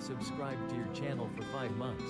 subscribed to your channel for 5 months.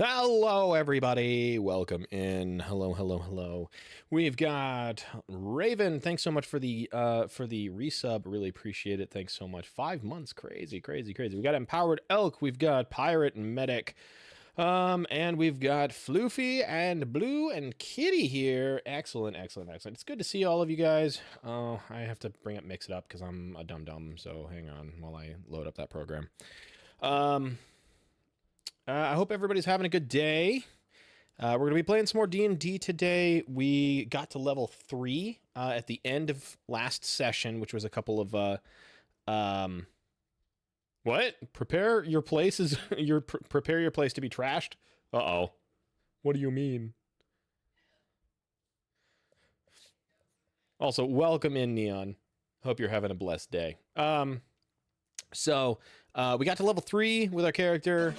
Hello, everybody. Welcome in. Hello, hello, hello. We've got Raven. Thanks so much for the resub. Really appreciate it. Thanks so much. 5 months. Crazy, crazy, crazy. We got Empowered Elk. We've got Pirate and Medic. And we've got Floofy and Blue and Kitty here. Excellent, excellent, excellent. It's good to see all of you guys. Oh, I have to bring up Mix It Up because I'm a dum-dum, so hang on while I load up that program. I hope everybody's having a good day. We're going to be playing some more D&D today. We got to level 3 at the end of last session, which was a couple of... What? Prepare your places. Prepare your place to be trashed? Uh-oh. What do you mean? Also, welcome in, Neon. Hope you're having a blessed day. So, we got to level 3 with our character...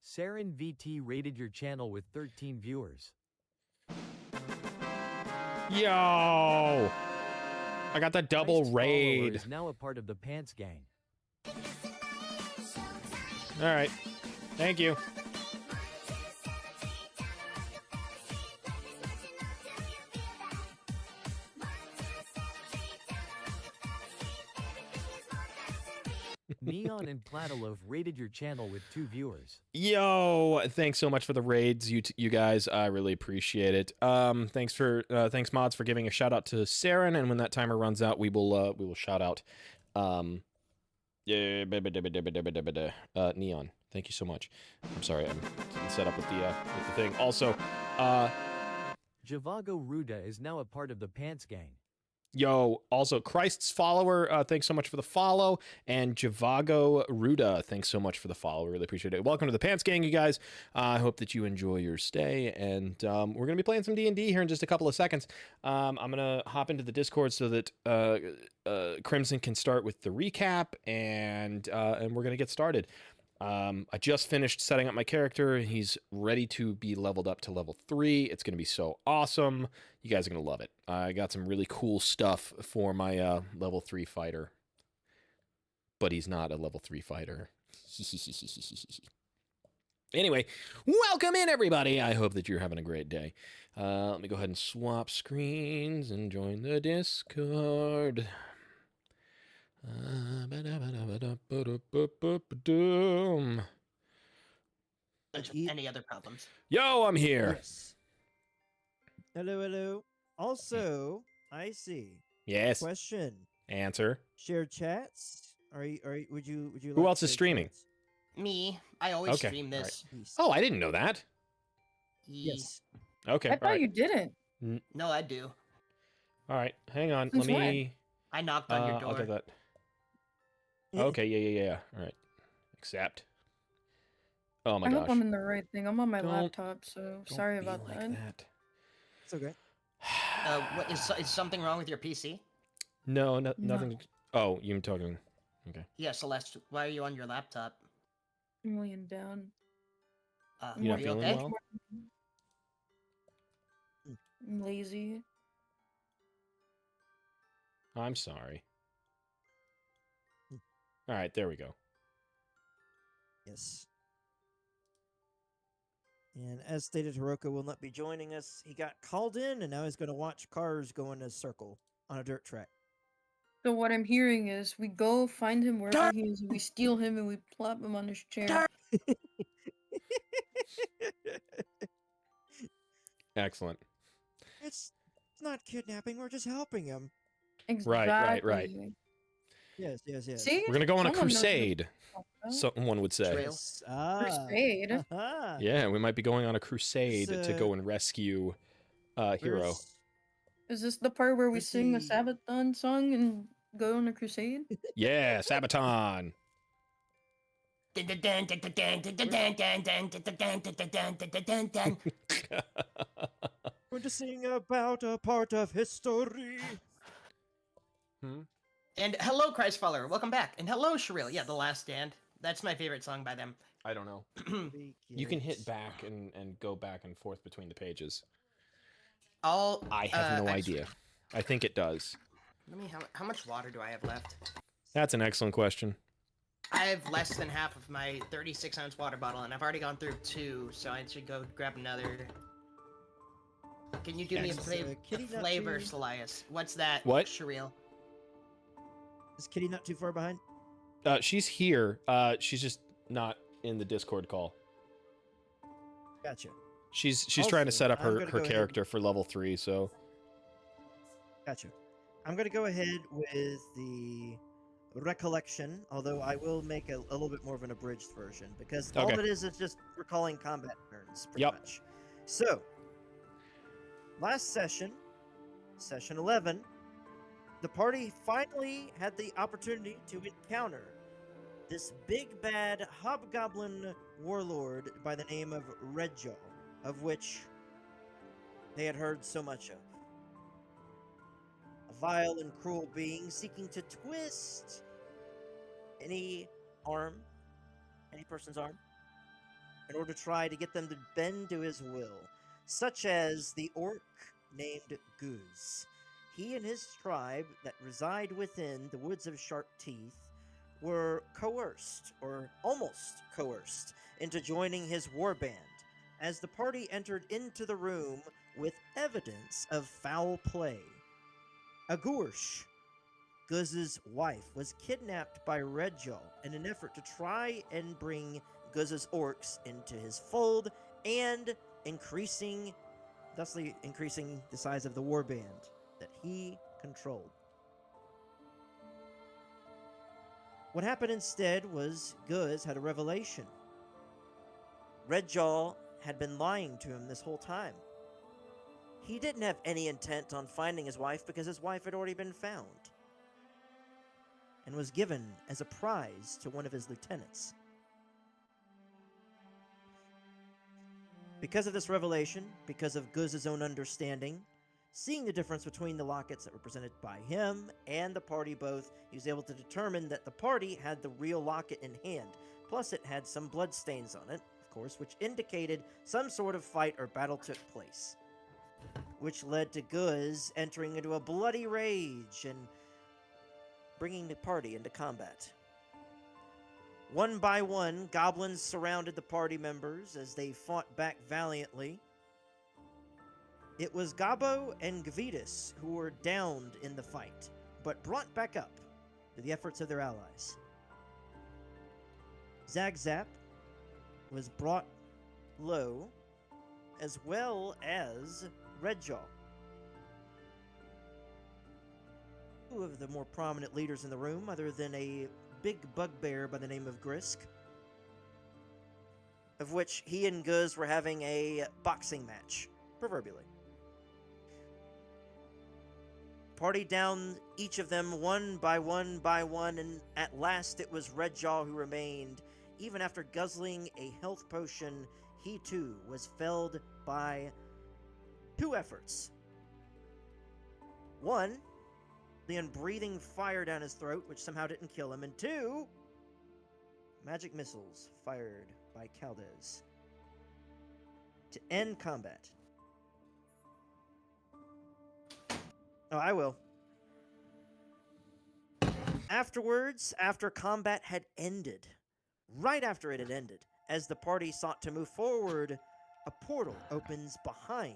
Saren VT rated your channel with 13 viewers. Yo! I got the double Christ's follower raid. is now a part of the Pants Gang. Alright. Thank you. Neon and Plataloaf rated your channel with 2 viewers. Yo, thanks so much for the raids, you guys. I really appreciate it. Thanks mods for giving a shout out to Saren, and when that timer runs out, we will shout out Neon. Thank you so much. I'm sorry, I'm set up with the thing. Also, Javago Ruda is now a part of the Pants Gang. yo, also Christ's follower, thanks so much for the follow, and Javago Ruda, thanks so much for the follow. Really appreciate it. Welcome to the Pants Gang, you guys. I hope that you enjoy your stay, and we're gonna be playing some D&D here in just a couple of seconds. I'm gonna hop into the Discord so that Crimson can start with the recap, and we're gonna get started. I just finished setting up my character. He's ready to be leveled up to level 3. It's going to be so awesome. You guys are going to love it. I got some really cool stuff for my level 3 fighter. But he's not a level 3 fighter. Anyway, welcome in, everybody. I hope that you're having a great day. Let me go ahead and swap screens and join the Discord. Any other problems? Yo, I'm here. Yes. Hello, hello. Also, I see. Yes. Question. Answer. Share chats? Would you Who like else is share streaming? chats? Me. I always Okay, stream this. Yes. Oh, I didn't know that. Yes. Okay. I thought you didn't. No, I do. All right. Hang on. Since Let me. I knocked on your door. I'll get that. Yeah. Okay. Yeah. All right. Accept. Oh my I gosh. hope I'm in the right thing. I'm on my Don't- laptop, so Don't sorry be about like that. It's okay. What is something wrong with your PC? No, No. nothing. Oh, you're talking. Okay. Yeah, Celeste. Why are you on your laptop? I'm laying down. You're Are not you feeling okay? well? I'm lazy. I'm sorry. All right. There we go. Yes. And as stated, Hiroko will not be joining us. He got called in, and now he's going to watch cars go in a circle on a dirt track. So what I'm hearing is we go find him wherever he is, and we steal him and we plop him on his chair. Excellent. It's not kidnapping. We're just helping him. Exactly. Right. Yes. See? We're gonna go on a Someone knows what crusade. I'm talking about. Someone would say. Trail. Yes. Ah. Crusade. Aha. Yeah, we might be going on a crusade to go and rescue Hero. Where's- Is this the part where we Let's sing the see. Sabaton song and go on a crusade? Yeah, Sabaton. We're just sing about a part of history. Hmm? And hello, Christ follower. Welcome back. And hello, Shrill. Yeah, The Last Stand. That's my favorite song by them. I don't know. You can hit back and go back and forth between the pages. I'll. I have no actually, idea. I think it does. Let me. How much water do I have left? That's an excellent question. I have less than half of my 36-ounce water bottle, and I've already gone through 2, so I should go grab another. Can you do me a, Kitty not flavor, too- Salias? What's that? What? Shireel. Is Kitty not too far behind? She's here. She's just not in the Discord call. Gotcha. She's trying to Also, set up I'm her gonna go ahead- character for level 3. So Gotcha. I'm going to go ahead with the recollection, although I will make a little bit more of an abridged version because all Okay. it is just recalling combat turns, pretty Yep. much. So, last session, session 11, the party finally had the opportunity to encounter this big bad hobgoblin warlord by the name of Redjaw, of which they had heard so much of. A vile and cruel being seeking to twist any person's arm, in order to try to get them to bend to his will, such as the orc named Guz. He and his tribe that reside within the woods of Sharp Teeth were coerced, or almost coerced, into joining his warband, as the party entered into the room with evidence of foul play. Agursh, Guz's wife, was kidnapped by Redjaw in an effort to try and bring Guz's orcs into his fold and thusly increasing the size of the warband that he controlled. What happened instead was Guz had a revelation. Redjaw had been lying to him this whole time. He didn't have any intent on finding his wife because his wife had already been found and was given as a prize to one of his lieutenants. Because of this revelation, because of Guz's own understanding, seeing the difference between the lockets that were presented by him and the party both, he was able to determine that the party had the real locket in hand. Plus, it had some bloodstains on it, of course, which indicated some sort of fight or battle took place, which led to Guz entering into a bloody rage and bringing the party into combat. One by one, goblins surrounded the party members as they fought back valiantly. It was Gabo and Gvidus who were downed in the fight, but brought back up through the efforts of their allies. Zagzap was brought low, as well as Redjaw. Two of the more prominent leaders in the room, other than a big bugbear by the name of Grisk, of which he and Guz were having a boxing match, proverbially. Party down each of them one by one by one, and at last it was Redjaw who remained. Even after guzzling a health potion, he too was felled by 2 efforts. One, the breathing fire down his throat, which somehow didn't kill him, and 2, magic missiles fired by Caldez to end combat. Oh, I will. Afterwards, after combat had ended, right after it had ended, as the party sought to move forward, a portal opens behind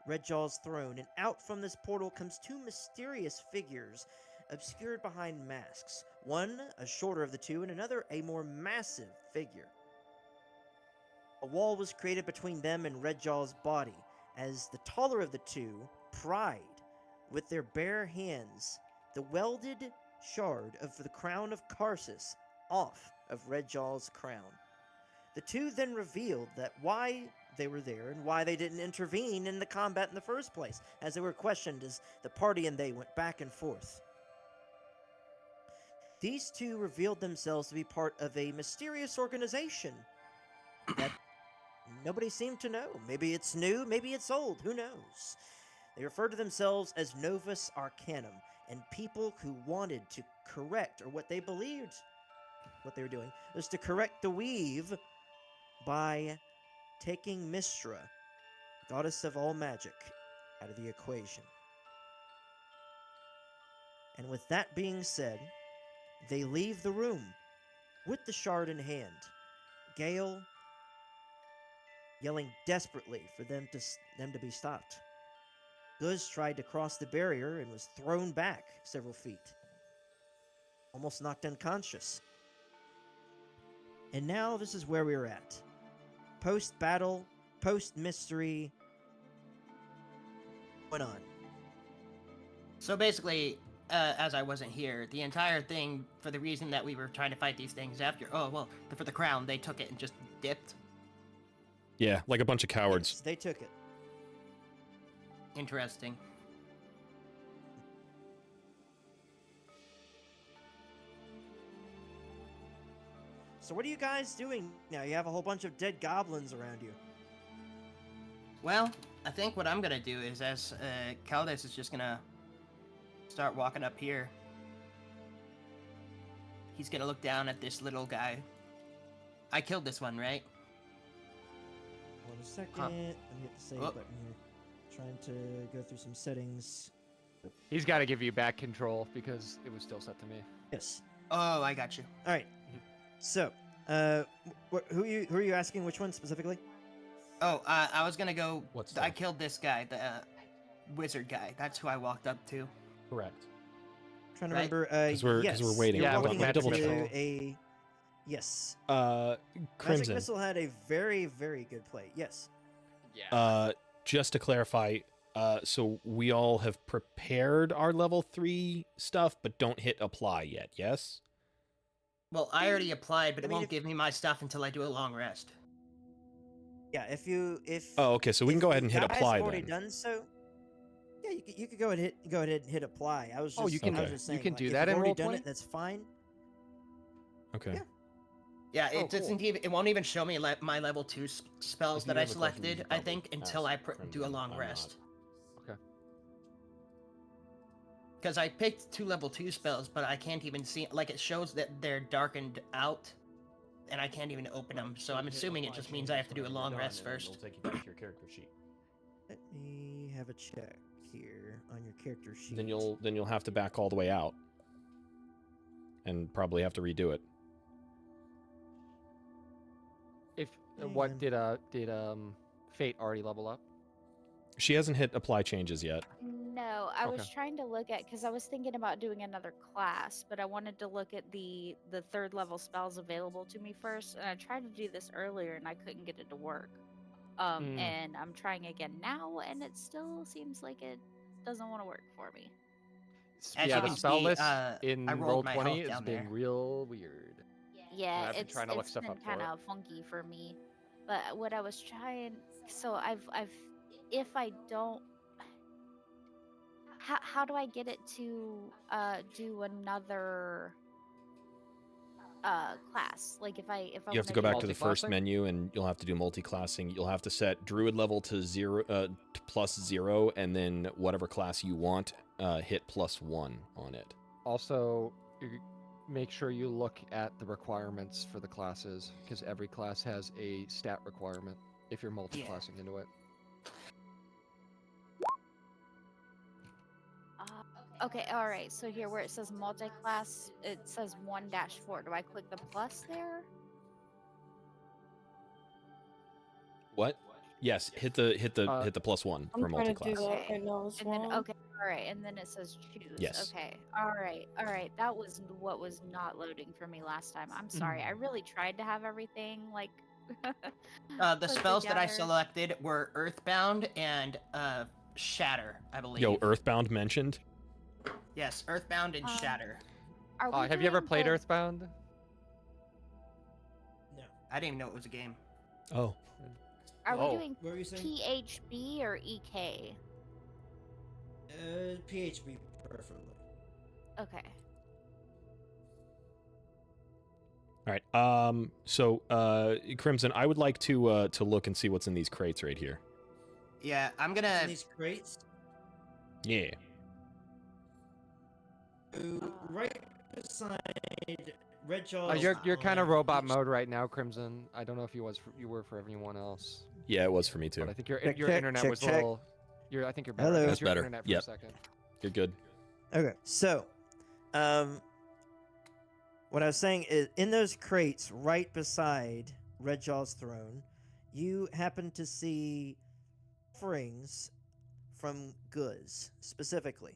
Redjaw's throne, and out from this portal comes 2 mysterious figures obscured behind masks. One, a shorter of the 2, and another, a more massive figure. A wall was created between them and Redjaw's body, as the taller of the 2 pried with their bare hands the welded shard of the crown of Karsus off of Redjaw's crown. The 2 then revealed that why they were there and why they didn't intervene in the combat in the first place, as they were questioned as the party and they went back and forth. These 2 revealed themselves to be part of a mysterious organization that nobody seemed to know. Maybe it's new, maybe it's old, who knows? They referred to themselves as Novus Arcanum, and people who wanted to correct, or what they believed what they were doing was to correct the weave by taking Mistra, goddess of all magic, out of the equation. And with that being said, they leave the room with the shard in hand. Gale yelling desperately for them to be stopped. Guz tried to cross the barrier and was thrown back several feet, almost knocked unconscious. And now this is where we're at. Post-battle, post-mystery, went on. So basically, as I wasn't here, the entire thing, for the reason that we were trying to fight these things after, for the crown, they took it and just dipped. Yeah, like a bunch of cowards. Yes, they took it. Interesting. So what are you guys doing now? You have a whole bunch of dead goblins around you. Well, I think what I'm gonna do is, as Caldas is just gonna start walking up here. He's gonna look down at this little guy. I killed this one, right? Hold on a second. Let me hit the save Oh. button here. Trying to go through some settings. He's got to give you back control because it was still set to me. Yes. Oh, I got you. All right. So, who are you asking? Which one specifically? Oh, I was gonna go. What's I that? killed this guy, the wizard guy. That's who I walked up to. Correct. Trying to Right? remember. 'Cause we're yes. waiting. You're Yeah, with walking magic up to missile. a. Yes. Magic Crimson. missile had a very, very good play. Yes. Yeah. Just to clarify, so we all have prepared our level 3 stuff, but don't hit apply yet, yes? Well, I already applied, but I it mean, won't if- give me my stuff until I do a long rest. Yeah. If. Oh, okay, so we can if go ahead you and hit guys apply have already then. done so. Yeah, you could go ahead and hit apply. I was just. Oh, you can- I was just you saying, can like, do if that you've in already done Roll20? it. That's fine. Okay. Yeah. Yeah, Oh, it doesn't cool. even. It won't even show me my level 2 spells If you that I have a question, you selected. should I probably think until I ask do a Crimson. long I'm rest. Okay. Because I picked 2 level 2 spells, but I can't even see. Like, it shows that they're darkened out, and I can't even open them. So I'm assuming it just means I have to do a long rest first. It'll take you back to your character sheet. Let me have a check here on your character sheet. Then you'll have to back all the way out, and probably have to redo it. If Hang what on. did Fate already level up? She hasn't hit apply changes yet. No, I was Okay. trying to look at because I was thinking about doing another class, but I wanted to look at the third level spells available to me first, and I tried to do this earlier and I couldn't get it to work. And I'm trying again now, and it still seems like it doesn't want to work for me. As Yeah, you the can spell see, list I in rolled my Roll20 health is down being there. real weird. Yeah, I've been trying to look stuff been up for kind it. of funky for me. But what I was trying, so I've if I don't, how do I get it to do another class? Like if I You have to wanna go do back to the first multi-classing? menu, and you'll have to do multi-classing. You'll have to set druid level to +0, and then whatever class you want, hit +1 on it. Also, make sure you look at the requirements for the classes because every class has a stat requirement if you're multi-classing into it. Okay, all right. So here where it says multi-class, it says 1-4. Do I click the plus there? What? Yes, hit the Uh, +1 I'm for trying to do multi-class. that Okay. right now as And then well. okay, all right, and then it says choose. Yes. Okay. All right. That was what was not loading for me last time. I'm sorry. I really tried to have everything like The put spells that I together. selected were Earthbound and Shatter, I believe. Yo, Earthbound mentioned. Yes, Earthbound and Um, Shatter. Are we have you ever doing played the- Earthbound? No. I didn't even know it was a game. Oh, Are we Oh. doing What were you saying? PHB or EK? PHB preferably. Okay. all right. So, Crimson, I would like to look and see what's in these crates right here. Yeah, I'm In gonna. these crates, Yeah. right beside side, Red Jaws. You're kind of on robot each- mode right now, Crimson. I don't know if you were for everyone else, Yeah, it was for me too. but I think your Check, your check, internet check, was a check. little. I think you're better. I Hello. think it That's was your better. internet for Yep. a second. You're good. Okay, so, what I was saying is, in those crates right beside Red Jaw's throne, you happen to see offerings from Guz specifically.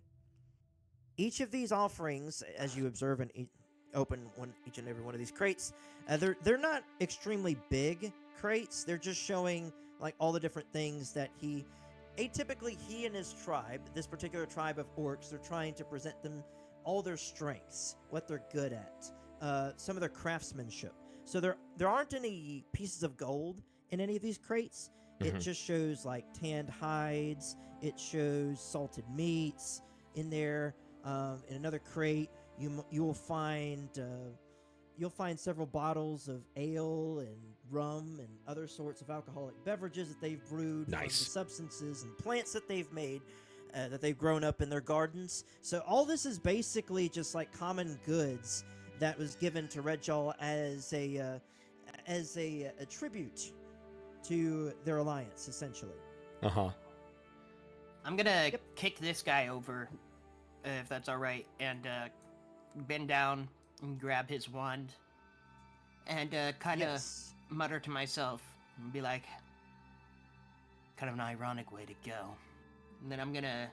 Each of these offerings, as you observe and open each and every one of these crates, they're not extremely big crates. They're just showing like all the different things that atypically he and his tribe, this particular tribe of orcs, they're trying to present them all their strengths, what they're good at, some of their craftsmanship. So there aren't any pieces of gold in any of these crates. It Mhm. just shows like tanned hides. It shows salted meats in there. In another crate, you'll find several bottles of ale and rum and other sorts of alcoholic beverages that they've brewed from the Nice. substances and plants that they've made, that they've grown up in their gardens. So all this is basically just like common goods that was given to Redjaw as a tribute to their alliance, essentially. Uh huh. I'm gonna kick this guy over, if that's all right, and bend down and grab his wand, and kind of Yes. mutter to myself and be like, kind of an ironic way to go. And then I'm gonna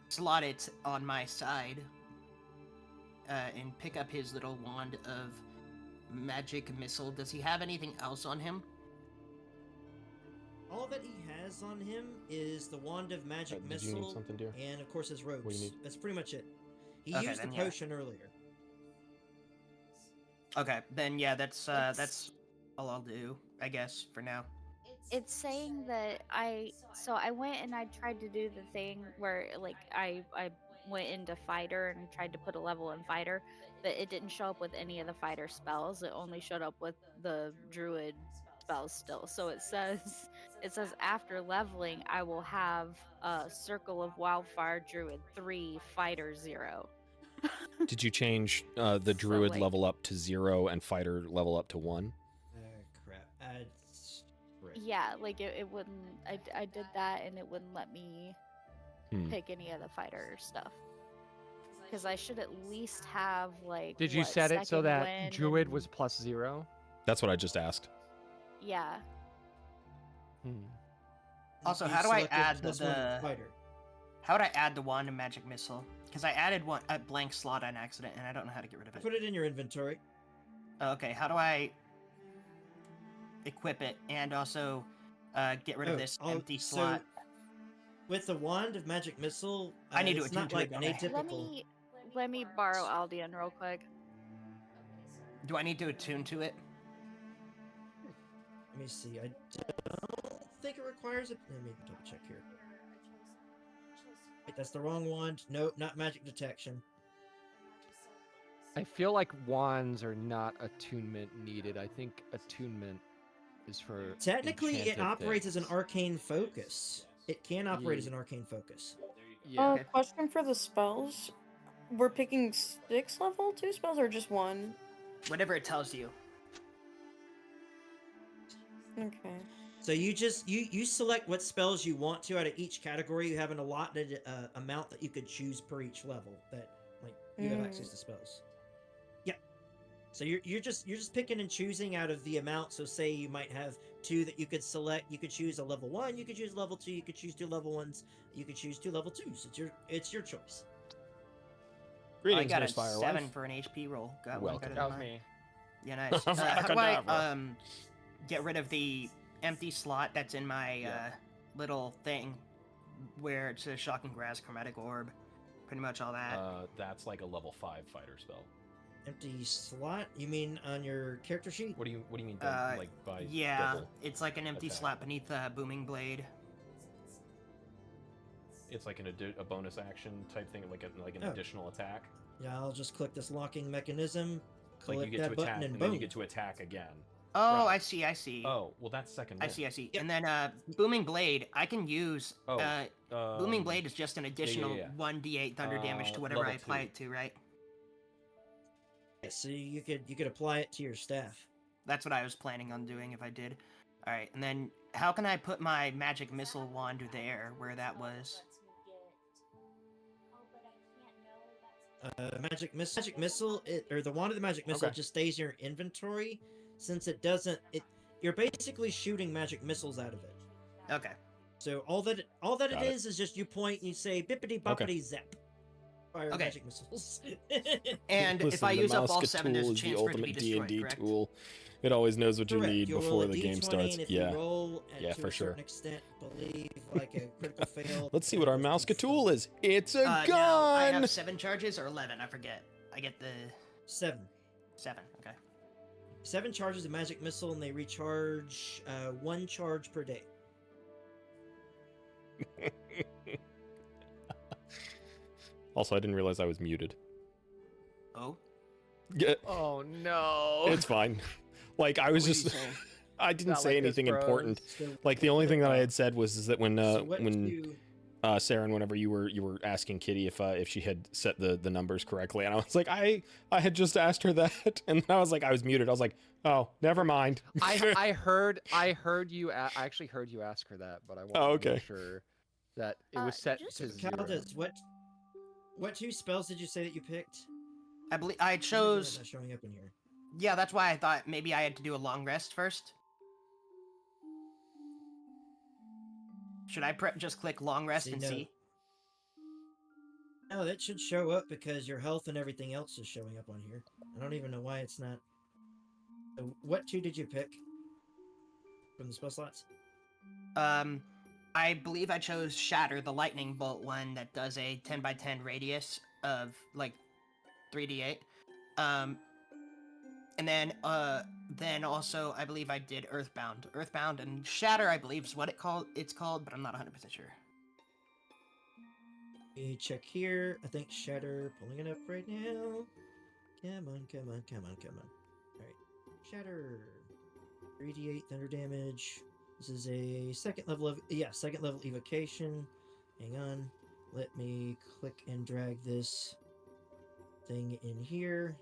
slot it on my side and pick up his little wand of magic missile. Does he have anything else on him? All that he has on him is the wand of magic Did you need missile, something, dear? and of course his robes. What do you need? That's pretty much it. He Okay, used the then, yeah. potion earlier. Okay, then yeah, that's all I'll do, I guess, for now. It's saying that I went and I tried to do the thing where like I went into fighter and tried to put a level in fighter, but it didn't show up with any of the fighter spells. It only showed up with the druid spells still. So it says after leveling I will have Circle of Wildfire Druid 3 Fighter 0. Did you change the druid like- level up to 0 and fighter level up to 1? Crap. Right. Yeah, like it wouldn't. I did that and it wouldn't let me pick any of the fighter stuff. Because I should at least have like. Did you what, set it so second that wind Druid and- was +0? That's what I just asked. Yeah. Also, You how do I selected add plus one to the- fighter. How would I add the wand of magic missile? Because I added a blank slot on accident, and I don't know how to get rid of it. Put it in your inventory. Okay, how do I equip it and also get rid of this empty slot? So with the wand of magic missile, I need to it's not attune like to an it, don't I? atypical. Let me borrow Aldian real quick. Do I need to attune to it? Let me see. I don't think it requires it. Let me double check here. Wait, that's the wrong wand. Nope, not magic detection. I feel like wands are not attunement needed. I think attunement is for Technically, it enchanted operates as an things. arcane focus. It can operate as Ye- an arcane focus. Yeah. Okay. Question for the spells. We're picking 6 level 2 spells or just one? Whatever it tells you. Okay. So you select what spells you want to out of each category. You have an allotted amount that you could choose per each level. That like you have access to spells. Yeah. So you're just picking and choosing out of the amount. So say you might have 2 that you could select. You could choose a level 1. You could choose level 2. You could choose 2 level 1s. You could choose 2 level 2s. It's your choice. Greetings, I got a Miss Firewife. 7 for an HP roll. Got one Welcome. better That than was mine. me. Yeah, nice. How do I Abracadabra. get rid of the empty slot that's in my Yeah. little thing where it says shocking grass, chromatic orb, pretty much all that. That's like a level 5 fighter spell. Empty slot? You mean on your character sheet? What do you mean like by Yeah, double? it's like an empty attack? slot beneath the booming blade. It's like a bonus action type thing, like an Oh. additional attack. Yeah, I'll just click this locking mechanism. Like Click you get that to button attack, and and then boom. you get to attack again. Oh, Right. I see. Oh, well, that's second. I wind. see. Yep. And then booming blade, I can use. Oh, Booming blade is just an additional yeah. 1d8 thunder damage to whatever level I apply 2. it to, right? So you could apply it to your staff. That's what I was planning on doing if I did. All right, and then how can I put my magic missile wand there where that was? Magic missile, or the wand of the magic missile Okay. just stays in your inventory, since it doesn't. You're basically shooting magic missiles out of it. Okay. So all that Got it it. is just you point and you say bippity boppity zap. Fire Okay. magic missiles. And if Listen, I the use up all Mousca 7, there's tool a is the chance for it to be ultimate destroyed, D&D correct? tool. It always knows what you Correct. need You'll roll before a the game D20, starts. and if Yeah. you roll Yeah, to for a sure. certain extent, believe like a critical fail. Let's see what our Mousca tool is. It's a Now, I gun! have 7 charges or 11, I forget. I get the 7. 7, okay. 7 charges of magic missile, and they recharge 1 charge per day. Also, I didn't realize I was muted. Oh? Yeah, Oh no. it's fine. Like, I was What are you just... saying? I didn't Not say like this, anything bros. important. So, Like, the only thing that I had said was that when so what when you- Sarah, whenever you were asking Kitty if she had set the numbers correctly, and I was like, I had just asked her that, and then I was like, I was muted. I was like, oh, never mind. I heard you. I actually heard you ask her that, but I wanted Oh, to okay. make sure that it was set just- to So, 0. Caldas, what 2 spells did you say that you picked? I believe I They're chose... not showing up in here. Yeah, that's why I thought maybe I had to do a long rest first. Should I just click long rest See, and no. see? No, that should show up because your health and everything else is showing up on here. I don't even know why it's not. So what 2 did you pick from the spell slots? I believe I chose Shatter, the lightning bolt one that does a 10 by 10 radius of like 3d8. And then also I believe I did Earthbound. Earthbound and Shatter, I believe is what it's called, but I'm not 100% sure. Let me check here. I think Shatter, pulling it up right now. Come on, come on, come on, come on. Alright. Shatter. 3d8 thunder damage. This is a second level evocation. Hang on. Let me click and drag this thing in here.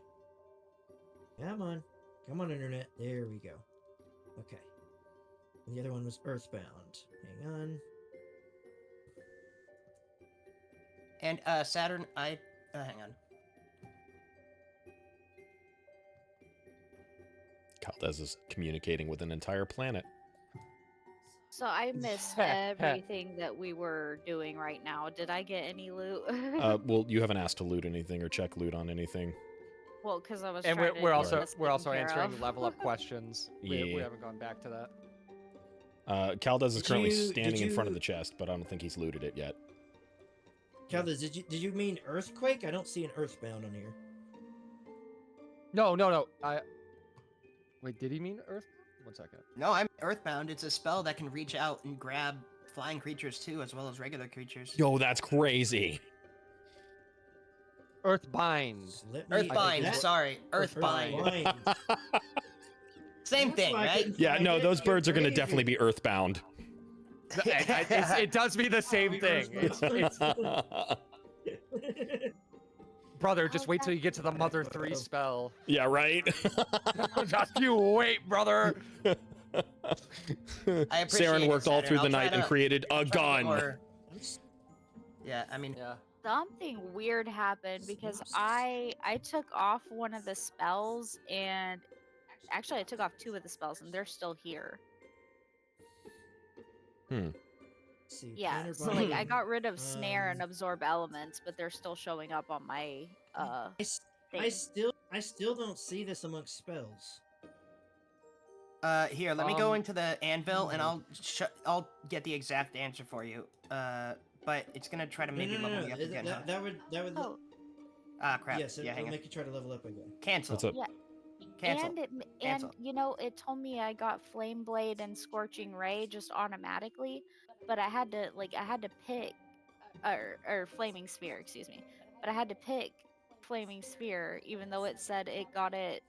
Come on. Come on, internet. There we go. Okay. And the other one was Earthbound. Hang on. And Saturn, hang on. Caldes is communicating with an entire planet. So I missed everything that we were doing right now. Did I get any loot? Well, you haven't asked to loot anything or check loot on anything. Well, because I was. And trying to we're get also this we're taken also care answering of. level up questions. We Yeah. haven't gone back to that. Caldes is Did currently you- standing did in front of you- the chest, but I don't think he's looted it yet. Caldas, did you mean Earthquake? I don't see an Earthbound on here. No. Wait, did he mean Earth? 1 second. No, I'm Earthbound. It's a spell that can reach out and grab flying creatures too, as well as regular creatures. Yo, that's crazy. Earthbind. Let me- Earthbind, that- sorry. Earthbind. Earthbind. Same That's thing, why I right? couldn't Yeah, find no, it. those You're birds are going to crazy. definitely be earthbound. It does be the same thing. It's brother. Just wait till you get to the Mother 3 spell. Yeah, right? Just you wait, brother. I appreciate Saren it, worked all Saturn. through I'll the try night and to- created a I'll try to gun. get more- Yeah, I mean, Yeah. Something weird happened because I took off one of the spells and actually I took off 2 of the spells and they're still here. See, Yeah, so like I got rid of snare and absorb elements, but they're still showing up on my I thing. still don't see this amongst spells. here, let me go Um, into the anvil and I'll get the exact answer for you. But it's gonna try to maybe level me up again, huh? That would Oh, Ah, crap. yes, yeah, it'll hang on. make you try to level up again. Cancel. What's up? yeah. Cancel. And Cancel. you know, it told me I got Flame Blade and Scorching Ray just automatically, but I had to pick or Flaming Sphere, excuse me. But I had to pick Flaming Sphere even though it said it got it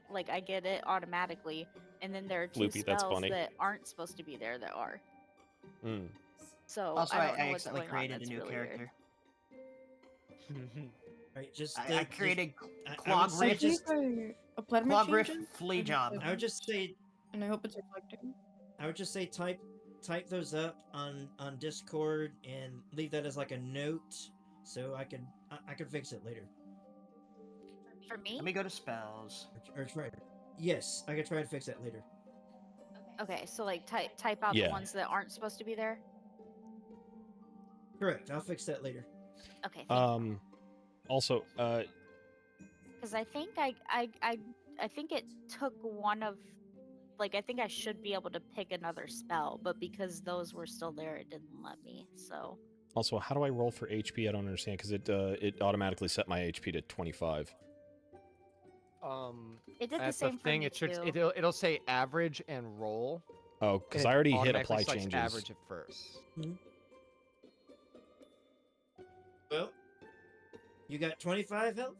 like I get it automatically, and then there are 2 Loopy, that's spells funny. that aren't supposed to be there that are. Hmm. So Also, I I don't know what's accidentally going on. created a That's new really character. weird. Alright, just I created. I Clog would say I Rift. just think a platinum Claw Griff changes. Flea I just Job. said I would just say and I hope it's reflecting. I would just say type those up on Discord and leave that as like a note, so I could fix it later. For me? Let me go to spells. Or try. Yes, I could try to fix that later. Okay, so like type out Yeah. the ones that aren't supposed to be there. Correct. I'll fix that later. Okay. Thank Also, Because I think I think it took one of, like, I think I should be able to pick another spell, but because those were still there, it didn't let me. So how do I roll for HP? I don't understand because it automatically set my HP to 25. it did the At same for thing, me it should too. it'll say average and roll. Oh, and because it I already hit automatically apply selects changes. average at first. Well, you got 25 health.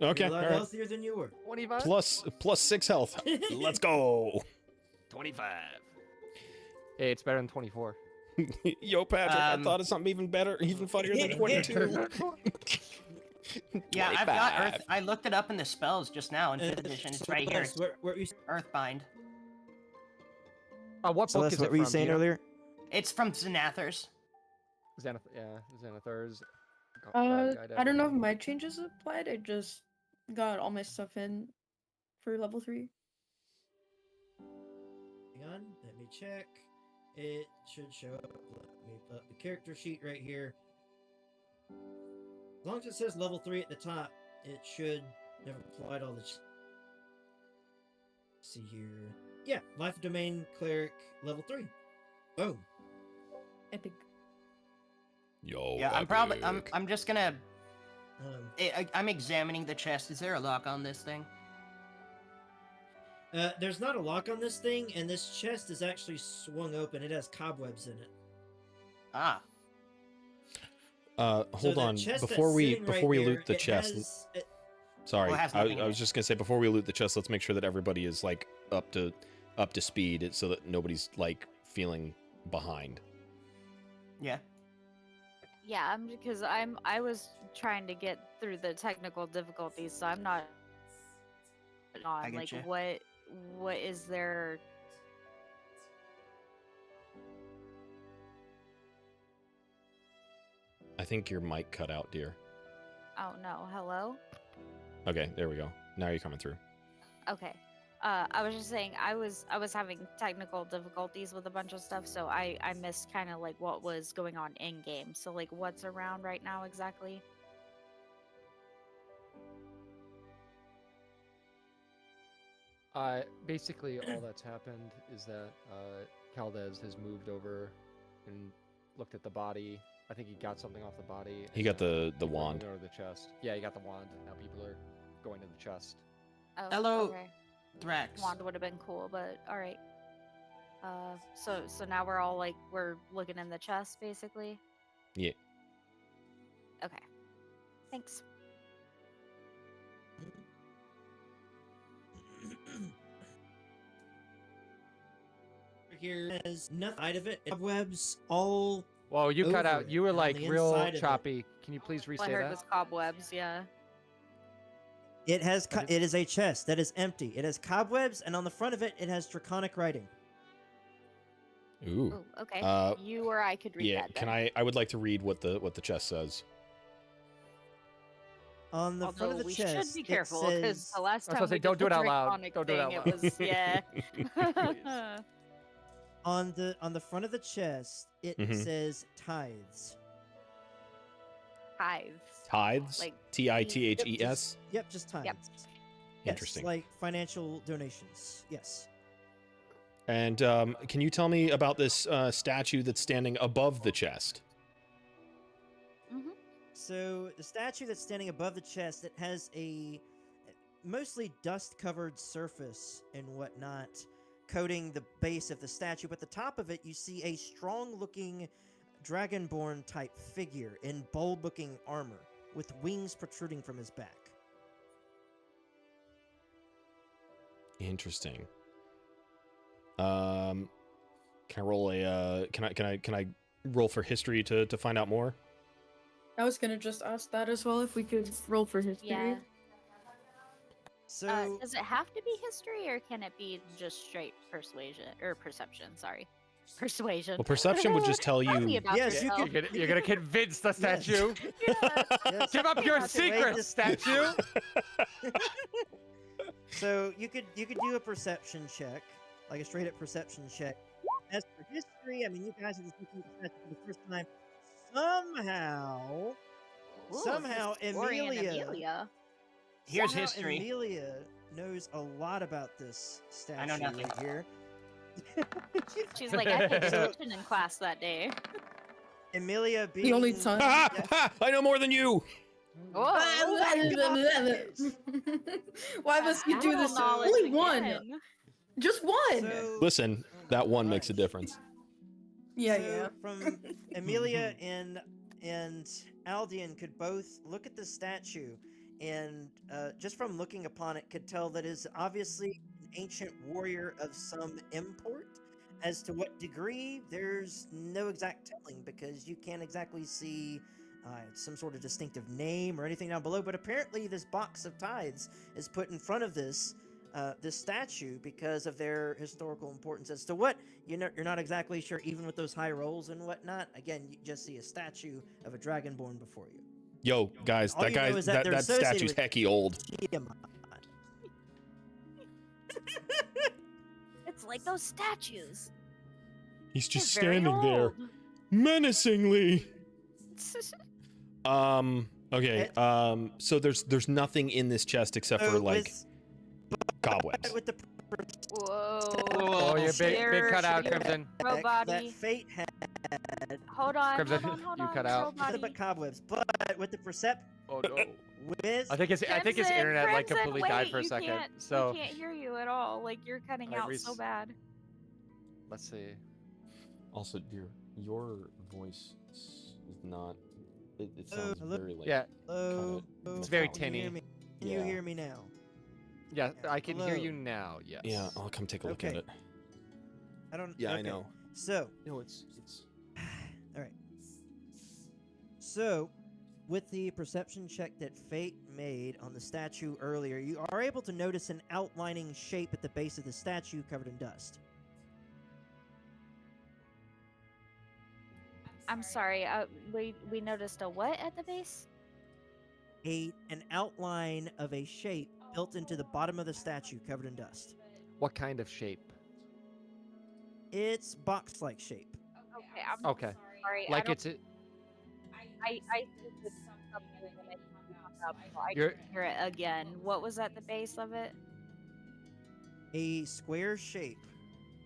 Okay, You're a lot all right. healthier than you were. 25. Plus 6 health. Let's go. 25. Hey, it's better than 24. Yo, Patrick, I thought of something even better, even funnier than 22. Yeah, I've got 25. Earth. I looked it up in the spells just now in 5th edition. It's right here. Celeste, what were you, Earthbind. What book Celeste, is what it were you from? saying Do know? earlier? It's from Xanathars. Xanathars. I don't know if my changes applied. I just got all my stuff in for level 3. Hang on, let me check. It should show up. Let me put up the character sheet right here. As long as it says level 3 at the top, it should have applied all the. See here. Yeah, Life Domain Cleric level 3. Boom. Epic. Yo, Yeah, I'm just gonna. Um, I'm examining the chest. Is there a lock on this thing? There's not a lock on this thing, and this chest is actually swung open. It has cobwebs in it. Ah. Hold on. Before we loot the chest. Sorry, Well, it has I nothing in was it. just gonna say before we loot the chest, let's make sure that everybody is like up to speed, so that nobody's like feeling behind. Yeah. Yeah, because I was trying to get through the technical difficulties, so I'm not I on get like ya. what is there. I think your mic cut out, dear. Oh no, hello. Okay, there we go. Now you're coming through. Okay. I was just saying I was having technical difficulties with a bunch of stuff, so I missed kind of like what was going on in game. So like what's around right now exactly? Basically, all that's happened is that Caldez has moved over and looked at the body. I think he got something off the body. He got the people are wand. going to the chest. Yeah, he got the wand. Now people are going to the chest. Oh, Hello. Okay. Thrax. Wand would have been cool, but all right. So now we're all like we're looking in the chest basically. Yeah. Okay. Thanks. Here has nothing out of it. Cobwebs all. Whoa, you cut over out. it, You were on like the real inside of it. choppy. Can you please All I restate heard that? was cobwebs. Yeah. It has. I did- It is a chest that is empty. It has cobwebs, and on the front of it, it has draconic writing. Ooh. Ooh, okay. Uh, You or I could read Yeah. that. Can then. I would like to read what the chest says. On the front Although of the we chest, should be it careful because says- the last I was time gonna say, we don't did do the it out loud. draconic Don't do it thing, out it was yeah. Please. on the front of the chest, it Mhm. says tithes. Hives. Tithes. Like TITHES. Yep, just tithes. Yep. Yes, Interesting. like financial donations. Yes. And can you tell me about this statue that's standing above the chest? Mm-hmm. So the statue that's standing above the chest, it has a mostly dust-covered surface and whatnot coating the base of the statue. But the top of it, you see a strong-looking dragonborn type figure in bold-looking armor with wings protruding from his back. Interesting. Can I roll a can I roll for history to find out more? I was gonna just ask that as well if we could roll for history. Yeah. So does it have to be history, or can it be just straight persuasion or perception? Sorry, persuasion. Well, perception would just tell Tell me you. about Yes, you yourself. could- You're gonna convince the statue. Yeah. yes. Give up your Wait, secret, this- statue. So you could do a perception check, like a straight up perception check. As for history, I mean, you guys are just looking at the statue for the first time. Somehow, historian Amelia. Here's somehow history. Amelia knows a lot about this statue I know nothing. right here. She's like, I paid attention in class that day. Amelia being The only time. I know more than you. Whoa. Why must you do Battle this? knowledge Only one. again. Just one. So, Listen, that one makes a difference. Yeah, so yeah. From Amelia and Aldian could both look at the statue, and just from looking upon it, could tell that it is obviously an ancient warrior of some import. As to what degree, there's no exact telling because you can't exactly see some sort of distinctive name or anything down below. But apparently, this box of tithes is put in front of this statue because of their historical importance. As to what, you're not exactly sure, even with those high rolls and whatnot. Again, you just see a statue of a dragonborn before you. Yo, guys, All that you know guy, is that they're that associated statue's with- hecky old. Tiamat. It's like those statues. He's just They're very standing there, old. menacingly. Okay. So there's nothing in this chest except for So like cobwebs. with the Whoa. Oh, your big Share- cut out, share- Crimson. Bro that body. fate had Hold on. Crimson, Hold you on. cut Bro out. nothing body. but cobwebs. But with the Oh no. with I think his Crimson, internet like Crimson, completely died wait, for a you second. can't- So we can't hear you at all. Like you're cutting Alright, out Reese. so bad. let's see. Also, your voice is not. It sounds hello? very like. Yeah, hello, it's very can you hear tinny. me? Can you Yeah. hear me now? Yeah, I can hear Hello. you now. Yes. Yeah, I'll come take a look at Okay. it. I don't. Yeah, I okay. know. So, No, it's. all right. So, with the perception check that Fate made on the statue earlier, you are able to notice an outlining shape at the base of the statue covered in dust. I'm sorry. We noticed a what at the base? An outline of a shape built into the bottom of the statue covered in dust. What kind of shape? It's box-like shape. Okay. I'm Okay. sorry. Like it's a, I think it's something that I can up, so I You're- can hear it again. What was at the base of it? A square shape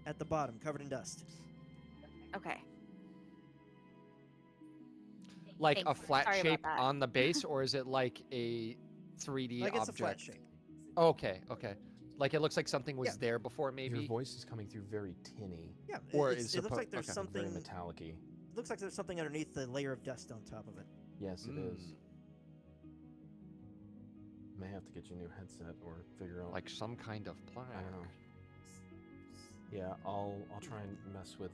at the bottom covered in dust. Okay. like Thank a you. flat Sorry about shape that. on the base, or is it like a 3D Like it's object? a flat shape. Okay, okay. Like it looks like something was Yeah. there before, Your maybe. voice is coming through very tinny, Yeah, Or it's- is it looks suppo- like there's okay. something. very metallic-y. Looks like there's something underneath the layer of dust on top of it. Yes, it is. Mm, May have to get you a new headset or figure out. like some kind of plaque. I don't know. Yeah, I'll try and mess with.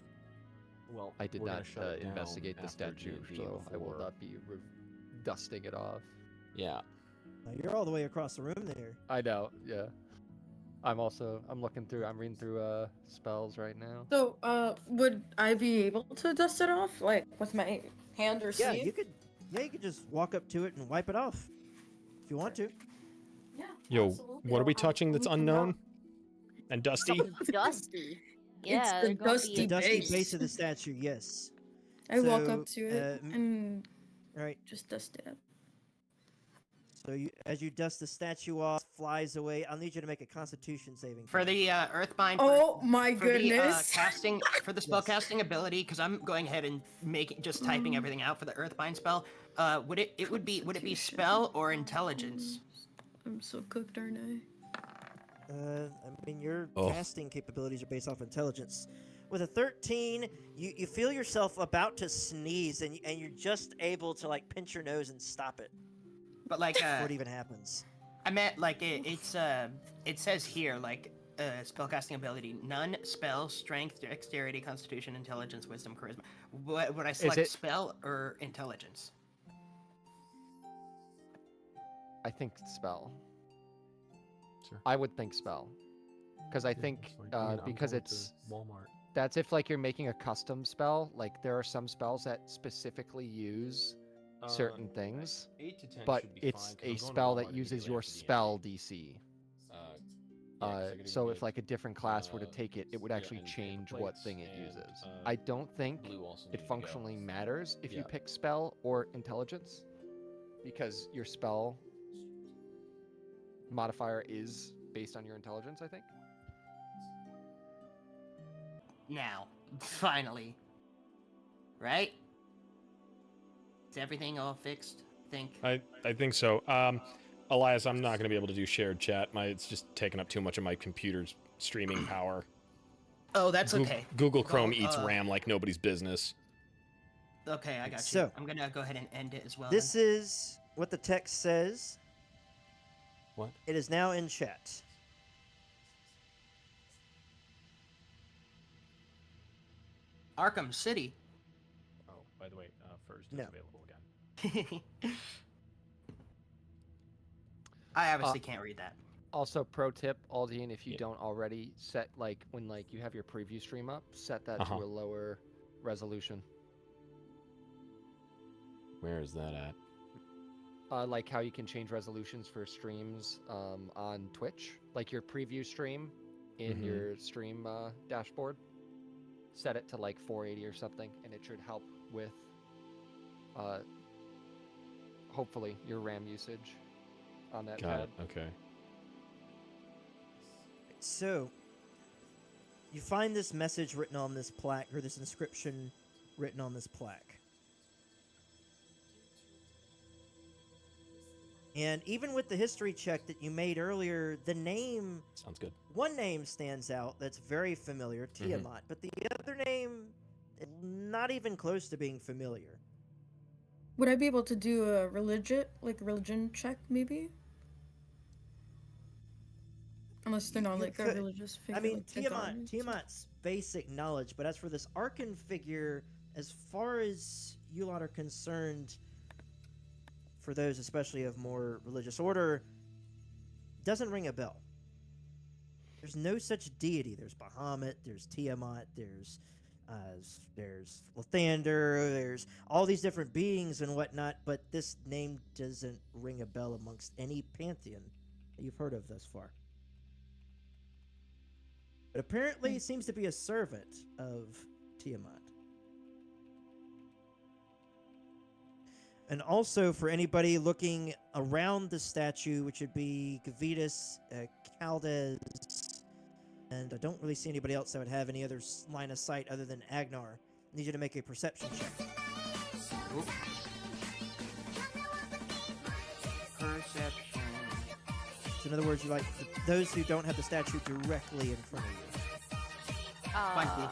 Well, I did we're gonna not shut it down investigate the after statue, D&D so I will before- not be dusting it off. Yeah. Now, you're all the way across the room there. I know, yeah. I'm reading through spells right now. So, would I be able to dust it off, like with my hand or Yeah, sleeve? you could. Yeah, you could just walk up to it and wipe it off, if you want to. Yeah. Yo, absolutely. what are we I'll touching that's look unknown around. and dusty? Dusty. Yeah, the they're gonna dusty be The dusty base. base of the statue. Yes. I walk So, up to it and All right. just dust it up. So as you dust the statue off, flies away. I'll need you to make a Constitution saving For throw. the Earthbind. Oh my for the goodness! casting for the spell Yes. casting ability, because I'm going ahead and just typing everything out for the Earthbind spell. Would it be spell or intelligence? I'm so cooked, aren't I? I mean, your Oh. casting capabilities are based off intelligence. With a 13, you feel yourself about to sneeze, and you're just able to like pinch your nose and stop it But like before it even happens. I meant like it says here like spellcasting ability, none, spell, strength, dexterity, constitution, intelligence, wisdom, charisma. Would I select it- spell or intelligence? I think spell. answer. I would think spell, because I think because it's Walmart. that's if like you're making a custom spell. Like there are some spells that specifically use certain things, 8 to 10 but should be it's fine, 'cause a I'm going to spell that Walmart uses immediately your after D&D. spell DC. Yeah, 'cause I gotta So go if get, like a different class were to take it, it would yeah, actually and paper change what plates thing it and, uses. I don't think Blue also it needed to go. functionally matters if you Yeah. pick spell or intelligence, because your spell modifier is based on your intelligence, I think. Now, finally. Right? Is everything all fixed? I think so. Elias, I'm not going to be able to do shared chat. It's just taking up too much of my computer's streaming power. Oh, that's okay. Google Chrome Well, eats RAM like nobody's business. Okay, I got you. So- I'm gonna go ahead and end it as well. This is what the text says. What? It is now in chat. Arkham City. Oh, by the way, first is No. available again. I obviously can't read that. Also, pro tip, Aldean, if you Yeah. don't already set like when like you have your preview stream up, set that to a lower resolution. Where is that at? Like how you can change resolutions for streams on Twitch, like your preview stream in your stream dashboard. Set it to like 480 or something, and it should help with hopefully your RAM usage on that Got tab. it. Okay. So, you find this message written on this plaque, or this inscription written on this plaque. And even with the history check that you made earlier, the name, Sounds good. one name stands out that's very familiar, Tiamat, but the other name, not even close to being familiar. Would I be able to do a religion check, maybe? Unless they're not You like a could- religious figure. I mean, like the gods. Tiamat's basic knowledge, but as for this Arkan figure, as far as you lot are concerned, for those especially of more religious order, doesn't ring a bell. There's no such deity. There's Bahamut, there's Tiamat, there's Lathander, there's all these different beings and whatnot, but this name doesn't ring a bell amongst any pantheon that you've heard of thus far. But apparently, he seems to be a servant of Tiamat. And also, for anybody looking around the statue, which would be Gavitas, Caldes, and I don't really see anybody else that would have any other line of sight other than Agnar. I need you to make a perception check. Perception. So in other words, you like those who don't have the statue directly in front of you.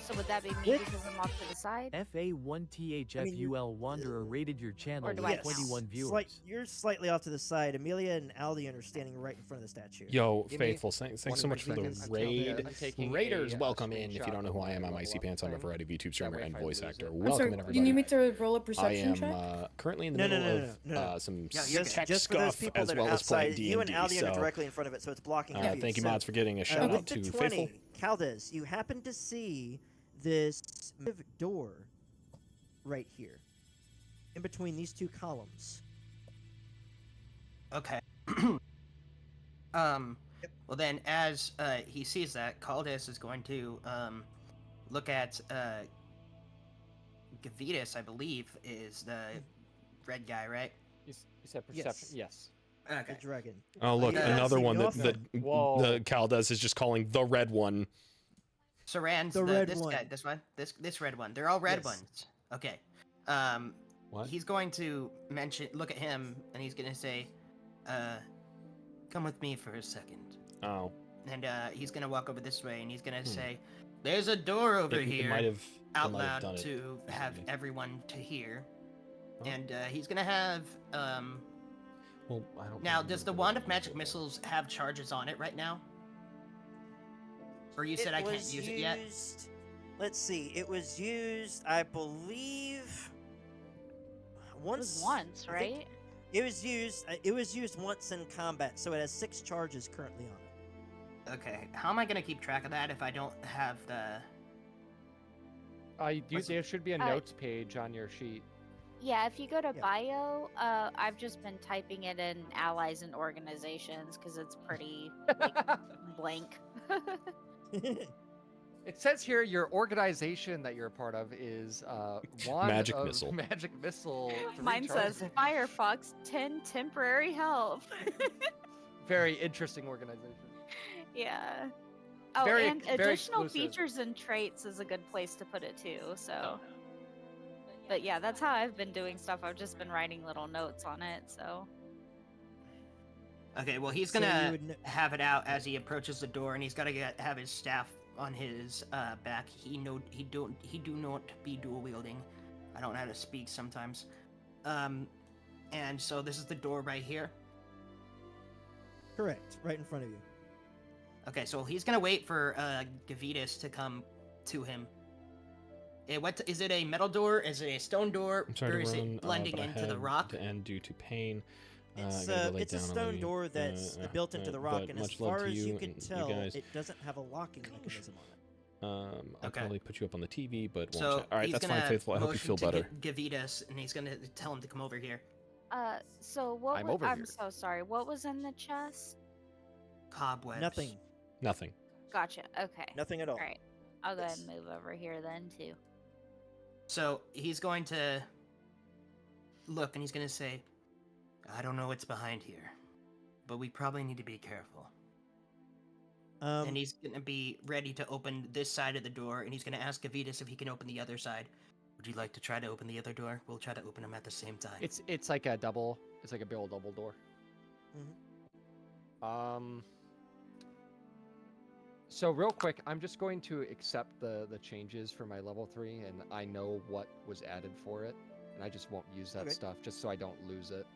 So would that be me With- because I'm off to the side? FA1THFUL Wanderer rated your channel Or do with I count? 21 viewers. You're slightly off to the side. Amelia and Aldian are standing right in front of the statue. Yo, Give me Faithful, thanks so much for the 1 second. raid. I'm taking Raiders, a welcome in. If you screenshot don't know who of I am, my I'm level IC up Pants. I'm a thing. variety VTube streamer way if and I voice lose actor. it. I'm Welcome sorry, in, do everybody. you need me to roll a I perception am check? currently in the No, middle no. of some Yeah, you're tech Just for those stuff people as that well are as playing outside, D&D. you and Aldian so, are directly in front of it, so it's blocking your view. thank you, So, mods, for getting a shout with out the to 20, Faithful. Caldes, you happen to see this door right here, in between these two columns. Okay. Well then, as he sees that, Caldas is going to look at Gavitas, I believe, is the red guy, right? You said perception? Yes. The Okay. dragon. Oh, look, Yeah. another one that Whoa. the Caldes is just calling the red one. Saran's The red this one. guy, this one, this red one. They're all red Yes. ones. Okay. What? He's going to look at him, and he's gonna say, "Come with me for a second." Oh, And he's gonna walk over this way, and he's gonna say, "There's a door over it here." might have out might have loud done it to have recently. everyone to hear. Oh. And he's gonna have Well, I don't now remember does the what wand it of magic was. missiles have charges on it right now? Or you said I can't use it yet? Let's see. It was used, I believe, It once. was once, I think- right? It was used. It was used once in combat, so it has 6 charges currently on it. Okay, how am I gonna keep track of that if I don't have the? There should be a notes page on your sheet. Yeah, if you go to Yeah. bio, I've just been typing it in allies and organizations because it's pretty like, blank. It says here your organization that you're a part of is one Magic of Missile. Magic Missile. 3 Mine says charges. Firefox 10 temporary help. Very interesting organization. Yeah. Oh, Very and very additional exclusive. features and traits is a good place to put it too. So, but yeah, that's how I've been doing stuff. I've just been writing little notes on it. So, Okay, well he's So you gonna would kn- have it out as he approaches the door, and he's gotta have his staff on his back. He do not be dual wielding. I don't know how to speak sometimes. And so this is the door right here. Correct, right in front of you. Okay, so he's gonna wait for Gavitas to come to him. Is it a metal door? Is it a stone door? I'm sorry Or to is run, it blending but I into the had rock? to end due to pain. It's, I gotta go lay it's a down on stone the, door that's built into the rock, but and as much love far to as you you can and you tell, guys. it doesn't have a locking mechanism on it. I'll Okay. probably put you up on the TV, but won't So chat. All right, he's that's gonna fine, Faithful. I hope you motion feel to better. Gavitas, and he's gonna tell him to come over here. so what? I'm was, over I'm here. so sorry. What was in the chest? Cobwebs. Nothing. Nothing. Gotcha. Okay. Nothing at all. All right. I'll go ahead Yes. and move over here then too. So he's going to look, and he's gonna say, "I don't know what's behind here, but we probably need to be careful." And he's gonna be ready to open this side of the door, and he's gonna ask Gavitas if he can open the other side. Would you like to try to open the other door? We'll try to open them at the same time. It's like a double. It's like a big old double door. Mhm. So real quick, I'm just going to accept the changes for my level 3, and I know what was added for it, and I just won't use that Okay. stuff just so I don't lose it.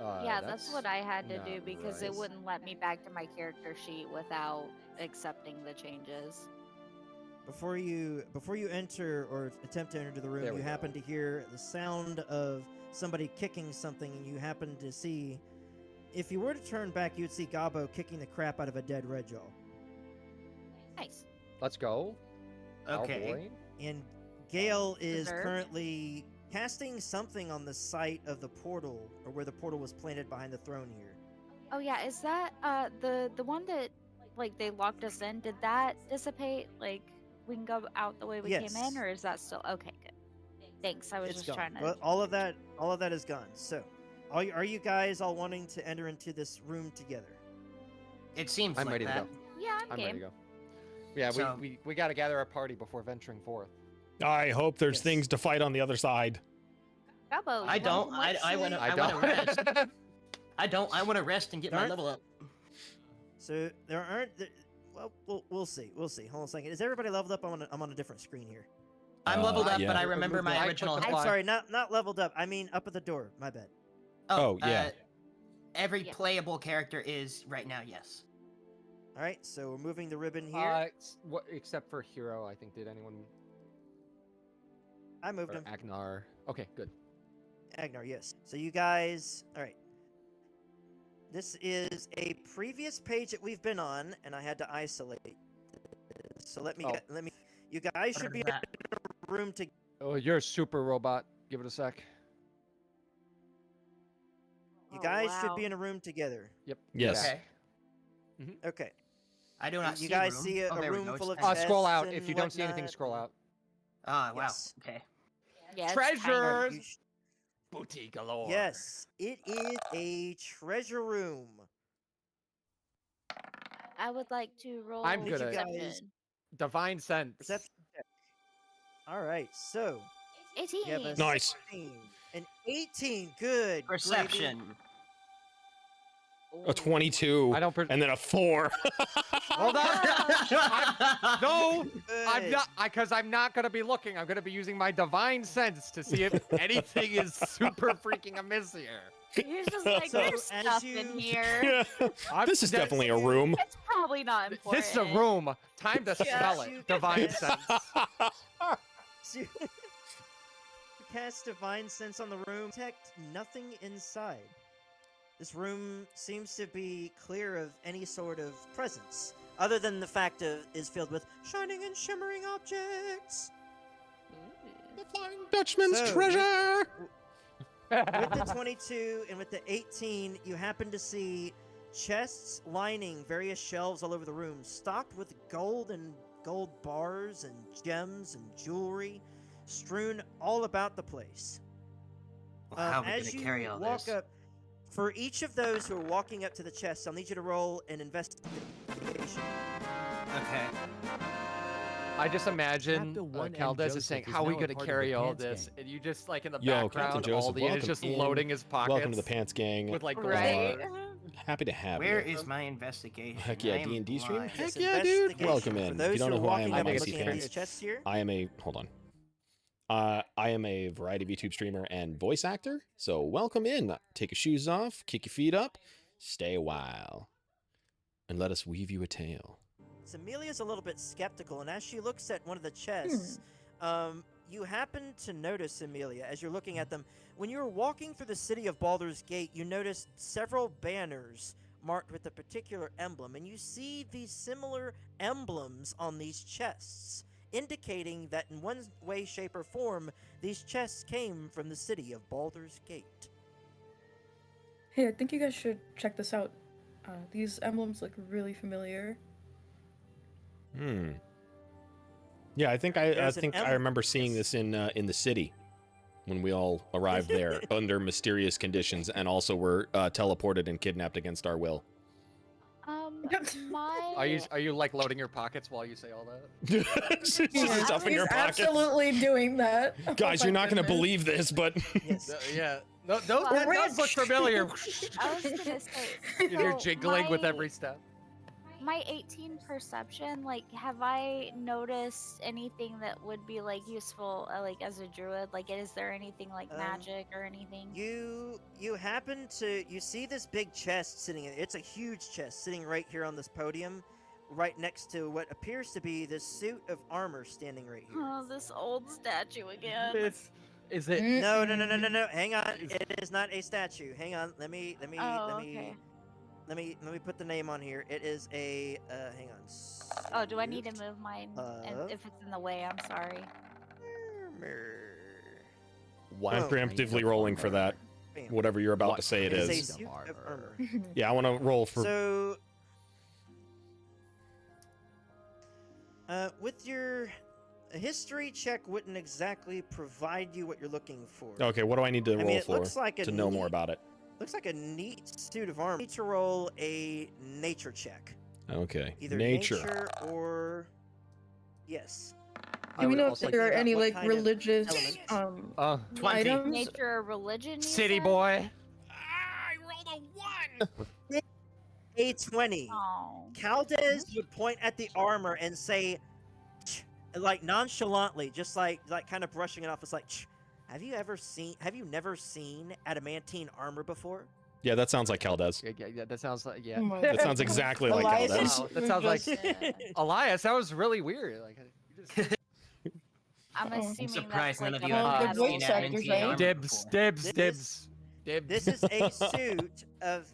Yeah, that's what I had to not do because it right. wouldn't let me back to my character sheet without accepting the changes. Before you enter or attempt to enter the room, There we you go. happen to hear the sound of somebody kicking something, and you happen to see. If you were to turn back, you'd see Gabo kicking the crap out of a dead Redjaw. Nice. Let's go. Our Okay. boy. And Gale is Deserved. currently casting something on the site of the portal, or where the portal was planted behind the throne here. Oh yeah, is that the one that like they locked us in? Did that dissipate? Like we can go out the way we came Yes. in, or is that still okay? Good. Thanks. I was It's just gone. trying to. Well, all of that is gone. So, are you guys all wanting to enter into this room together? It seems I'm like ready to that. go. Yeah, I'm I'm game. ready to go. Yeah, So- we got to gather our party before venturing forth. I hope there's Yes. things to fight on the other side. Gabo, I you don't. wanna come I watch want to. me? I want to rest. I don't. I want to rest and get my Darn. level up. So there aren't. Well, we'll see. We'll see. Hold on a second. Is everybody leveled up? I'm on a different screen here. I'm leveled up, yeah. but I Remove remember the my right original. click I'm Apply. sorry, not leveled up. I mean up at the door. My bad. Oh, yeah. Every Yeah. playable character is right now. Yes. All right. So we're moving the ribbon here. What except for Hero, I think. Did anyone I moved or him. Agnar? Okay, good. Agnar, yes. So you guys, all right. This is a previous page that we've been on, and I had to isolate. So let me. Oh. You guys should be in a room to. Oh, you're a super robot. Give it a sec. You Oh, guys should be wow. in a room together. Yep. Yes. Okay. Okay. I do not You see guys room. see a there we room go, full of it's nice. Scroll out. chests If you and don't see anything, whatnot, scroll and- out. Ah, wow. Yes. Okay. Yeah, it's Treasure! tiny. You sh- Booty galore. Yes, it is a treasure room. I would like to roll. I'm Did you gonna- guys- perception. Divine sense. Perception check. All right, so 18. you have a Nice. 16, an 18. Good. gravy. Perception. A 22, I don't. and then a 4. Hold on. No, I'm Good. not. Because I'm not gonna be looking. I'm gonna be using my divine sense to see if anything is super freaking amiss here. You're just like, So, there's as stuff you- in here. This is That's- definitely a room. It's probably not important. This is a room. Time to Yeah, smell you it. Divine guys- sense. So- cast Divine Sense on the room. Detect nothing inside. This room seems to be clear of any sort of presence, other than the fact of is filled with shining and shimmering objects. The Flying Dutchman's So, treasure! With the 22 and with the 18, you happen to see chests lining various shelves all over the room, stocked with gold and gold bars and gems and jewelry, strewn all about the place. Well, how are we as gonna you carry all walk this? up, for each of those who are walking up to the chests, I'll need you to roll an investigation. Okay. I just imagine Chapter 1 and Caldez is saying, Joseph is "How are we now a going to part of the carry all Pants this?" Gang. And you just like in the Yo, background, Captain Joseph, Aldi welcome is just in. loading his pockets. Welcome to the Pants Gang. with like gold Right. bars. Happy to have Where you. is my investigation? Heck yeah, I am D&D stream? blind. Heck Yes, yeah, dude. investigation. Welcome For in. If those you don't who know are who I am, walking I'm up I and think Icy it's looking at Fan. these chests here, I am a I am a variety VTube streamer and voice actor. So welcome in. Take your shoes off, kick your feet up, stay a while, and let us weave you a tale. so Amelia's a little bit skeptical, and as she looks at one of the chests, you happen to notice, Amelia, as you're looking at them, when you're walking through the city of Baldur's Gate, you notice several banners marked with a particular emblem, and you see these similar emblems on these chests, indicating that in one way, shape, or form, these chests came from the city of Baldur's Gate. Hey, I think you guys should check this out. These emblems look really familiar. Yeah, I think I There's an think I emblem- remember seeing this in the city when we all arrived there under mysterious conditions and also were teleported and kidnapped against our will. My Are you like loading your pockets while you say all that? Just Yes, stuff in your he's pockets. absolutely doing that. Oh Guys, my you're not going to goodness. believe this, but Yes. Yeah. No, Well, that does look familiar. I was gonna say You're so jiggling with my- every step. My 18 perception, like, have I noticed anything that would be like useful, like as a druid? Like, is there anything like magic or anything? You happen to you see this big chest sitting. It's a huge chest sitting right here on this podium, right next to what appears to be this suit of armor standing right here. Oh, this old statue again. Is it? No. Hang on. It is not a statue. Hang on. Let me Oh, okay. let me put the name on here. It is a hang on. Oh, do I need to move mine? Of- If it's in the way, I'm sorry. Armor. I'm Whoa. preemptively rolling for that. Bam. Whatever you're about to say it It is a is. suit of armor. Yeah, I want to roll for. So, with your a history check wouldn't exactly provide you what you're looking for. Okay, what do I need to I roll mean, it for looks like a to know more neat- about it? Looks like a neat suit of armor. You need to roll a nature check. Okay, Either nature. or yes. Do we would know if also there are about any what like kind of religious element? 20. items? Nature or religion? you City said? boy. I rolled a 1. A20. Oh. Caldez would point at the armor and say, "Ch," like nonchalantly, just like kind of brushing it off. It's like, "Ch, have you never seen adamantine armor before?" Yeah, that sounds like Caldez. Yeah. That sounds like Oh my That sounds goodness. exactly like Elias Caldez. is Wow, that sounds like Yeah. Elias. That was really weird. Like, you just- I'm Oh. I'm assuming surprised that's none like of a you have Well, ever the seen voice actors, adamantine right? armor dibs, before. dibs, This dibs, dibs. This is a suit of.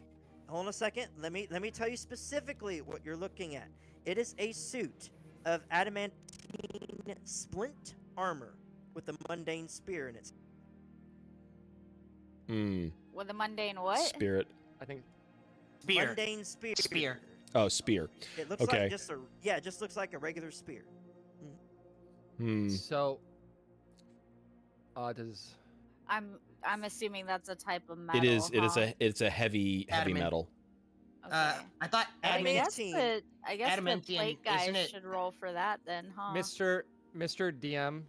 Hold on a second. Let me tell you specifically what you're looking at. It is a suit of adamantine splint armor with a mundane spear in it. with a mundane what? Spirit. I think Spear. Mundane spear. Spear. Oh, spear. It looks Okay. like just a it just looks like a regular spear. so. Does I'm assuming that's a type of metal. It is. It is huh? it's a heavy Adamant. metal. Okay. I thought I guess adamantine. I guess the Adamantium, plate guys isn't it? should roll for that then, huh? Mr. DM,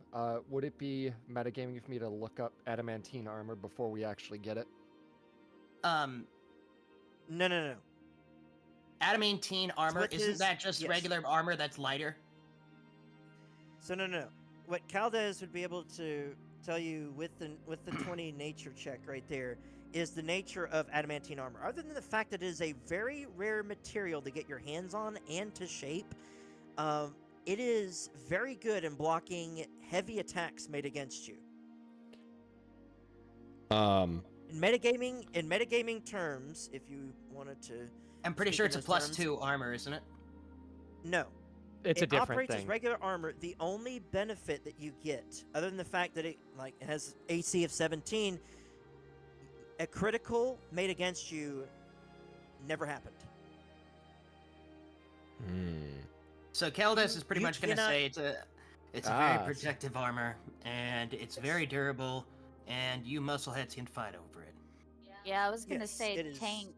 would it be metagaming for me to look up adamantine armor before we actually get it? No. Adamantine armor, what isn't his- that just yes. regular armor that's lighter? So no. What Caldez would be able to tell you with the 20 nature check right there is the nature of adamantine armor. Other than the fact that it is a very rare material to get your hands on and to shape, it is very good in blocking heavy attacks made against you. In metagaming terms, if you wanted to, I'm pretty speak sure in it's a those plus terms, 2 armor, isn't it? No, It's a it different operates as thing. regular armor. The only benefit that you get, other than the fact that it has AC of 17, a critical made against you never happened. So Keldas is pretty you much going to cannot- say it's a very protective armor, and it's very durable, and you muscleheads can fight over it. Yeah, I was gonna Yes, say it is. tank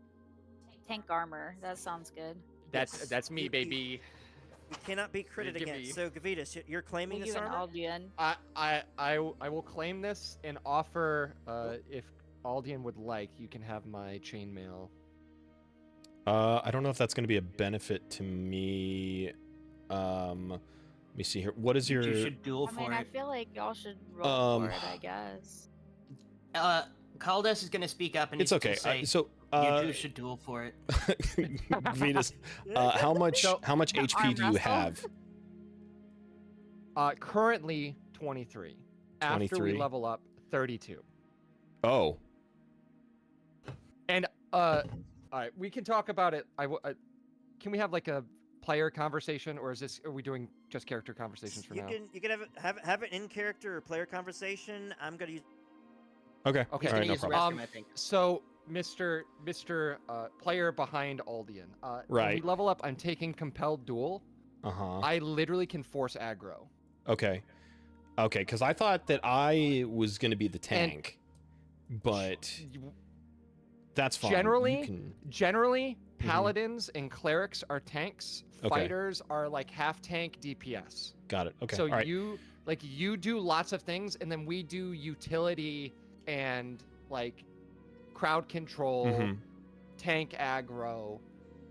armor. That sounds good. That's Yes, me, you- baby. You cannot be critted Give against. me- So Gavitas, you're claiming Maybe this even armor? Albion. I will claim this and offer if Aldian would like, you can have my chainmail. I don't know if that's going to be a benefit to me. Let me see here. What is your? You should duel I for mean, I it. feel like y'all should roll for it. I guess. Caldas is going to speak up and It's he's okay. gonna say, So you two should duel for it. Vetus, how much So- HP Arm do you wrestle? have? Currently 23. After we 23. level up, 32. Oh, And all right, we can talk about it. Can we have like a player conversation, or are we doing just character conversations for You now? can have an in character or player conversation. I'm gonna use. okay. Okay. All He's right, going to no use the problem. restroom, I think. So, Mr. Player behind Aldian. When we Right. level up, I'm taking compelled duel. Uh-huh. I literally can force aggro. Okay. Okay, because I thought that I was going to be the tank, but that's fine. Generally- You can... Generally, paladins and clerics are tanks. Okay. Fighters are like half tank DPS. Got it. Okay. So all right. you do lots of things, and then we do utility and like crowd control, Mhm. tank aggro.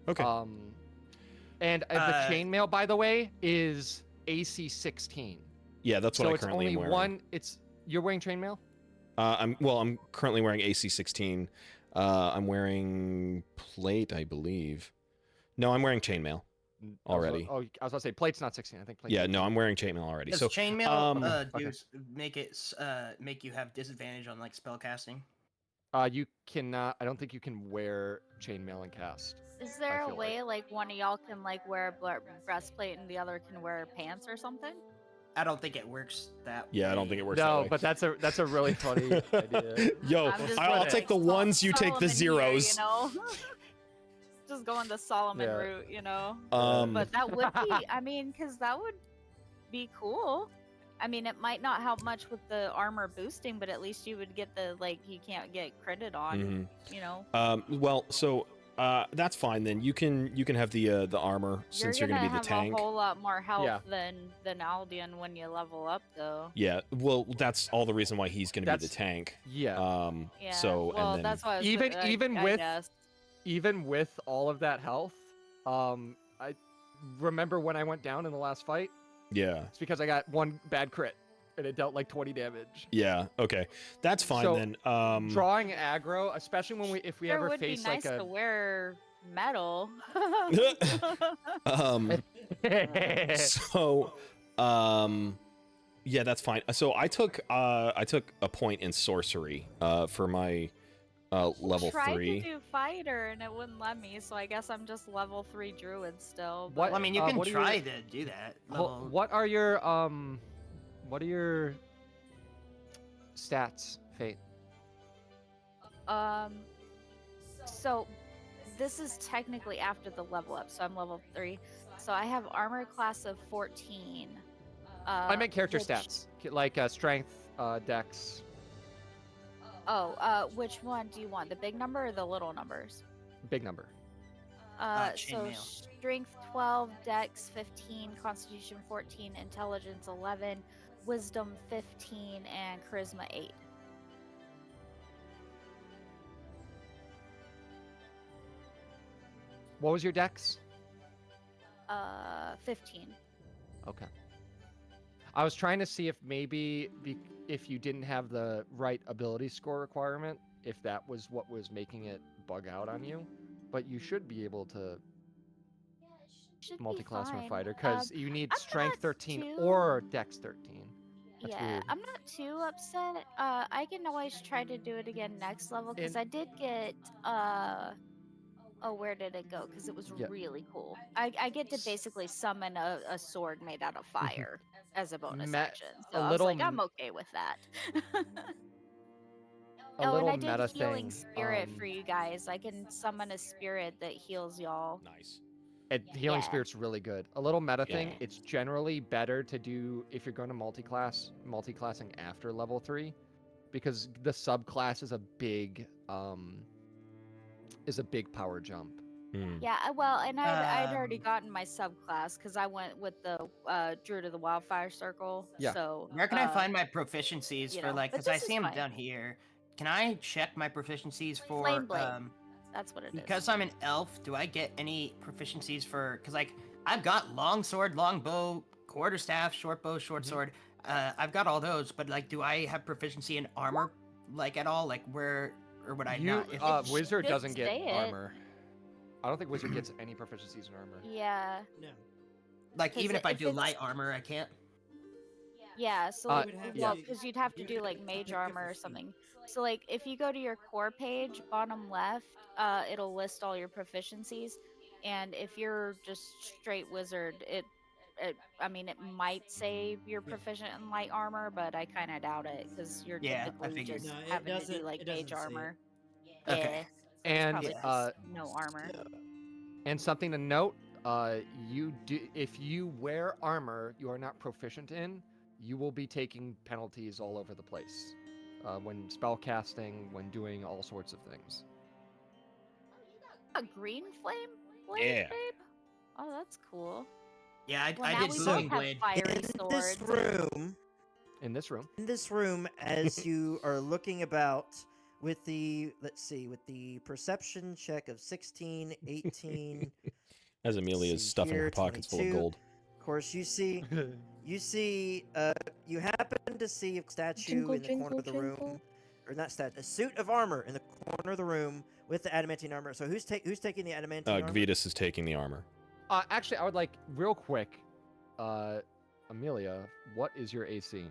Okay. And the chainmail, by the way, is AC 16. Yeah, that's what So I it's currently only am wearing. one. You're wearing chainmail. I'm currently wearing AC 16. I'm wearing plate, I believe. No, I'm wearing chainmail already. I was about to say plate's not 16. I think plate. Yeah, no, I'm wearing chainmail already. Does So chainmail okay. make you have disadvantage on like spell casting? You cannot. I don't think you can wear chainmail and cast. Is there a feel way like one of y'all can like wear a breastplate and the other can wear pants or something? I don't think it works that yeah, I don't way. think it works that No, way. but that's a really funny idea. Yo, I'm just I'll gonna take the Sol- ones, you take the Solomon here, zeros. you know? Just going the Solomon Yeah. route, you know? Um, But that would be, I mean, because that would be cool. I mean, it might not help much with the armor boosting, but at least you would get the, like, you can't get credit on, mhm. you know? Well, so that's fine then. You can have the armor since you're gonna gonna be the have tank. a whole lot more health Yeah. than Aldian when you level up, though. Yeah, well, that's all the reason why he's gonna be the That's- tank. Yeah. Yeah. So well, and then that's why I was Even- I even with- guess. Even with all of that health, I remember when I went down in the last fight. yeah, It's because I got one bad crit, and it dealt like 20 damage. yeah, okay, that's fine So, then. Drawing aggro, especially if we Sure ever would be face nice like to wear metal. So, yeah, that's fine. So I took a point in sorcery for my level tried 3. to do fighter and it wouldn't let me, so I guess I'm just level 3 druid still. What- Well, I mean, you can what are your- try to do that. level- What are your stats, Fate? So this is technically after the level up, so I'm level 3. So I have armor class of 14. I meant character which- stats, like strength, dex. Which one do you want? The big number or the little numbers? Big number. So chainmail. strength 12, dex 15, constitution 14, intelligence 11, wisdom 15, and charisma 8. What was your dex? 15. Okay. I was trying to see if maybe if you didn't have the right ability score requirement, if that was what was making it bug out on you, but you should be able to Should be multi-class from fine. fighter because you need I'm strength not 13 too- or dex 13. That's Yeah, weird. I'm not too upset. I can always try to do it again next level because And I did get oh, where did it go? Because it was yeah, really cool. I get to basically summon a sword made out of fire as a bonus me- action. So a I was little like, I'm okay with that. a Oh, and little I did meta healing thing. spirit for you guys. I can summon a spirit that heals y'all. Nice. Healing Yeah. spirit's really good. A little meta thing. Yeah. It's generally better to do if you're going to multi-classing after level 3, because the subclass is a big power jump. Yeah, well, and I'd already gotten my subclass because I went with the Druid of the Wildfire Circle. Yeah. So Where can I find my proficiencies you for know, like? but Because I this is see them fine. down here. Can I check my proficiencies for Flame Blade. That's what it is. because I'm an elf, do I get any proficiencies for? Because like I've got long sword, long bow, quarterstaff, short bow, short sword. I've got all those, but like, do I have proficiency in armor, like at all? Like where, or would I not? If Wizard should doesn't get say it. armor. I don't think Wizard gets any proficiencies in armor. Yeah. No. like 'Cause even if I if do it's- light armor, I can't. Yeah, so Uh, like, would have well, to- because you'd have to you do would like have mage to armor or give us something. So like, if you go to your core page, bottom left, it'll list all your proficiencies, and if you're just straight wizard, I mean, it might say you're proficient in light armor, but I kind of doubt it because you're Yeah, I typically figured. just No, it having to do doesn't- like it doesn't mage say it. armor. Okay. Yeah, so it's And probably just no armor. and something to note, if you wear armor you are not proficient in, you will be taking penalties all over the place. When spell casting, when doing all sorts of things. A green flame blade, Yeah. babe? Oh, that's cool. Yeah, Well, I now did we Flame both have Blade. fiery In swords. this room, as you are looking about with the, let's see, with the perception check of 16, 18. As Amelia's see stuffing her here, pockets full of 22. gold. Of course, you happen to see a statue Jingle, in the corner of the room, jingle. or not statue, a suit of armor in the corner of the room with the adamantine armor. So who's taking the adamantine armor? Gvidas is taking the armor. Actually, I would like real quick, Amelia, what is your AC?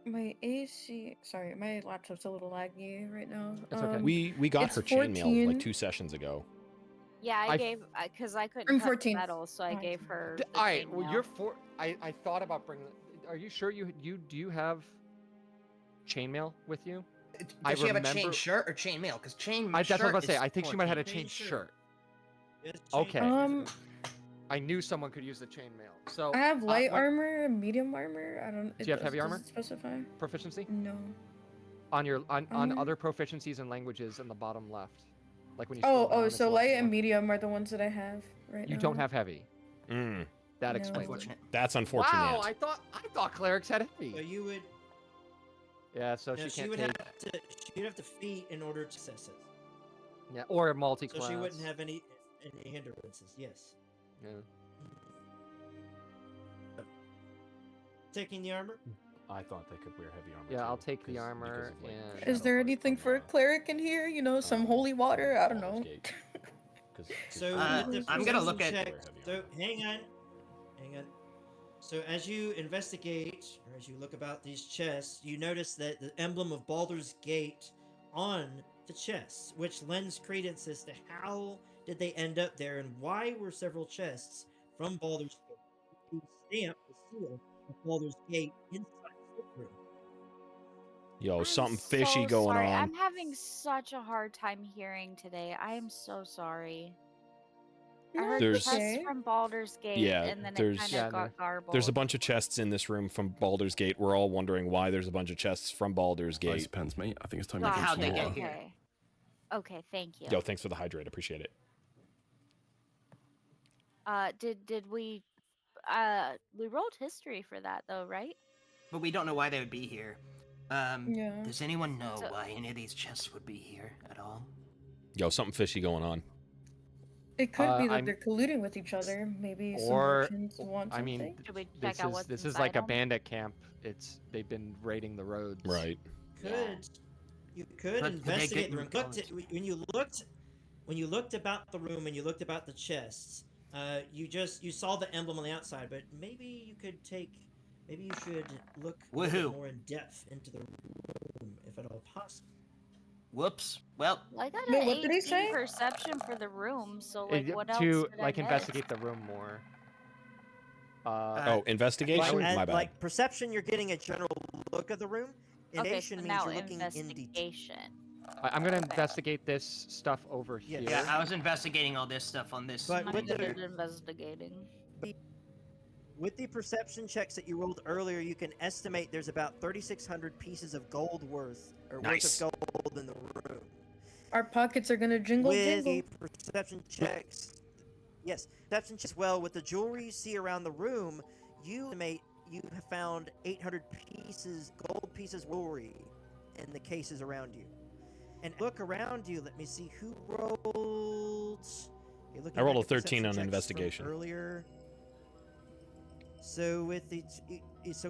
My AC. Sorry, my laptop's a little laggy right now. It's okay. We got it's her chainmail like 14. 2 sessions ago. Yeah, I I gave because I couldn't I'm cut 14. metal, so I gave her. The All right, well, chainmail. you're for. I thought about bringing. Are you sure do you have chainmail with you? Does she have a chain remember- shirt or chain mail? Because chain That's what I was shirt about to say. is I think she might have had a 14. chain shirt. Yes, Okay. I I knew someone could use the chainmail. So have light what armor, medium armor. I don't. Do you have heavy armor? Does it specify? proficiency No. on your on Armor? other proficiencies and languages in the bottom left, like when you. Oh, scroll down, it's so left light more. and medium are the ones that I have right now. You don't have heavy. Mm, That No. explains it. Unfortunate. that's unfortunate. Wow, I thought clerics had heavy. So you would. Yeah, so No, she she can't would take. have to. She'd have to feat in order to access it. Yeah, or multi-class. So she wouldn't have any hindrances. Yes. Yeah. Taking the armor. I thought they could wear heavy armor. Yeah, I'll too, take the 'cause- armor because of, like, and- shadow Is there cards anything from, for a cleric in here? You know, some holy water? I don't know. Baldur's Gate. 'Cause So clerics I'm wear gonna look heavy at- armor. So hang on. So as you investigate, or as you look about these chests, you notice that the emblem of Baldur's Gate on the chests, which lends credence as to how did they end up there and why were several chests from Baldur's Gate to stamp the seal of Baldur's Gate inside the room. Yo, I'm something fishy so going sorry. on. I'm having such a hard time hearing today. I am so sorry. I heard There's- chests from Baldur's Gate, Yeah, and then it there's- kind Yeah, of got garbled. There's a bunch of chests in this room from Baldur's Gate. We're all wondering why there's a bunch of chests from Baldur's Ice Gate. pens, mate. I think it's time to Gotcha. drink How'd some they get water. here? Okay. Okay, thank you. Yo, thanks for the hydrate. Appreciate it. Did we rolled history for that though, right? But we don't know why they would be here. Yeah. Does anyone know So- why any of these chests would be here at all? Yo, something fishy going on. It could be that I'm- they're colluding with each other. Maybe some Or- merchants want I something. mean, Should we this check out is what's this is inside like a them? bandit camp. They've been raiding the roads. Right. Yeah. You could But could they investigate get the room. When you looked about the room and you looked about the chests, you saw the emblem on the outside, but maybe you could take maybe you should look a little Woohoo. bit more in depth into the room, if at all possible. Whoops. Well, Well, I got Wait, an what did he 18 say? perception for the room, so like what else To did like I miss? investigate the room more. Oh, investigation? Like, My bad. like perception, you're getting a general look of the room. Okay, Innovation so means now you're looking in detail. investigation. I'm gonna Okay. investigate this stuff over Yeah. here. yeah, I was investigating all this stuff on this. But I'm with good the at investigating. with the perception checks that you rolled earlier, you can estimate there's about 3,600 pieces of gold worth Nice. of gold in the room. Our pockets are gonna jingle With jingle. the perception checks, yes, perception checks. Well, with the jewelry you see around the room, you estimate you have found 800 gold pieces of jewelry in the cases around you. And look around you. Let me see who rolled. You're looking I rolled back a at 13 perception on checks from investigation. earlier. So with the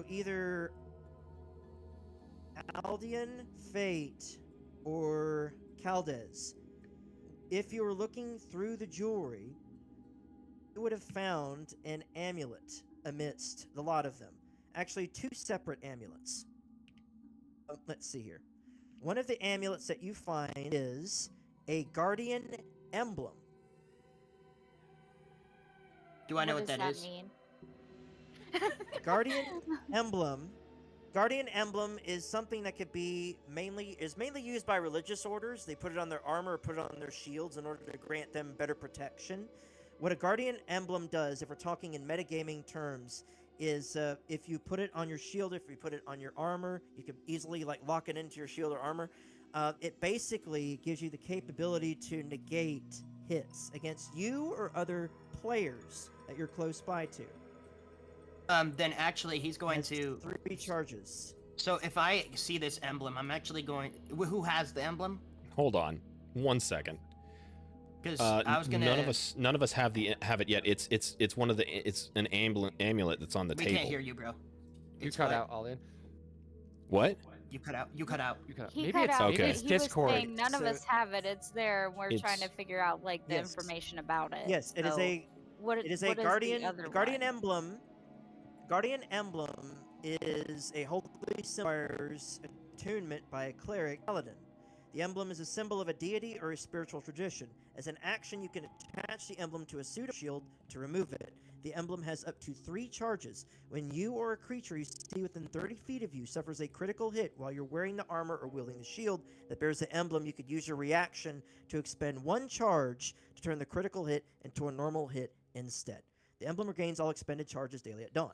either Aldian, Fate, or Caldez, if you were looking through the jewelry, you would have found an amulet amidst the lot of them. Actually, two separate amulets. Let's see here. One of the amulets that you find is a guardian emblem. Do I know what does that is? mean? Guardian emblem. Guardian emblem is something that could be mainly used by religious orders. They put it on their armor or put it on their shields in order to grant them better protection. What a guardian emblem does, if we're talking in metagaming terms, is if you put it on your shield, if you put it on your armor, you can easily like lock it into your shield or armor. It basically gives you the capability to negate hits against you or other players that you're close by to. Then actually he's going Has to 3 charges. So if I see this emblem, I'm actually going. Who has the emblem? Hold on 1 second. Because I was gonna. None of us have it yet. It's one of the it's an amulet that's on the We table. can't hear you, bro. You It's cut what? out, Alden. What? You cut out. You cut out. You cut out. He Maybe cut it's out. okay. maybe it's He Discord. was saying none of So- us have it. It's there, and we're trying to It's- figure out like the Yes. information about it. Yes, it is So a what? it is a what the guardian other guardian one? emblem. Guardian emblem is a holy symbol's attunement by a cleric paladin. The emblem is a symbol of a deity or a spiritual tradition. As an action, you can attach the emblem to a pseudo shield to remove it. The emblem has up to 3 charges. When you or a creature you see within 30 feet of you suffers a critical hit while you're wearing the armor or wielding the shield that bears the emblem, you could use your reaction to expend 1 charge to turn the critical hit into a normal hit instead. The emblem regains all expended charges daily at dawn.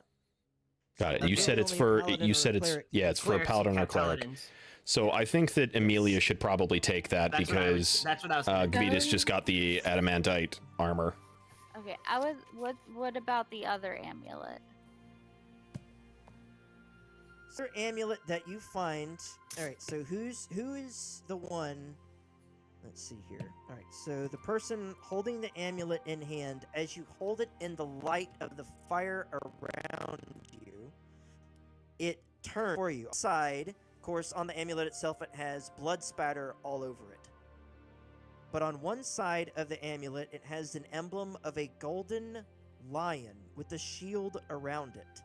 Got it. Okay. You said it's Only for paladin you or said it's cleric. it's for a Clerics paladin or have cleric. paladins. So I think that Amelia should probably take that That's what I was- because that's what I was. Gvitas just got the adamantite armor. Okay, I was. What about the other amulet? Sir amulet that you find. All right, so who is the one? Let's see here. All right, so the person holding the amulet in hand, as you hold it in the light of the fire around you, it turns for you. Side, of course, on the amulet itself, it has blood spatter all over it. But on one side of the amulet, it has an emblem of a golden lion with a shield around it,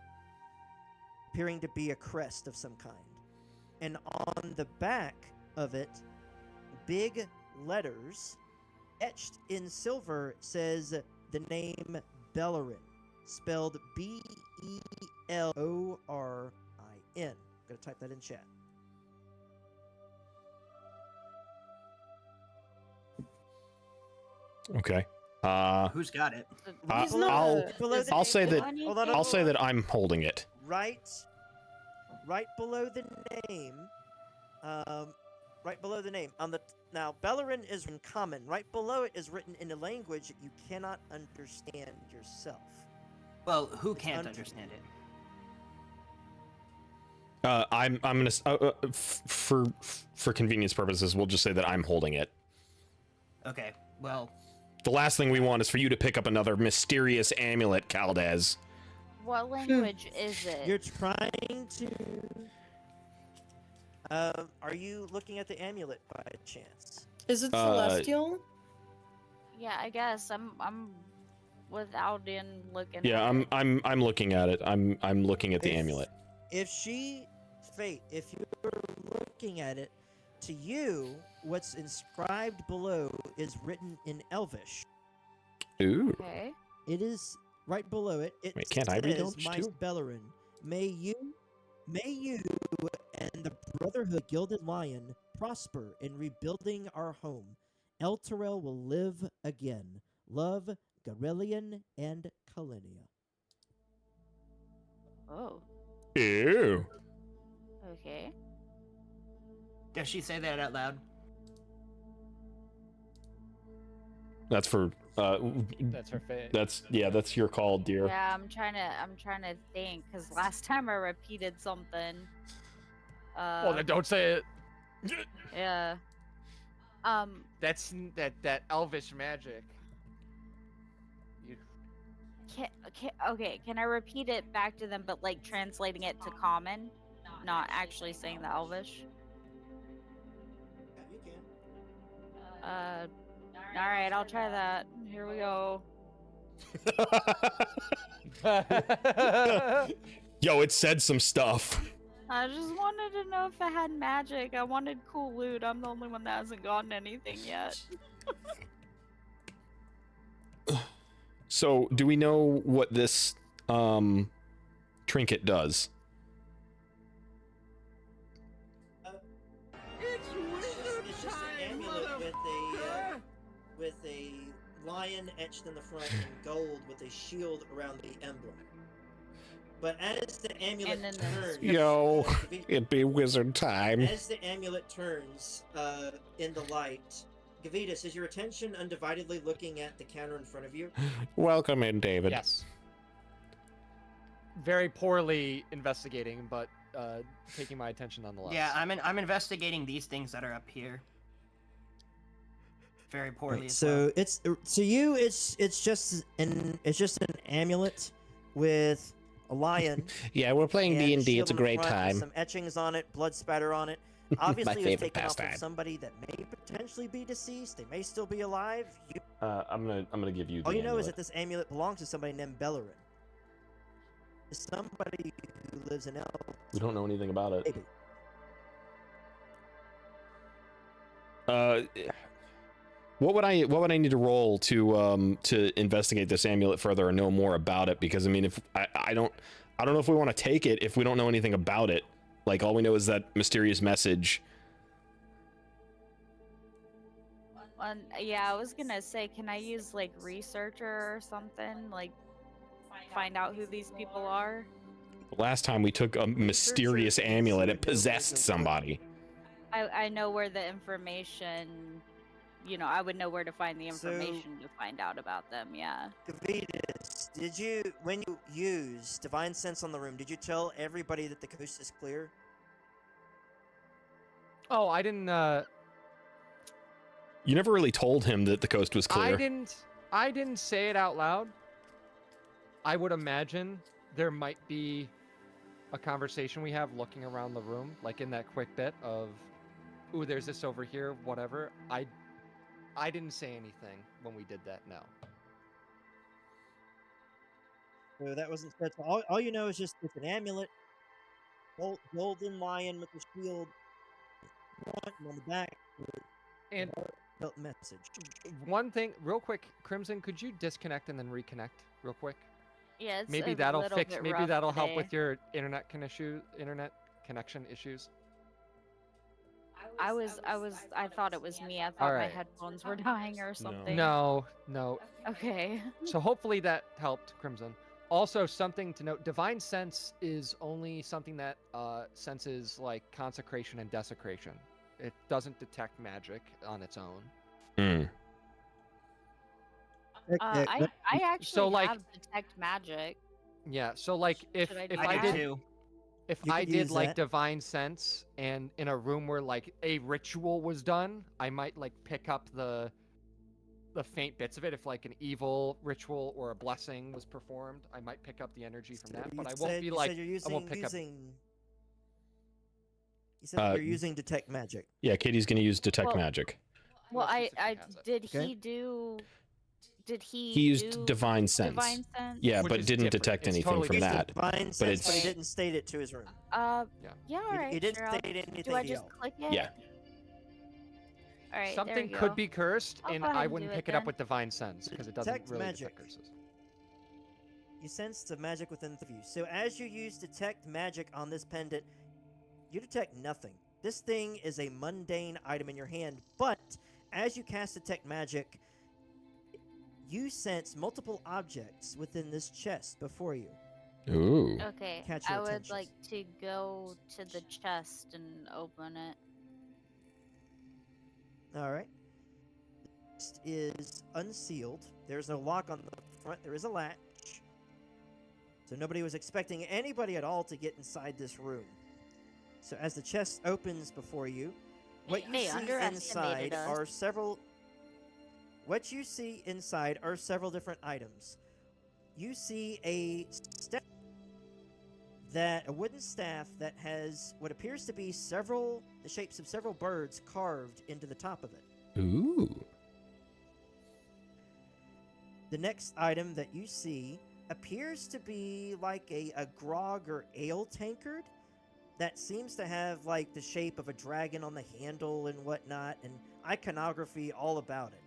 appearing to be a crest of some kind. And on the back of it, big letters etched in silver says the name Bellerin, spelled Bellorin. I'm gonna type that in chat. Okay. Who's got it? He's Below- not. below the I'll name- say that- hold on, I'll hold say on. that I'm holding it. Right below the name, right below the name on the now Bellerin is in common. Right below it is written in a language that you cannot understand yourself. Well, who It's can't un- understand it? I'm gonna for convenience purposes, we'll just say that I'm holding it. Okay. Well, The last thing we want is for you to pick up another mysterious amulet, Caldez. What language is it? You're trying to. Are you looking at the amulet by chance? Is it Uh, celestial? Yeah, I guess I'm without in looking Yeah, at it. I'm looking at it. I'm looking at the If- amulet. If Fate, if you're looking at it, to you, what's inscribed below is written in Elvish. Ooh. Okay. It is right below it. It Wait, can't I read says, Elvish "My too? Bellerin, may you and the Brotherhood Gilded Lion prosper in rebuilding our home. El Terrell will live again. Love, Garelian and Kalinia." Oh. Ew. Okay. Does she say that out loud? That's for That's her fate. that's your call, dear. Yeah, I'm trying to think because last time I repeated something. Well, then don't say it. Yeah. That's that elvish magic. You... Okay, can I repeat it back to them, but like translating it to common, not actually saying the Elvish? Yeah, you can. All right, I'll try that. Here we go. Yo, it said some stuff. I just wanted to know if I had magic. I wanted cool loot. I'm the only one that hasn't gotten anything yet. So, do we know what this trinket does? It's just an amulet with a lion etched in the front in gold with a shield around the emblem. But as the amulet And then turns, Yo, Kavita, it'd be wizard time. as the amulet turns in the light, Gavitas, is your attention undividedly looking at the counter in front of you? Welcome in, David. Yes. Very poorly investigating, but taking my attention nonetheless. Yeah, I'm investigating these things that are up here. Very poorly. Right, as so well. it's to you, it's just an amulet with a lion. Yeah, we're playing and D&D. shield It's a on the great front with time. Some etchings on it, blood spatter on it. Obviously, it was favorite taken off pastime. of somebody that may potentially be deceased. They may still be alive. I'm gonna give you. All the you know is amulet. that this amulet belongs to somebody named Bellerin. Somebody who lives in El. We don't know anything about it. Maybe. What would I need to roll to investigate this amulet further and know more about it? Because I mean, if I don't know if we want to take it if we don't know anything about it. Like all we know is that mysterious message. Yeah, I was gonna say, can I use like researcher or something? Like, find out who these people are? Last time we took a mysterious Researcher amulet, it is possessed somebody. I know where the information, I would know where to find the information to find out about them, yeah. Gavitas, when you use Divine Sense on the room, did you tell everybody that the coast is clear? Oh, I didn't. You never really told him that the coast was clear. I didn't say it out loud. I would imagine there might be a conversation we have looking around the room, like in that quick bit of, ooh, there's this over here, whatever. I didn't say anything when we did that, no. So that wasn't said. So all you know is just it's an amulet, golden lion with the shield, and on the back, And message. one thing, real quick, Crimson, could you disconnect and then reconnect real quick? Yeah, it's Maybe a that'll little fix. bit Maybe rough that'll help today. with your internet connection issues. I thought it was me. I thought my Alright. headphones were dying or something. No. Okay. So hopefully that helped, Crimson. Also, something to note: Divine Sense is only something that senses like consecration and desecration. It doesn't detect magic on its own. Hmm. I actually So, like- have detect magic. Yeah. So like if Should I if do I that? did too. if You I could did use like that. Divine Sense and in a room where like a ritual was done, I might like pick up the faint bits of it. If like an evil ritual or a blessing was performed, I might pick up the energy from that. But I won't be like you're I won't pick up. You said you're using detect magic. Yeah, Katie's gonna use detect Well, magic. Well, Well, she I has it. did Okay. he do did he He used do divine sense. Divine sense? Yeah, Which but is didn't different. detect It's anything totally from different. that. Divine But sense, but he it's didn't state it to his room. Yeah, all right, He didn't sure. state anything Do I to just y'all. click it? yeah. All right, there Something we go. could be cursed, I'll and go ahead I and wouldn't do it pick it up then. with divine sense because it doesn't Detect really magic. detect curses. You sense the magic within the view. So as you use detect magic on this pendant, you detect nothing. This thing is a mundane item in your hand, but as you cast detect magic, you sense multiple objects within this chest before you. Ooh. Okay, Catch your I would attention. like to go to the chest and open it. All right. This is unsealed. There's no lock on the front. There is a latch. So nobody was expecting anybody at all to get inside this room. So as the chest opens before you, what you They see underestimated inside us. are several. What you see inside are several different items. You see a wooden staff that has what appears to be the shapes of several birds carved into the top of it. Ooh. The next item that you see appears to be like a grog or ale tankard that seems to have like the shape of a dragon on the handle and whatnot, and iconography all about it.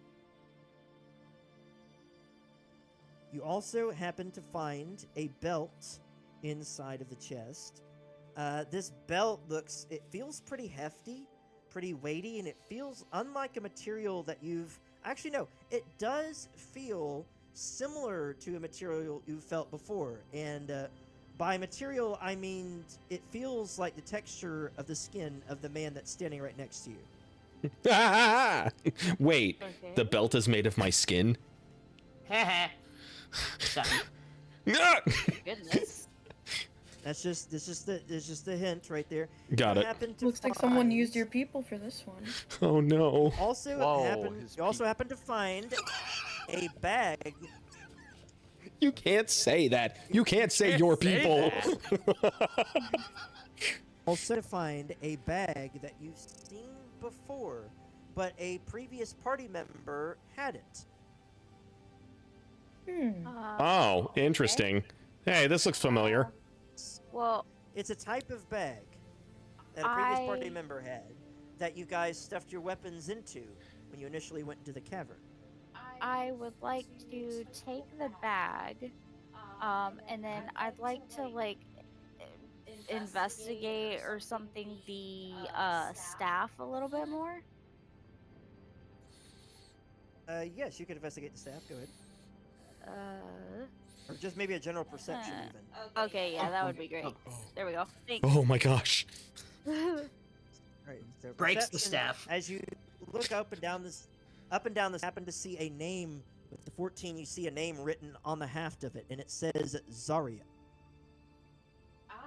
You also happen to find a belt inside of the chest. This belt feels pretty hefty, pretty weighty, and it feels unlike a material that you've... Actually, no, it does feel similar to a material you've felt before. And by material, I mean it feels like the texture of the skin of the man that's standing right next to you. Wait, Okay. the belt is made of my skin? Heh. Something. Goodness. That's just the hint right there. Got You it. happen to Looks like someone find- used your people for this one. Oh no. Whoa, his You also happen to find a bag. You can't say that. You can't say your people. Also to find a bag that you've seen before, but a previous party member had it. Oh, interesting. Hey, this looks familiar. Well, It's a type of bag that a previous party I- member had that you guys stuffed your weapons into when you initially went into the cavern. I would like to take the bag, and then I'd like to investigate or something the staff a little bit more. Yes, you could investigate the staff. Go ahead. Uh, Or just maybe a general perception, Uh, even. okay, yeah, that would be great. There we go. Thanks. Oh my gosh. Right. So Breaks the perception, staff. As you look up and down this, happen to see a name with the 14. You see a name written on the haft of it, and it says Zarya.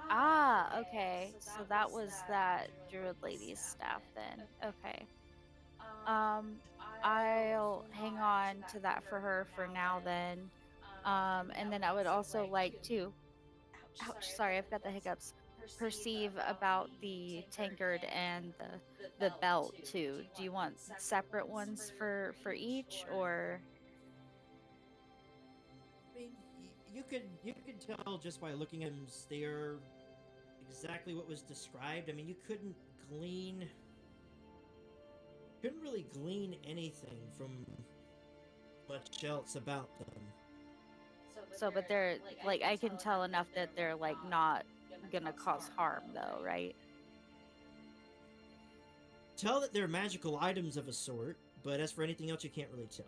Ah, okay. So that was that druid lady's staff then. Okay. I'll hang on to that for her for now then. And then I would also like to, ouch, sorry, I've got the hiccups, perceive about the tankard and the belt too. Do you want separate ones for each, or? I mean, you could tell just by looking at them stare exactly what was described. I mean, you couldn't really glean anything from much else about them. So, but they're like, I can tell enough that they're like not gonna cause harm though, right? Tell that they're magical items of a sort, but as for anything else, you can't really tell.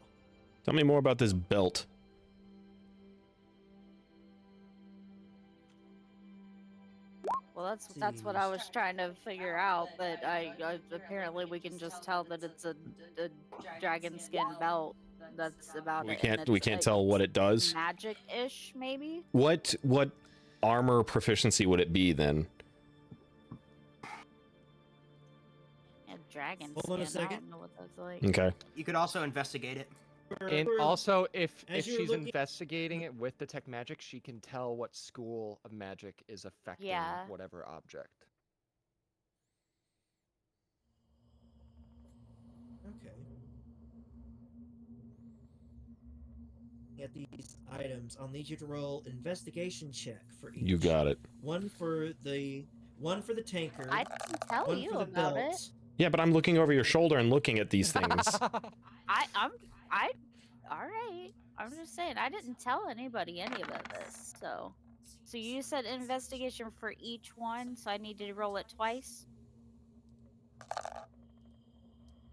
Tell me more about this belt. Well, that's what I was trying to figure out, but I apparently we can just tell that it's a dragon skin belt. That's about We it. and we it's, can't tell what it does. Magic-ish, maybe. What armor proficiency would it be then? A dragon Hold on a skin. I second. don't know what that's like. Okay. You could also investigate it. And also, if As you're she's looking- investigating it with detect magic, she can tell what school of magic is affecting Yeah. whatever object. Okay. at these items, I'll need you to roll investigation check for each. You got it. One for the tankard. I didn't tell one you for the about belt. it. Yeah, but I'm looking over your shoulder and looking at these things. All right. I'm just saying, I didn't tell anybody any of this. So you said investigation for each one, so I need to roll it twice.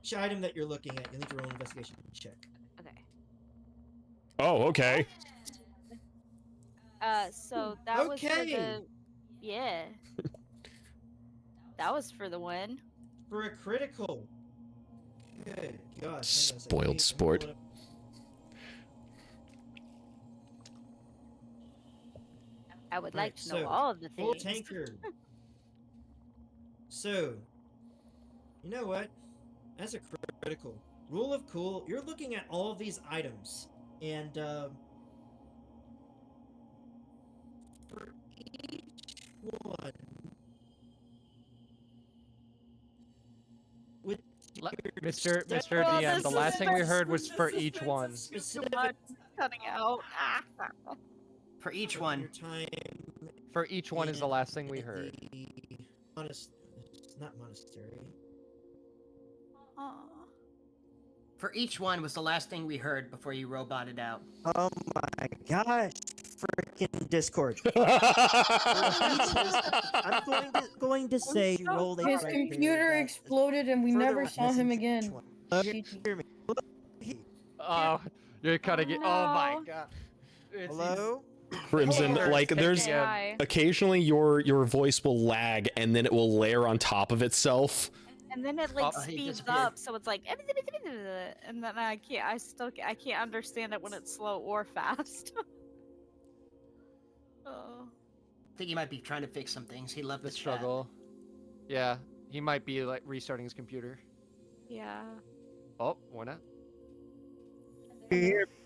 Each item that you're looking at, you'll need to roll an investigation check. Okay. Oh, okay. So that was for the yeah. That was for the win. For a critical. Good gosh. Spoiled sport. I would like to know so, all of the full things. tankard. So, you know what? That's a critical. Rule of cool. You're looking at all of these items, and for each one, with Mr. Oh, DM, this the is last thing we so- heard was for each one. specific Cutting out. For each your one. time. For each one is the last thing we heard. It's not monastery. Aw. For each one was the last thing we heard before you roboted out. Oh my gosh! Freaking Discord. I'm going to say you rolled a His right computer there that exploded and we further never saw him witnesses again. each one. Hear me. Oh, you're cutting it. Oh my no. god. Hello? Crimson, Hello. like there's AI. occasionally your voice will lag and then it will layer on top of itself. And then it like Oh, he speeds disappeared. up, so it's like, and then I can't understand it when it's slow or fast. Oh. I think he might be trying to fix some things. He loved The the chat. struggle. Yeah, he might be like restarting his computer. Yeah. Oh, why not?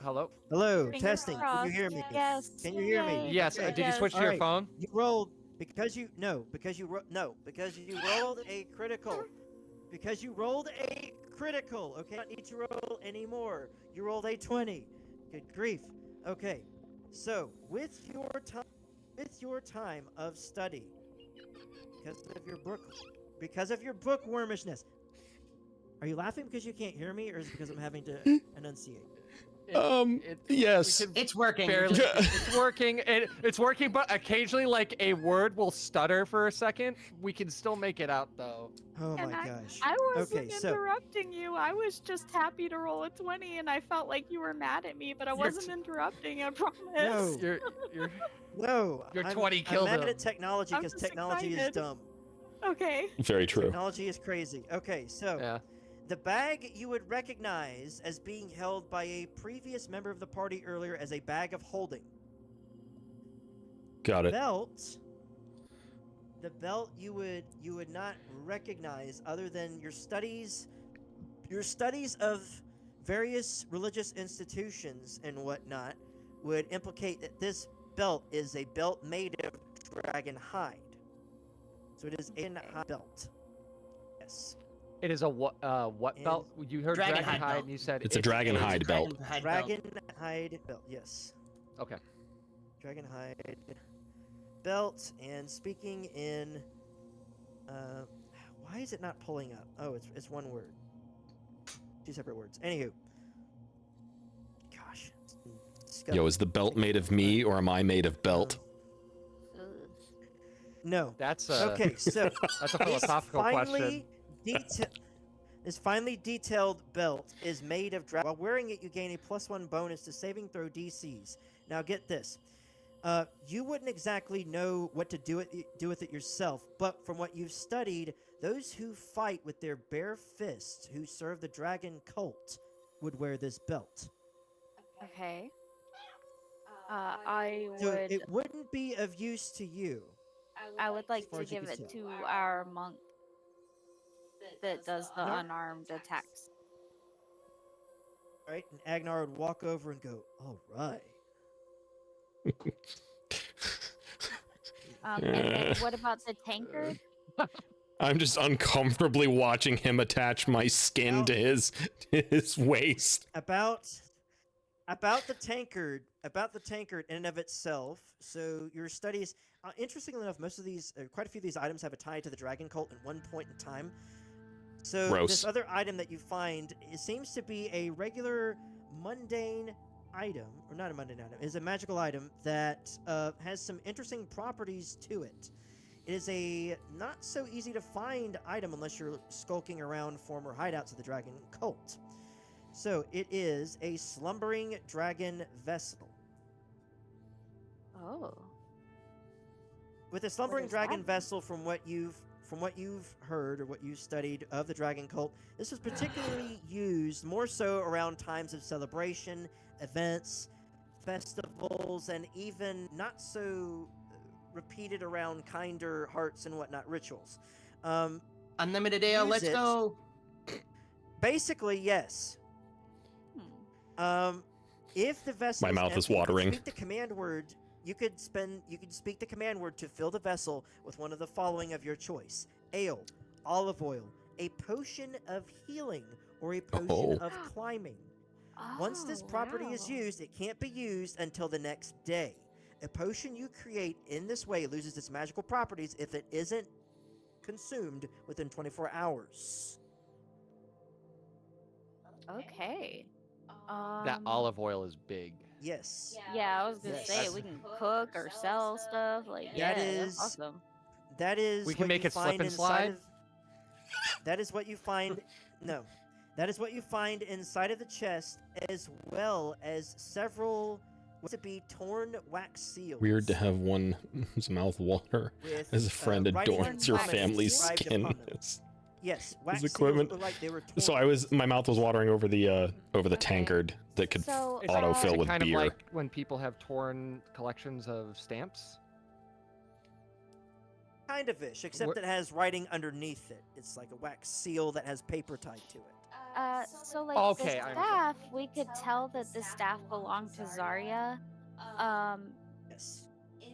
Hello? Hello, Fingers testing. Can you crossed. hear me? Yes. Can you hear me? Yay. Yes. Okay. Did you Yes. switch to your Alright. phone? You rolled because you rolled a critical. Because you rolled a critical. Okay, I don't need to roll anymore. You rolled a 20. Good grief. Okay, so with your time of study, because of your bookwormishness. Are you laughing because you can't hear me, or is it because I'm having to enunciate? Yes. we can It's working. barely. It's working. It's working, but occasionally, like a word will stutter for a second. We can still make it out though. Oh And my gosh. I wasn't Okay, so interrupting you. I was just happy to roll a 20, and I felt like you were mad at me, but I wasn't interrupting. I promise. No. You're no, Your I'm- 20 I'm killed mad him. at technology I'm because just technology is excited. dumb. Okay. Very true. Technology is crazy. Okay, so yeah. the bag you would recognize as being held by a previous member of the party earlier as a bag of holding. Got it. The belt you would not recognize other than your studies of various religious institutions and whatnot would implicate that this belt is a belt made of dragon hide. So it is a hide belt. Yes. It is a what And belt? You heard Dragon dragon hide hide, belt. and you said It's a dragon hide belt. Dragon hide belt. Yes. Okay. Dragon hide belt. And speaking in, why is it not pulling up? Oh, it's one word. Two separate words. Anywho. Gosh. Yo, is the belt made of me or am I made of belt? No. That's Okay, so that's a philosophical question. This finely detailed belt is made of dragon. While wearing it, you gain a +1 bonus to saving throw DCs. Now, get this. You wouldn't exactly know what to do with it yourself, but from what you've studied, those who fight with their bare fists, who serve the dragon cult, would wear this belt. Okay. I So would. it wouldn't be of use to you. I would like far to as you give can it tell. to our monk that does the No. unarmed attacks. Right? And Agnar would walk over and go, "All right." And then what about the tankard? I'm just uncomfortably watching him attach my skin to his waist. About About the tankard in and of itself. So your studies, interestingly enough, most of these, quite a few of these items have a tie to the dragon cult at one point in time. So Gross. this other item that you find, it seems to be a regular mundane item, or not a mundane item, is a magical item that has some interesting properties to it. It is a not so easy to find item unless you're skulking around former hideouts of the dragon cult. So it is a slumbering dragon vessel. Oh. With a slumbering does dragon that mean? vessel, from what you've heard or what you've studied of the dragon cult, this was particularly used more so around times of celebration, events, festivals, and even not so repeated around kinder hearts and whatnot rituals. Unlimited ale, Use let's it. go. Basically, yes. If the vessel My mouth is empty, you could watering. speak the command word. You could speak the command word to fill the vessel with one of the following of your choice: ale, olive oil, a potion of healing, or a potion of climbing. Once this property is used, it can't be used until the next day. A potion you create in this way loses its magical properties if it isn't consumed within 24 hours. Okay. That olive oil is big. Yes. Yeah, I was gonna Yes. say That's- we can cook or sell stuff. Like, That yeah, is- that's awesome. That is We can what make you it slip find and inside slide? of. That is what you find. No, that is what you find inside of the chest, as well as several. What's it be? Torn wax seals. Weird to have one's mouth water with, as a friend writing adorns in your common family's inscribed skin. upon them. Yes, wax equipment. seals look like they were torn. So my mouth was watering over the Okay. tankard that could So, autofill Is it with kind beer. of like when people have torn collections of stamps? Kind of ish, except Wh- it has writing underneath it. It's like a wax seal that has paper tied to it. So like Okay, the I staff, we could tell that the staff belonged to Zarya. Yes.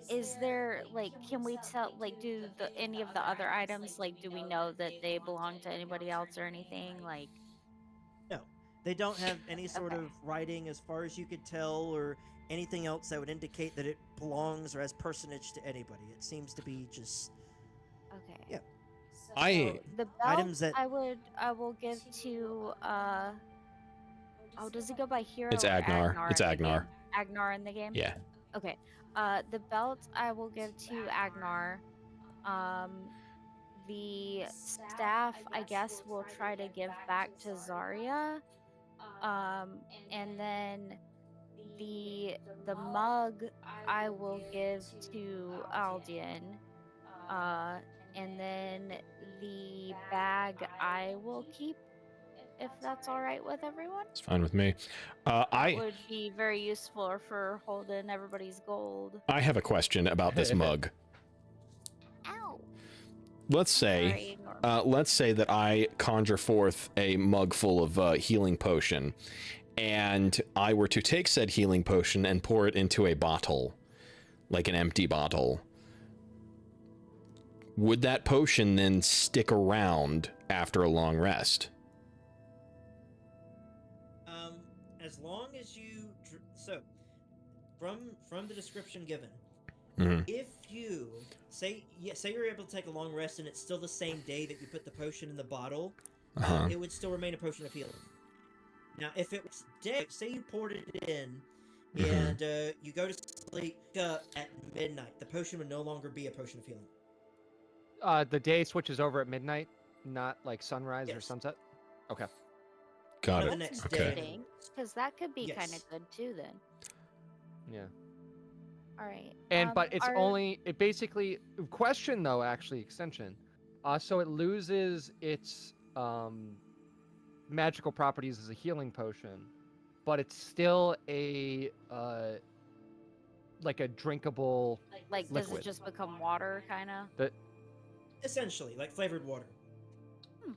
Is there like, can we tell, like, do any of the other items, like, do we know that they belong to anybody else or anything? Like, No, they don't have any sort Okay. of writing, as far as you could tell, or anything else that would indicate that it belongs or has personage to anybody. It seems to be just okay. Yeah. I The belt Items that- I will give to oh, does it go by hero? It's or Agnar. It's in the Agnar. game? Agnar in the game? yeah. Okay. The belt I will give to Agnar. The staff I guess we'll try to give back to Zarya. And then the mug I will give to Aldian. And then the bag I will keep, if that's all right with everyone. It's fine with me. That I would be very useful for holding everybody's gold. have a question about this mug. Ow. Let's say Sorry, ignore me. let's say that I conjure forth a mug full of healing potion, and I were to take said healing potion and pour it into a bottle, like an empty bottle. Would that potion then stick around after a long rest? As long as you from the description given, Mhm. if you say you're able to take a long rest and it's still the same day that you put the potion in the bottle, Uh-huh. it would still remain a potion of healing. Now, if it was day, say you poured it in, Mhm. and you go to sleep at midnight, the potion would no longer be a potion of healing. The day switches over at midnight, not like sunrise or Yes. sunset. Okay. Got Or it. the next Okay. day. Interesting, because that could be kind Yes. of good too. Then, Yeah. all right. And but it's are- only it basically question though actually extension. So it loses its magical properties as a healing potion, but it's still a like a drinkable. like, does liquid. it just become water, kind of? Essentially, like flavored water.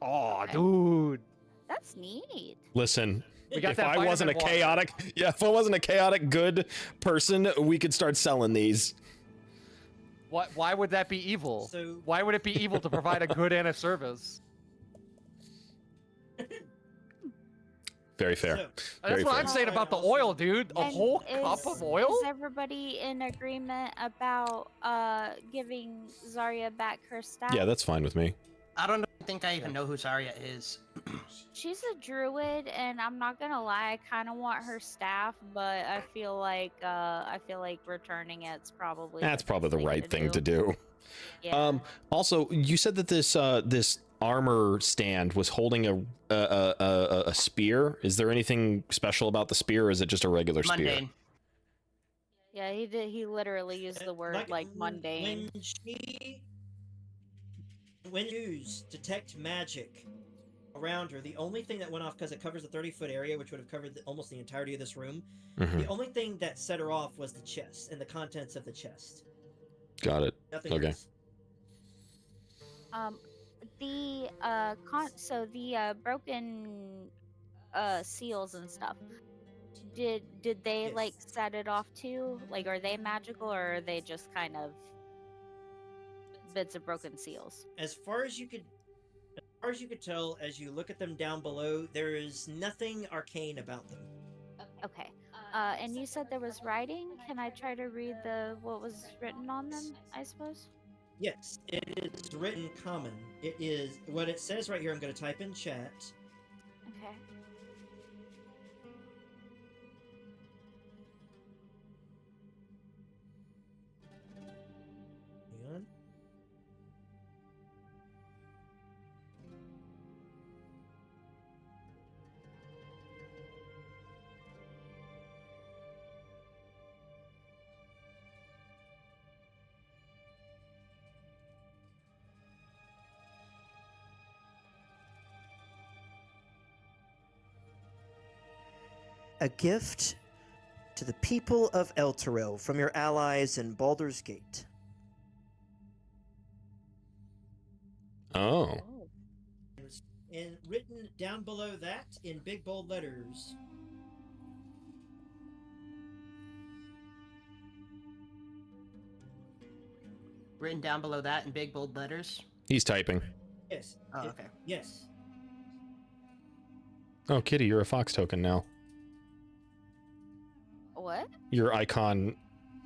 Oh, Okay. dude. That's neat. Listen, We got if that I wasn't a vitamin water. if I wasn't a chaotic good person, we could start selling these. Why would that be evil? So- Why would it be evil to provide a good and a service? Very fair. So, Very That's what fair. I'm saying about the oil, dude. A And whole cup of oil? Is everybody in agreement about giving Zarya back her staff? Yeah, that's fine with me. I don't think I even know who Zarya is. She's a druid, and I'm not gonna lie, I kind of want her staff, but I feel like returning it's probably That's probably the right thing to do. do. Yeah. Also, you said that this armor stand was holding a spear. Is there anything special about the spear, or is it just a regular spear? Mundane. Yeah, he did. He literally used the word like mundane. When you use detect magic around her, the only thing that went off, because it covers a 30-foot area, which would have covered almost the entirety of this room, the only thing that set her off was the chest and the contents of the chest. Got it. Nothing Okay. else. The broken seals and stuff. Did they Yes. like set it off too? Like, are they magical, or are they just kind of bits of broken seals? As far as you could tell, as you look at them down below, there is nothing arcane about them. Okay. And you said there was writing. Can I try to read what was written on them, I suppose? Yes, it is written common. It is what it says right here. I'm going to type in chat. Okay. Hang on. A gift to the people of Elturel from your allies in Baldur's Gate. Oh. And written down below that in big bold letters. Written down below that in big bold letters. He's typing. Yes. Oh, okay. Yes. Oh, Kitty, you're a fox token now. What? Your icon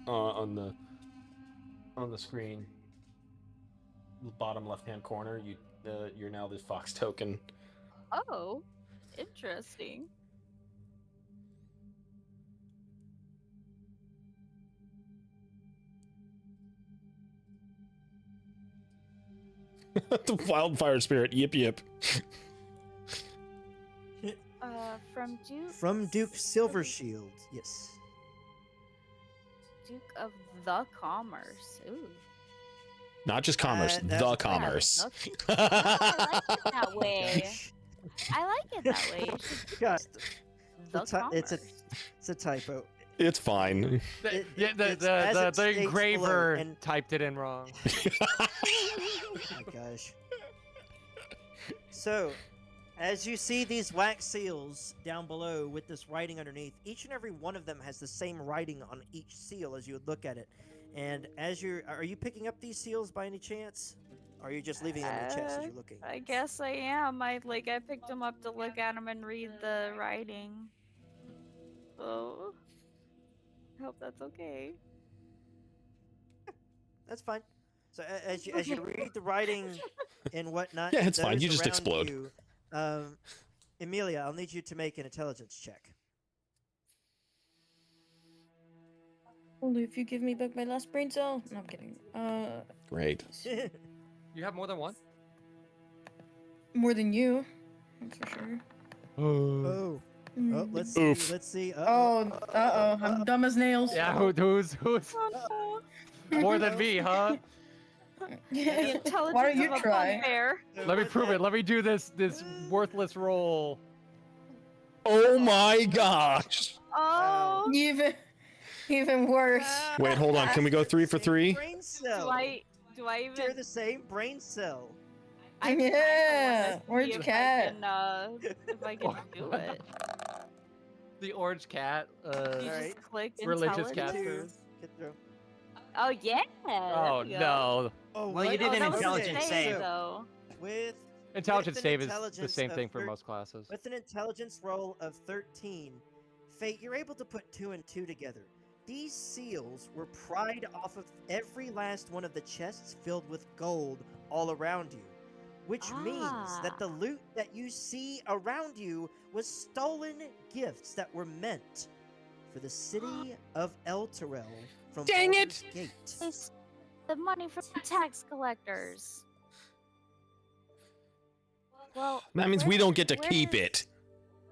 on the screen, bottom left-hand corner. You're now this fox token. Oh, interesting. The wildfire spirit. Yip yip. From Duke. From Duke Silvershield. Yes. Duke of the Commerce. Ooh. Not just commerce, That's the right. commerce. I like it that way. I like it that way. It should be God, the it's Commerce. a typo. It's fine. Yeah, It's as it the states engraver below, and- typed it in wrong. Oh my gosh. So, as you see these wax seals down below with this writing underneath, each and every one of them has the same writing on each seal as you would look at it. And are you picking up these seals by any chance? Or are you just leaving them in the chest as you're looking? I guess I am. I picked them up to look at them and read the writing. So, I hope that's okay. That's fine. So as you read the writing and whatnot, Yeah, it's fine. those You just around explode. you, Emilia, I'll need you to make an intelligence check. Only if you give me back my last brain cell. No, I'm kidding. Great. You have more than one? More than you. That's for sure. Oh, Mm. let's see. Oof. Let's see. Oh, I'm dumb as nails. Yeah, who's more than me, huh? Yeah. Intelligence Why don't you of a try? bugbear. Let me prove it. Let me do this worthless roll. Oh my gosh. Oh. Even worse. Wait, hold on. Can we go 3 for 3? Brain cell. Do I even? They're the same brain cell. I kinda wanna Yeah, orange see if cat. if I can do it. The orange cat. You Alright. just click Religious cat intelligence. food. Get through. Oh yeah. Oh there we go. no. Oh, Well, you what? did Oh, an that was intelligence insane, save. though. With Intelligence an save is the intelligence same of thing for most classes. With an intelligence roll of 13, Fate, you're able to put 2 and 2 together. These seals were pried off of every last one of the chests filled with gold all around you, which means that the loot that you see around you was stolen gifts that were meant for the city of Elturel from Dang Baldur's it! Gate. The money from the tax collectors. Well, That means we don't get to where keep is- it.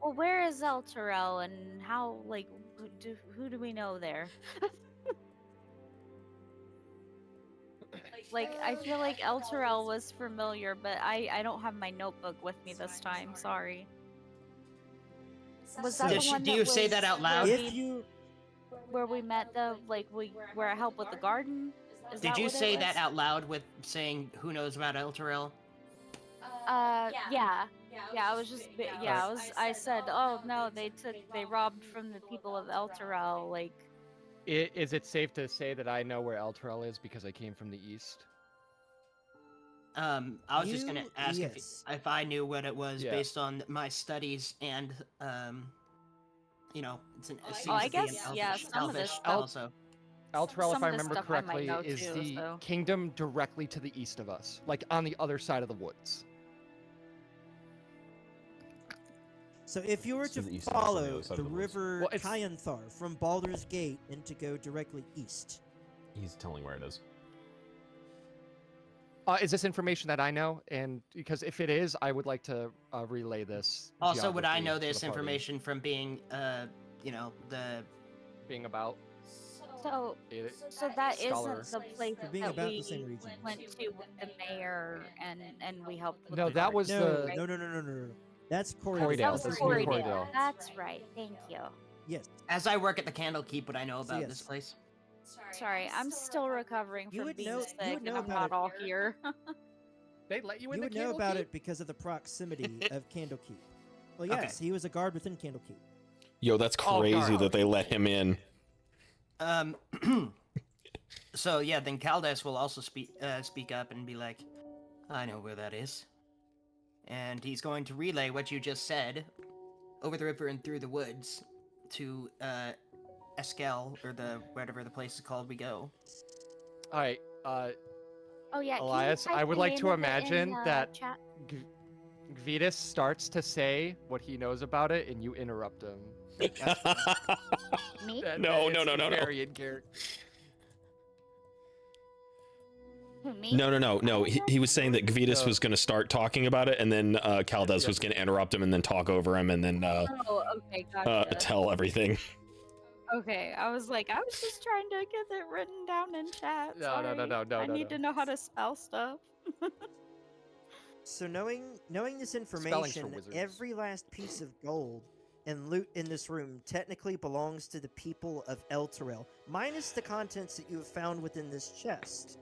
Well, where is Elturel and how, like, who do we know there? Like, I feel like Elturel was familiar, but I don't have my notebook with me this time. Sorry. Was that the one Do that you say was that out loud? where we met where I helped with the garden? Is Did that you what it say was? that out loud with saying who knows about Elturel? Yeah. Yeah, I said, oh no, they robbed from the people of Elturel, like. Is it safe to say that I know where Elturel is because I came from the east? I was just gonna ask if I knew what it was based on my studies and you know, it seems I to be an guess, yeah, some of this elvish stuff- also. Elturel, Some if I of this remember stuff I might correctly, know is too, the so. kingdom directly to the east of us, like on the other side of the woods. So if you were to the east of us on the follow other side the of the woods. river Well, it's- Kyanthar from Baldur's Gate and to go directly east. He's telling where it is. Is this information that I know? And because if it is, I would like to relay this. Also, would I geography know to the this party. information from being you know, the Being about? So It- so that Scholar. isn't the place For being that about we the same region. went to with the mayor and we helped with No, the that garden, was No, the- no. That's Corydale. Corydale. That was That's Corydale. Corydale. That's right. Thank you. Yes. as I work at the Candlekeep, would I know about this yes. place? Sorry, I'm still recovering You from would being know- you sick, would and know I'm about not it. all here. They let you in You the would know about Candlekeep? it because of the proximity of Candlekeep. Well, Okay. yes, he was a guard within Candlekeep. Yo, that's Oh, crazy God. that they let him in. So yeah, then Caldas will also speak up and be like, I know where that is. And he's going to relay what you just said over the river and through the woods to Eskel, or the whatever the place is called we go. All right, Oh yeah, can you Elias, type I would the like name to of it in, imagine that chat? Gvidas starts to say what he knows about it, and you interrupt him. Me? No, It's no. Very in character. Who, me? No. He was saying that Gvidas No. was going to start talking about it, and then Caldas was going to interrupt him and then talk over him and then Oh, okay, gotcha. tell everything. Okay, I was like, I was just trying to get it written down in chat. No, no, Sorry. no, I need to know how to spell stuff. So knowing this for information, wizards. every last piece of gold and loot in this room technically belongs to the people of Elturel, minus the contents that you have found within this chest.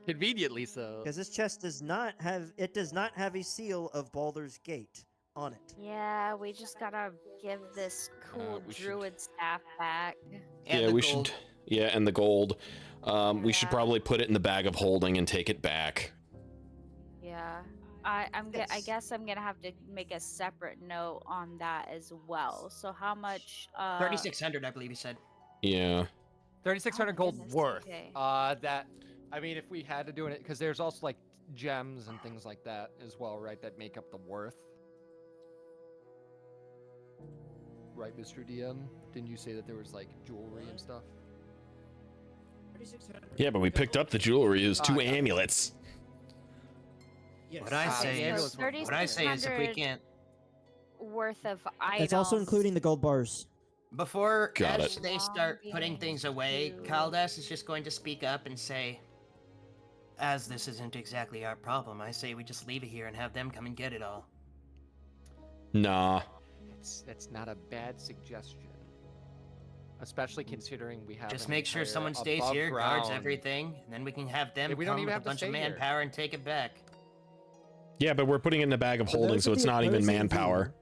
Conveniently so. Because this chest does not have a seal of Baldur's Gate on it. Yeah, we just gotta give this cool we should- druid staff back. And Yeah, the we gold. should. Yeah, and the gold. We should Yeah. probably put it in the bag of holding and take it back. Yeah. I Yes. guess I'm gonna have to make a separate note on that as well. So how much 3,600, I believe he said. Yeah. 3,600 Oh my gold goodness, worth. okay. That, I mean, if we had to do it, because there's also like gems and things like that as well, right? That make up the worth. Right, Mr. DM? Didn't you say that there was like jewelry and stuff? Yeah, but we picked up the jewelry. It was two yeah. amulets. Yes. What I say yeah, is, so what I say is, if we 3,600 can't, worth of items. That's also including the gold bars. before Got as it. they start putting things away, to- Caldas is just going to speak up and say, as this isn't exactly our problem, I say we just leave it here and have them come and get it all. Nah. That's not a bad suggestion. Especially considering we have Just an make sure entire someone stays above here, guards ground- everything, and then we can have them Yeah, we don't come even with a have to bunch of stay here. manpower and take it back. Yeah, but we're putting it in a bag of For holding, those so of it's the not even opposing manpower. view-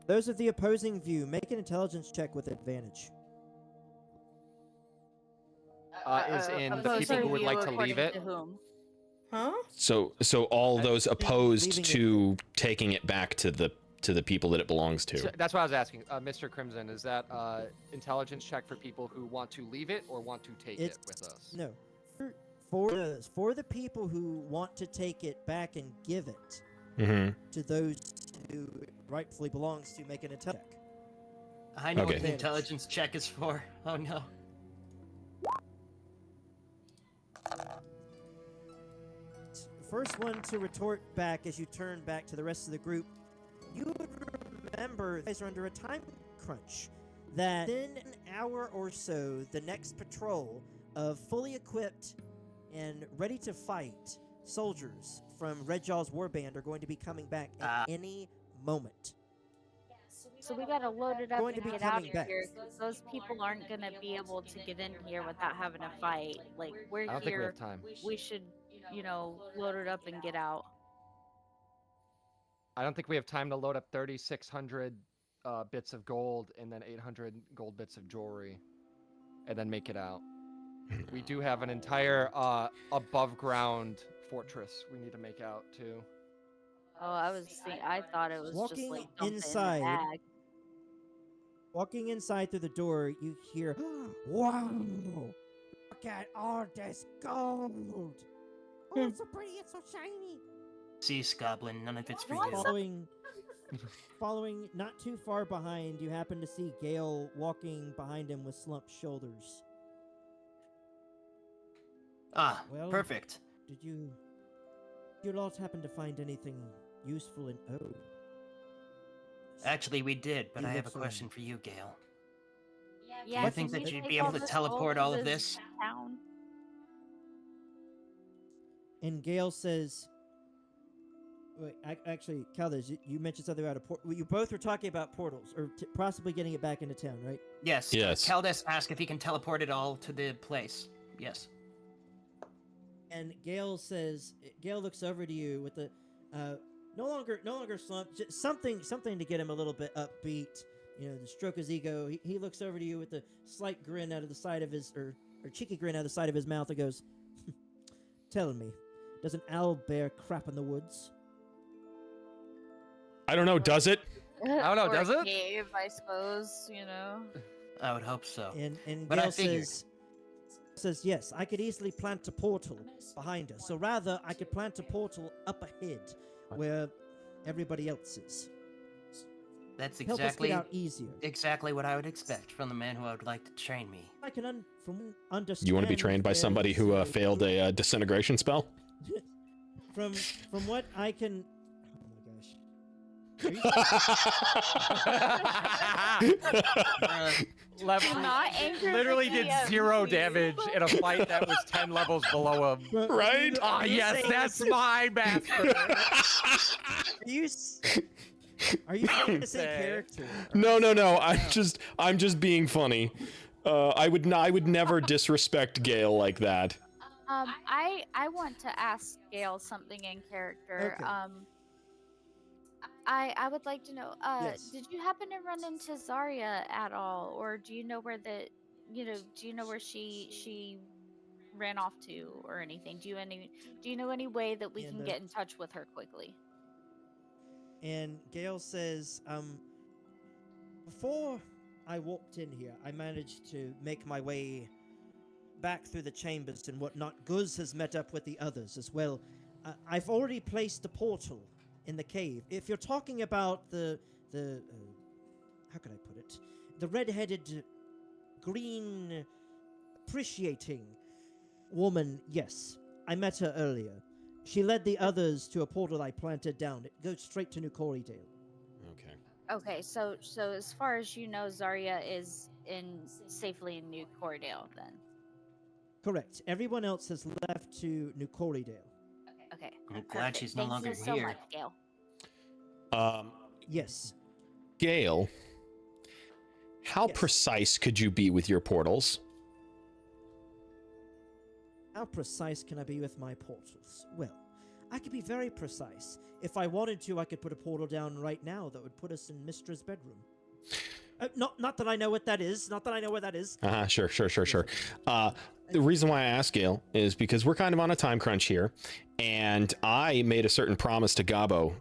Those of the opposing view, make an intelligence check with advantage. Is in the Opposing people who would view like to leave according it. to whom? Huh? So all those opposed leaving it to taking it back to the people that it belongs to. So that's what I was asking, Mr. Crimson. Is that intelligence check for people who want to leave it or want to take it with us? No. For the people who want to take it back and give it to those who it rightfully belongs to, make an attack. I know Okay. what the intelligence check is for. Oh no. First one to retort back as you turn back to the rest of the group. You would remember you guys are under a time crunch. That in an hour or so, the next patrol of fully equipped and ready to fight soldiers from Red Jaw's warband are going to be coming back at any moment. So we gotta load it up Going to and be get out coming of back. here, because those people aren't gonna be able to get in here without having a fight. Like, we're I don't think we here, have time. we should, load it up and get out. I don't think we have time to load up 3,600 bits of gold and then 800 gold bits of jewelry, and then make it out. We do have an entire above ground fortress we need to make out too. Oh, I thought it was Walking just like dump inside, it in the bag. Walking inside through the door, you hear, "Wow! Look at all this gold! Oh, it's so pretty! It's so shiny!" Cease, Goblin. None of it's for you. Following not too far behind, you happen to see Gale walking behind him with slumped shoulders. Ah, Well, perfect. Did you lot happen to find anything useful in Actually, we did, but You I have a look so- question for you, Gale. Yeah, Do you think can that you you'd take be able all to this teleport gold all to of this? town? And Gale says, "Wait, actually, Caldas, you mentioned something about a port. You both were talking about portals, or possibly getting it back into town, right?" Yes. Yes. Caldas asked if he can teleport it all to the place. Yes. And Gale looks over to you with the, no longer slump, just something to get him a little bit upbeat. To stroke his ego. He looks over to you with a slight grin out of the side of his, or cheeky grin out of the side of his mouth, and goes, "Tell me, does an owl bear crap in the woods?" I don't know, does it? I don't know, Or does a it? cave, I suppose, I would hope so. And But I Gale figured. says, "Yes, I could easily plant a portal behind us. So rather, I could plant a portal up ahead, where everybody else is. That's Help us get out easier. exactly what I would expect from the man who would like to train me. I can understand. You want to be trained by somebody who failed a disintegration spell? From what I can. Oh my gosh. Not angry Literally with did the, 0 please. damage in a fight that was 10 levels below him. Right? Ah, yes, that's my master. Are you trying to say Say. character? No. I'm just being funny. I would never disrespect Gale like that. I want to ask Gail something in character. Okay. I would like to know, Yes. did you happen to run into Zarya at all, or do you know where she ran off to or anything? Do you know any way that we Yeah, can no. get in touch with her quickly? And Gale says, before I walked in here, I managed to make my way back through the chambers and whatnot. Guz has met up with the others as well. I've already placed a portal in the cave. If you're talking about the how can I put it? The red-headed, green, appreciating woman, yes. I met her earlier. She led the others to a portal I planted down. It goes straight to New Corydale. Okay. Okay, so as far as you know, Zarya is safely in New Corydale then. Correct. Everyone else has left to New Corydale. Okay. I'm glad she's no Thank longer you so here. much, Gail. Yes. Gale, how Yes. precise could you be with your portals? How precise can I be with my portals? Well, I could be very precise. If I wanted to, I could put a portal down right now that would put us in Mistra's bedroom. Not that I know what that is. Not that I know what that is. Sure. The reason why I ask, Gail, is because we're kind of on a time crunch here, and I made a certain promise to Gabo,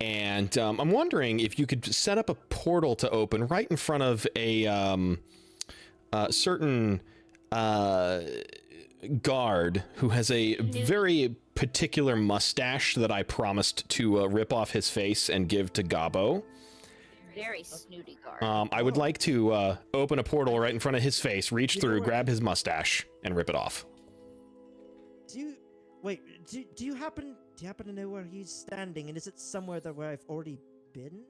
and I'm wondering if you could set up a portal to open right in front of a certain guard who has a very particular mustache that I promised to rip off his face and give to Gabo. Very snooty guard. I would like to open a portal right in front of his face, reach through, grab his mustache, and rip it off. Do you happen to know where he's standing? And is it somewhere where I've already been?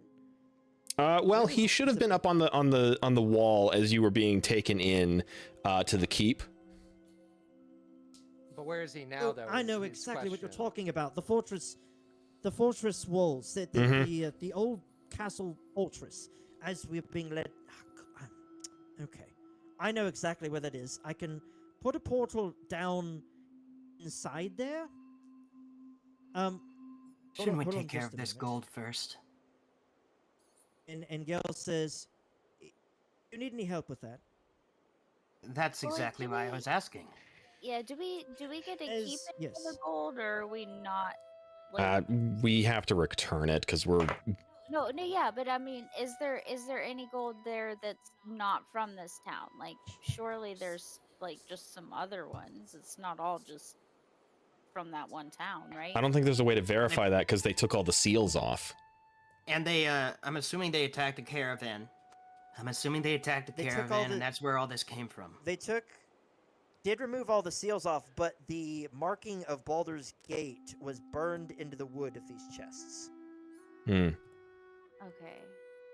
Well, he should have been up on the wall as you were being taken in to the keep. But where is he now, though? I know exactly what you're talking about. The fortress walls. The old castle fortress, as we're being led. Okay, I know exactly where that is. I can put a portal down inside there. Shouldn't we take care of this gold first? And Gail says, "You need any help with that?" That's exactly why I was asking. Yeah, do we get to keep any of the gold, or are we not? We have to return it because we're. No, yeah, but I mean, is there any gold there that's not from this town? Like, surely there's like just some other ones. It's not all just from that one town, right? I don't think there's a way to verify that because they took all the seals off. And they, I'm assuming they attacked the caravan. And that's where all this came from. They did remove all the seals off, but the marking of Baldur's Gate was burned into the wood of these chests. Okay.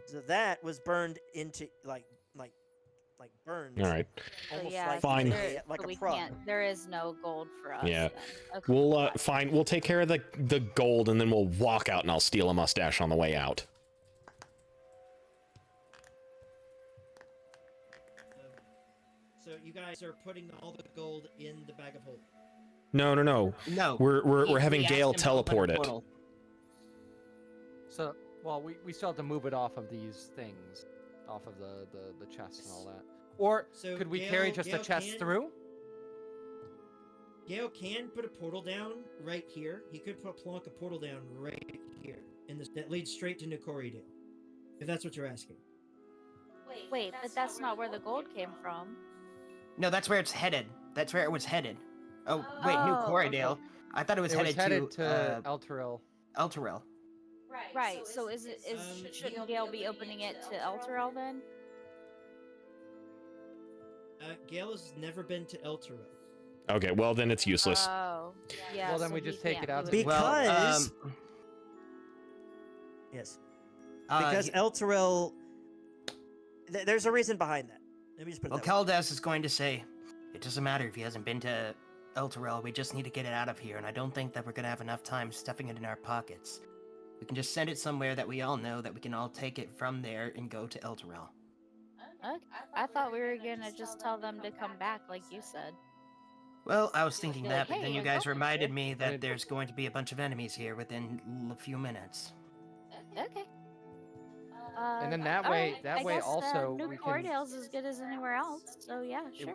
So that was burned into like burned. All right. Almost yeah, like fine. Like so a prug. there is no gold for us. Yeah. Okay. We'll fine. We'll take care of the gold, and then we'll walk out, and I'll steal a mustache on the way out. So you guys are putting all the gold in the bag of holding. No. No. We're having Gale asked him to open a teleport it. portal. So, well, we still have to move it off of these things, off of the chests and all that. Or So could we Gale- carry just the Gale chest can- through? Gale can put a portal down right here. He could plonk a portal down right here, that leads straight to Nicoridale, if that's what you're asking. Wait, but that's not where the gold came from. No, that's where it's headed. That's where it was headed. Oh, wait, New Oh, Corridale. okay. I thought it was It was headed to Elturel. Elturel. Right. So shouldn't Gale be opening it to Elturel then? Gale has never been to Elturel. Okay, well then it's useless. Oh, yeah. Well, then so we he just take can't it out do to the- Because yes, because Elturel. There's a reason behind that. Let me just put it that way. Kaldas is going to say, it doesn't matter if he hasn't been to Elturel, we just need to get it out of here, and I don't think that we're going to have enough time stuffing it in our pockets. We can just send it somewhere that we all know that we can all take it from there and go to Elturel. Okay. I thought we were gonna just tell them to come back, like you said. Well, I was thinking Be that, like, but "Hey, then you you're guys going reminded here." me that there's going to be a bunch of enemies here within a few minutes. Okay. And then that all way- right, that I way guess, also New we can- Corridale's as good as anywhere else. So yeah, sure.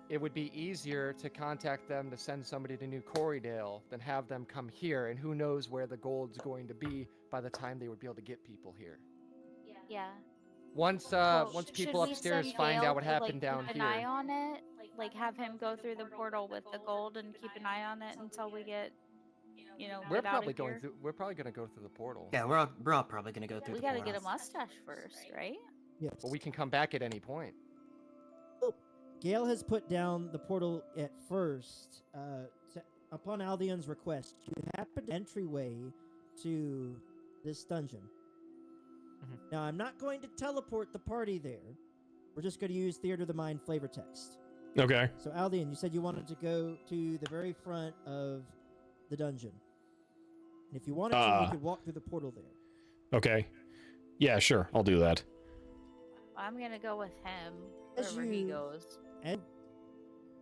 It would be easier to contact them to send somebody to New Corridale than have them come here, and who knows where the gold's going to be by the time they would be able to get people here. Yeah. Once Well, once should people we upstairs send find Gale out what to, happened down keep an eye here. on it, like have him go through the portal with the gold and keep an eye on it until we get, We're get out probably of going here. through. We're probably going to go through the portal. Yeah, we're all probably going to go through We the gotta portal. get a mustache first, right? Yes. But we can come back at any point. Gale has put down the portal at first. Upon Aldion's request, you happen to entryway to this dungeon. Mhm. Now, I'm not going to teleport the party there. We're just going to use Theater of the Mind flavor text. Okay. So, Aldion, you said you wanted to go to the very front of the dungeon. And if you wanted to, you could walk through the portal there. Okay. Yeah, sure. I'll do that. I'm gonna go with him As wherever he you- goes. And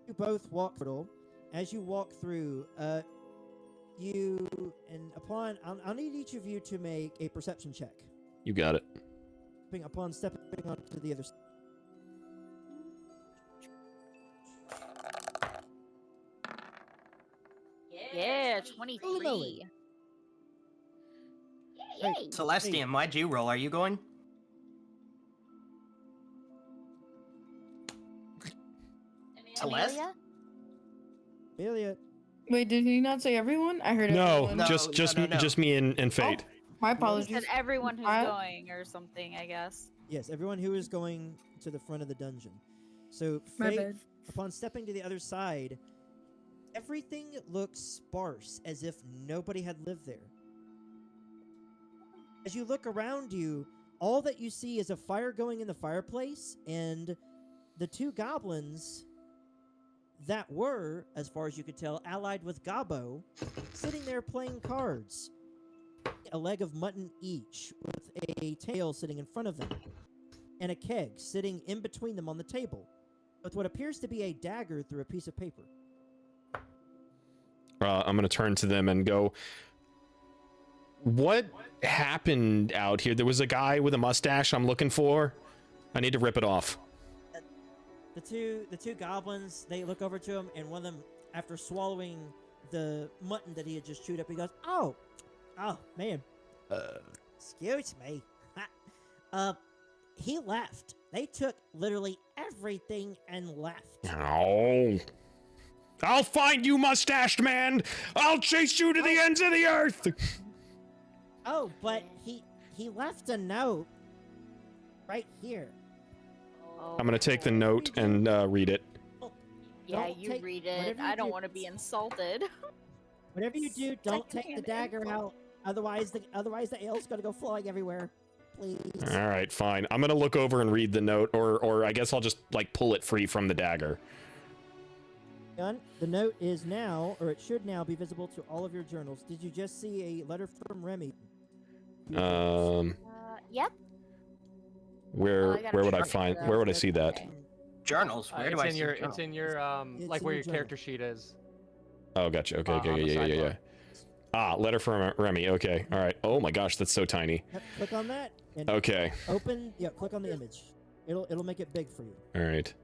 you both walk through. As you walk through, I'll need each of you to make a perception check. You got it. upon stepping onto the other side. Yeah, Holy 23. moly. Yay! Celestium, why'd you roll? Are you going? Celeste? Amelia? Amelia. Wait, did he not say everyone? I heard No, everyone. No. just me and Fate. My He apologies. said everyone who's I- going or something, I guess. Yes, everyone who is going to the front of the dungeon. So, My Fate, bad. upon stepping to the other side, everything looks sparse, as if nobody had lived there. As you look around you, all that you see is a fire going in the fireplace, and the two goblins that were, as far as you could tell, allied with Gabo, sitting there playing cards. A leg of mutton each, with a tail sitting in front of them, and a keg sitting in between them on the table, with what appears to be a dagger through a piece of paper. I'm gonna turn to them and go, what happened out here? There was a guy with a mustache I'm looking for. I need to rip it off. The two goblins, they look over to him, and one of them, after swallowing the mutton that he had just chewed up, he goes, "Oh, man, excuse me." He left. They took literally everything and left. Oh. I'll find you, mustached man! I'll chase you to the ends of the earth! Oh, but he left a note right here. I'm gonna take the note and read it. Yeah, Don't you take- read it. whatever you I don't do- want to be insulted. Whatever you do, don't take the Secondhand dagger info. out. Otherwise, the ale's gonna go flying everywhere. Please. All right, fine. I'm gonna look over and read the note, or I guess I'll just like pull it free from the dagger. Done. The note is now, or it should now, be visible to all of your journals. Did you just see a letter from Remy? Yep. Where I gotta would I check find? that. Where would I see that? Okay. Journals? Where do I see journals? It's in your It's like in where your your character sheet is. Oh, gotcha. Okay, on okay, the yeah. sidebar. Ah, letter from Remy. Okay, all right. Oh my gosh, that's so tiny. Yep, click on that and Okay, open. Yeah, click on the image. It'll make it big for you. all right.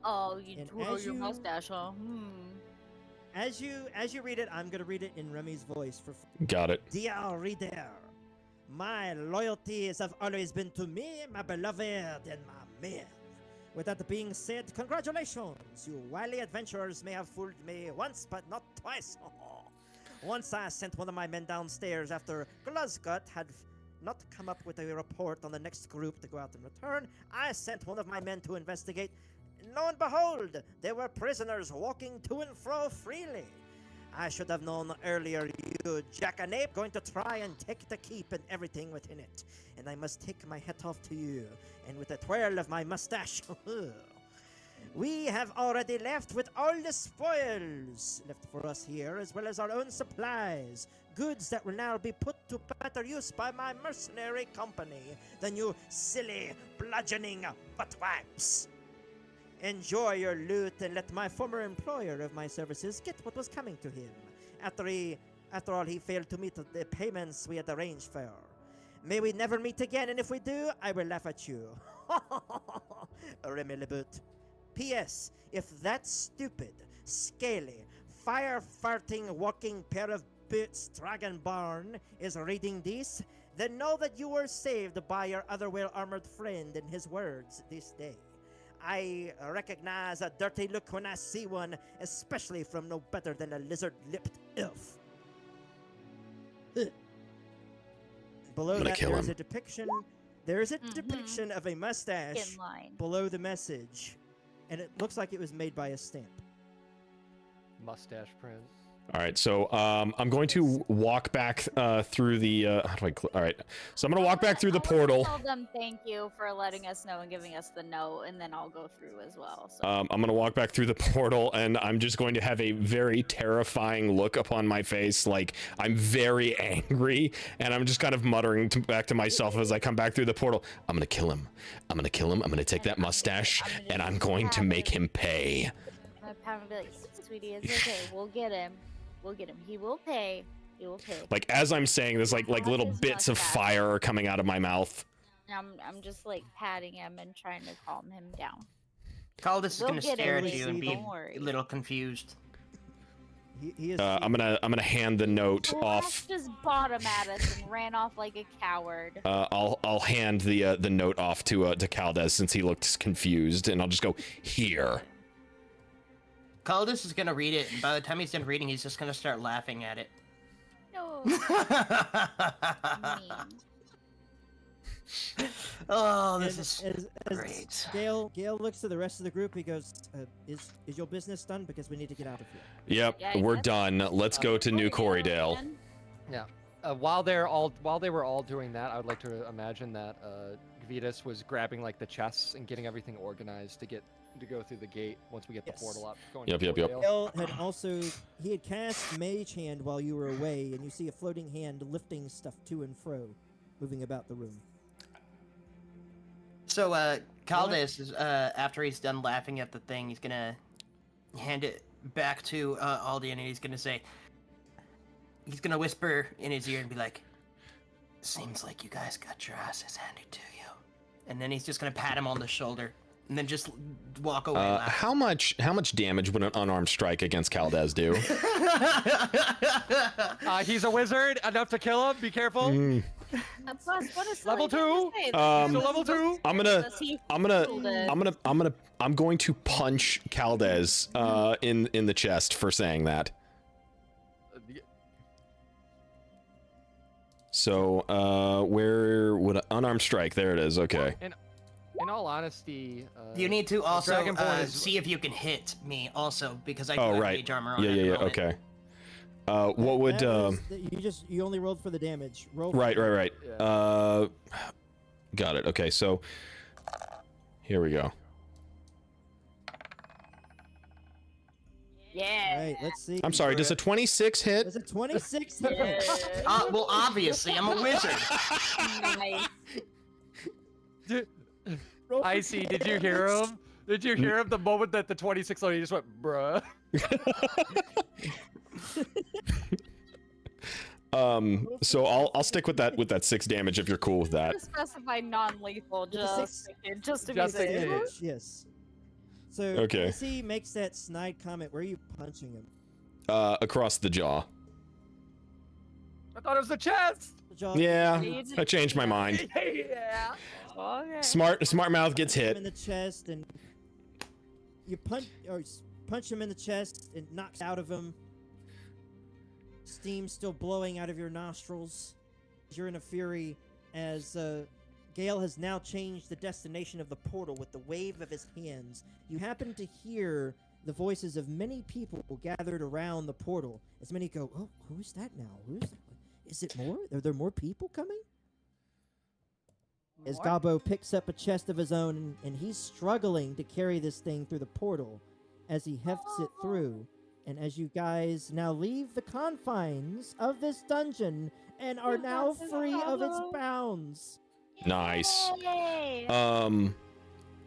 Oh, you And twirl as your you- mustache, huh? As you read it, I'm gonna read it in Remy's voice for. Got it. Dear reader, my loyalties have always been to me, my beloved, and my men. With that being said, congratulations! You wily adventurers may have fooled me once, but not twice. Once I sent one of my men downstairs after Gluzgut had not come up with a report on the next group to go out and return. I sent one of my men to investigate. Lo and behold, they were prisoners walking to and fro freely. I should have known earlier, you jackanape, going to try and take the keep and everything within it. And I must take my hat off to you, and with a twirl of my mustache, we have already left with all the spoils left for us here, as well as our own supplies. Goods that will now be put to better use by my mercenary company than you silly, bludgeoning buttwipes. Enjoy your loot and let my former employer of my services get what was coming to him. After all, he failed to meet the payments we had arranged for. May we never meet again, and if we do, I will laugh at you. Remy LeBoot. P.S. If that stupid, scaly, fire-farting, walking pair of boots Dragonborn is reading this, then know that you were saved by your other well-armored friend and his words this day. I recognize a dirty look when I see one, especially from no better than a lizard-lipped elf. Ugh. Below gonna that, kill there is him. a depiction. There is a depiction of a mustache In line. below the message, and it looks like it was made by a stamp. Mustache print. All right, so I'm going to walk back through the. How do I? All right, so I'm gonna walk back through the portal. Tell them thank you for letting us know and giving us the note, and then I'll go through as well. So. I'm gonna walk back through the portal, and I'm just going to have a very terrifying look upon my face, like I'm very angry, and I'm just kind of muttering back to myself as I come back through the portal. I'm gonna kill him. I'm gonna kill him. I'm gonna take that mustache, and I'm going to make him pay. My parent will be like, sweetie, it's okay. We'll get him. We'll get him. He will pay. He will pay. Like as I'm saying this, like Off little his bits of mustache. fire are coming out of my mouth. I'm just like patting him and trying to calm him down. Caldus is We'll gonna get stare it, at you and be don't worry. a little confused. He is. I'm gonna hand the note off. Slashed his bottom at us and ran off like a coward. I'll hand the note off to Caldez since he looked confused, and I'll just go here. Caldus is gonna read it, and by the time he's done reading, he's just gonna start laughing at it. No. Mean. Oh, this as, is as great. Gale looks to the rest of the group. He goes, "Is your business done? Because we need to get out of here." Yep, Yeah, we're that's- done. Let's go to New Corrydale. Man. Yeah. While they were all doing that, I would like to imagine that Gvidas was grabbing like the chests and getting everything organized to go through the gate once we get the Yes. portal up. Going Yep, to yep, yep. Corydale. Gale had also cast Mage Hand while you were away, and you see a floating hand lifting stuff to and fro, moving about the room. So, Caldus is, after he's done laughing at the thing, he's gonna hand it back to Aldian, and he's gonna whisper in his ear and be like, "Seems like you guys got your asses handed to you." And then he's just gonna pat him on the shoulder, and then just walk away. laughing. How much damage would an unarmed strike against Caldez do? He's a wizard, enough to kill him. Be careful. Plus, what is Level silly thing to 2? say? Um, This level is 2? I'm going to punch Caldez in the chest for saying that. So where would unarmed strike? There it is. Okay. In all honesty, You need to also Dragonborn is- see if you can hit me also, because I do Oh have right. mage armor on Yeah, at the yeah, yeah. moment. Okay. What would You only rolled for the damage. Roll. right. Yeah. Got it. Okay, so here we go. Yeah. Right. Let's see. I'm sorry. Does a 26 hit? Does a 26 Yeah. hit? Well, obviously, I'm a wizard. Nice. Roll for Icy, did you hear him? Did you hear him the moment that the 26 loaded? He just went, bruh. So I'll stick with that 6 damage if you're cool with that. Just specify non-lethal, With the just to be Just safe. in damage. Yes. So Okay. as he makes that snide comment, where are you punching him? Across the jaw. I thought it was the chest. The jaw? Yeah, You I changed my mind. Yeah. Okay. Smart mouth gets Punch him in hit. the chest, and you punch him in the chest, and knocks out of him. Steam still blowing out of your nostrils. You're in a fury as Gale has now changed the destination of the portal with the wave of his hands. You happen to hear the voices of many people gathered around the portal. As many go, "Oh, who is that now? Who is that? Is it more? Are there more people coming?" As More? Gabo picks up a chest of his own, and he's struggling to carry this thing through the portal as he hefts it through. And as you guys now leave the confines of this dungeon and are now free of its bounds. Nice. Yay!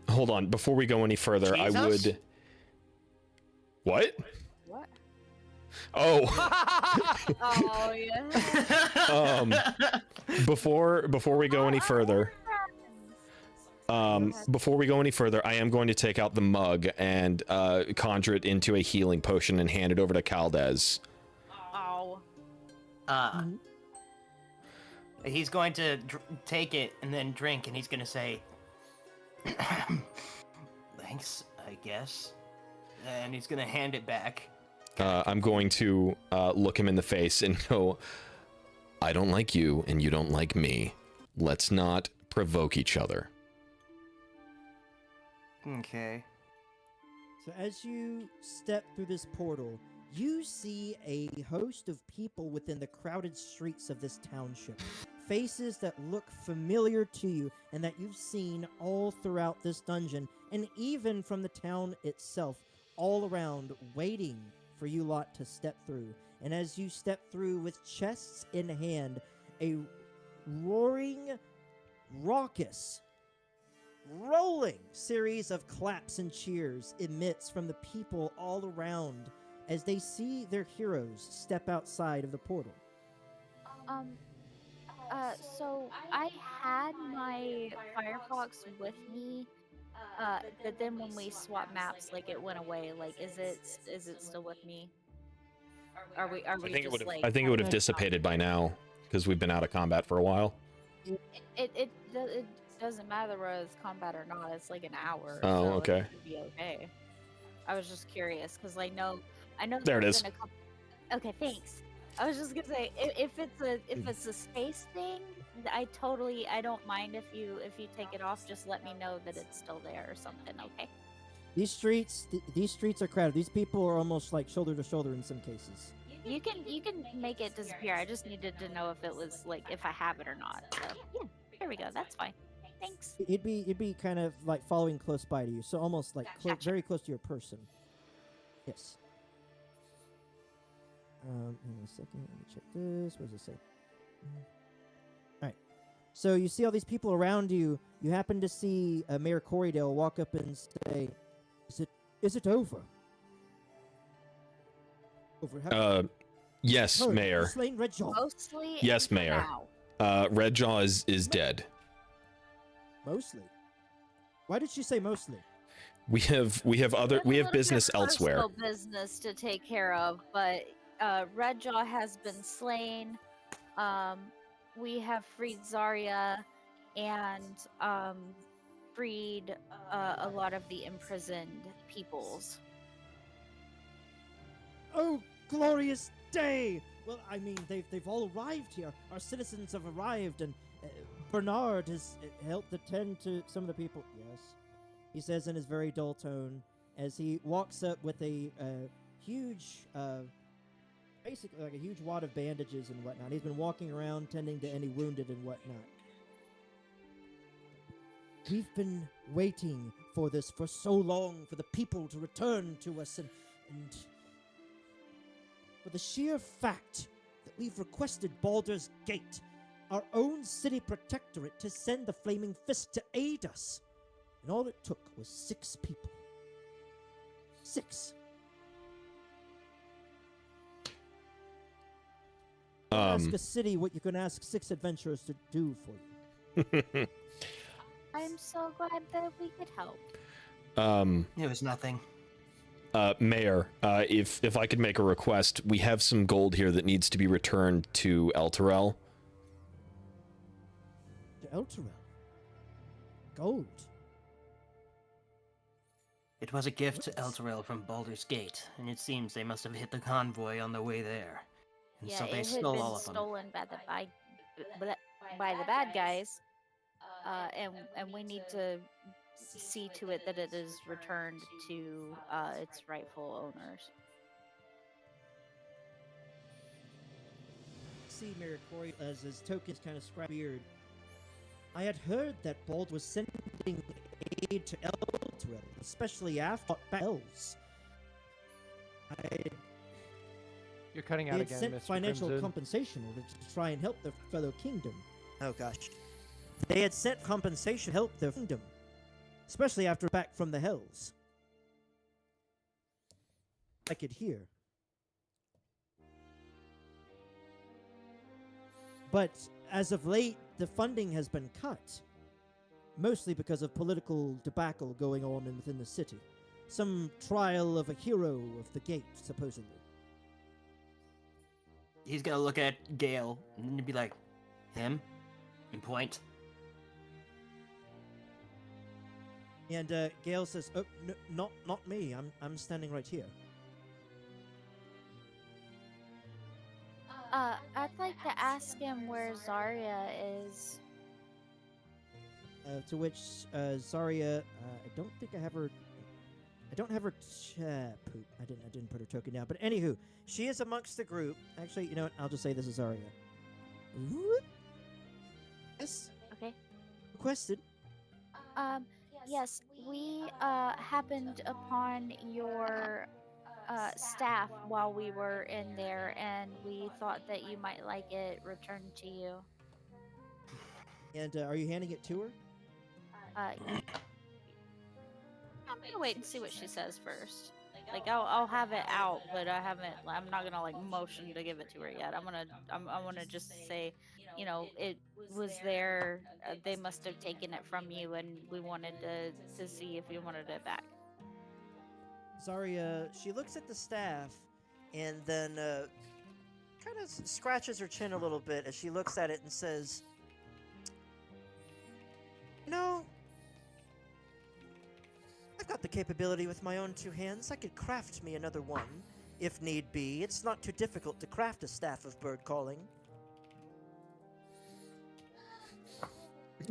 Hold on. Before we go any further, I Jesus? would. What? What? Oh. Oh yeah. Before we go any further, before we go any further, I am going to take out the mug and conjure it into a healing potion and hand it over to Caldez. Oh. He's going to take it and then drink, and he's going to say, "Thanks, I guess." And he's going to hand it back. I'm going to look him in the face and go, "I don't like you, and you don't like me. Let's not provoke each other." Okay. So as you step through this portal, you see a host of people within the crowded streets of this township. Faces that look familiar to you and that you've seen all throughout this dungeon, and even from the town itself, all around, waiting for you lot to step through. And as you step through with chests in hand, a roaring, raucous, rolling series of claps and cheers emits from the people all around as they see their heroes step outside of the portal. Um, so I had my Firefox with me, but then when we swapped maps, like it went away. Like, is it still with me? Are we just like I think it would have having dissipated by now because we've been out of combat for a while. it doesn't matter whether it's combat or not. It's like an hour, Oh, so okay. it should be okay. I was just curious because I know There it there's is. been a couple. Okay, thanks. I was just gonna say if it's a space thing, I don't mind if you take it off. Just let me know that it's still there or something. Okay. These streets are crowded. These people are almost like shoulder to shoulder in some cases. You can make it disappear. I just needed to know if it was like if I have it or not. So yeah, here we go. That's fine. Thanks. It'd be kind of like following close by to you, so almost like Gotcha. very close to your person. Yes. Hang on a second. Let me check this. What does it say? All right. So you see all these people around you. You happen to see Mayor Corrydale walk up and say, "Is it over? Over? Yes, Heard, Mayor. you slain Redjaw. Mostly. Yes, and for Mayor. now. Redjaw is dead. Mostly. Why did she say mostly? We have We have a little bit business of elsewhere. personal business to take care of, but Redjaw has been slain. We have freed Zarya and freed a lot of the imprisoned peoples. Oh, glorious day! Well, I mean, they've all arrived here. Our citizens have arrived, and Bernard has helped attend to some of the people. Yes, he says in his very dull tone as he walks up with a huge, basically like a huge wad of bandages and whatnot. He's been walking around tending to any wounded and whatnot. We've been waiting for this for so long, for the people to return to us, and for the sheer fact that we've requested Baldur's Gate, our own city protectorate, to send the Flaming Fist to aid us. And all it took was 6 people. 6. Ask a city what you can ask 6 adventurers to do for you. I'm so glad that we could help. It was nothing. Mayor, if I could make a request, we have some gold here that needs to be returned to Elturel. To Elturel? Gold? It was a gift to Elturel from Baldur's Gate, and it seems they must have hit the convoy on the way there. And Yeah, so they it had stole been all of them. stolen by the bad guys, and we need to see to it that it is returned to its rightful owners. See Mayor Corey as his tokens kind of scrap beard. I had heard that Bald was sending aid to Elturel, especially after elves. You're cutting They out had again, sent Mr. financial Crimson. compensation in order to try and help their fellow kingdom. Oh gosh. They had sent compensation To help their kingdom, especially after back from the hells. I could hear. But as of late, the funding has been cut, mostly because of political debacle going on within the city. Some trial of a hero of the gate, supposedly. He's gonna look at Gale and be like, him? And point. And Gale says, "Oh, no, not me. I'm standing right here." I'd like to ask him where Zarya is. To which Zarya, I don't think I have her. I don't have her. Poop. I didn't put her token down. But anywho, She is amongst the group. actually, you know what? I'll just say this is Zarya. Yes. Okay. Requested. Yes, we happened upon your staff while we were in there, and we thought that you might like it returned to you. And are you handing it to her? I'm gonna wait and see what she says first. Like I'll have it out, but I'm not gonna like motion to give it to her yet. I want to just say, it was there. They must have taken it from you, and we wanted to see if you wanted it back. Zarya, she looks at the staff and then kind of scratches her chin a little bit as she looks at it and says, "No, I've got the capability with my own 2 hands. I could craft me another one, if need be. It's not too difficult to craft a staff of bird calling.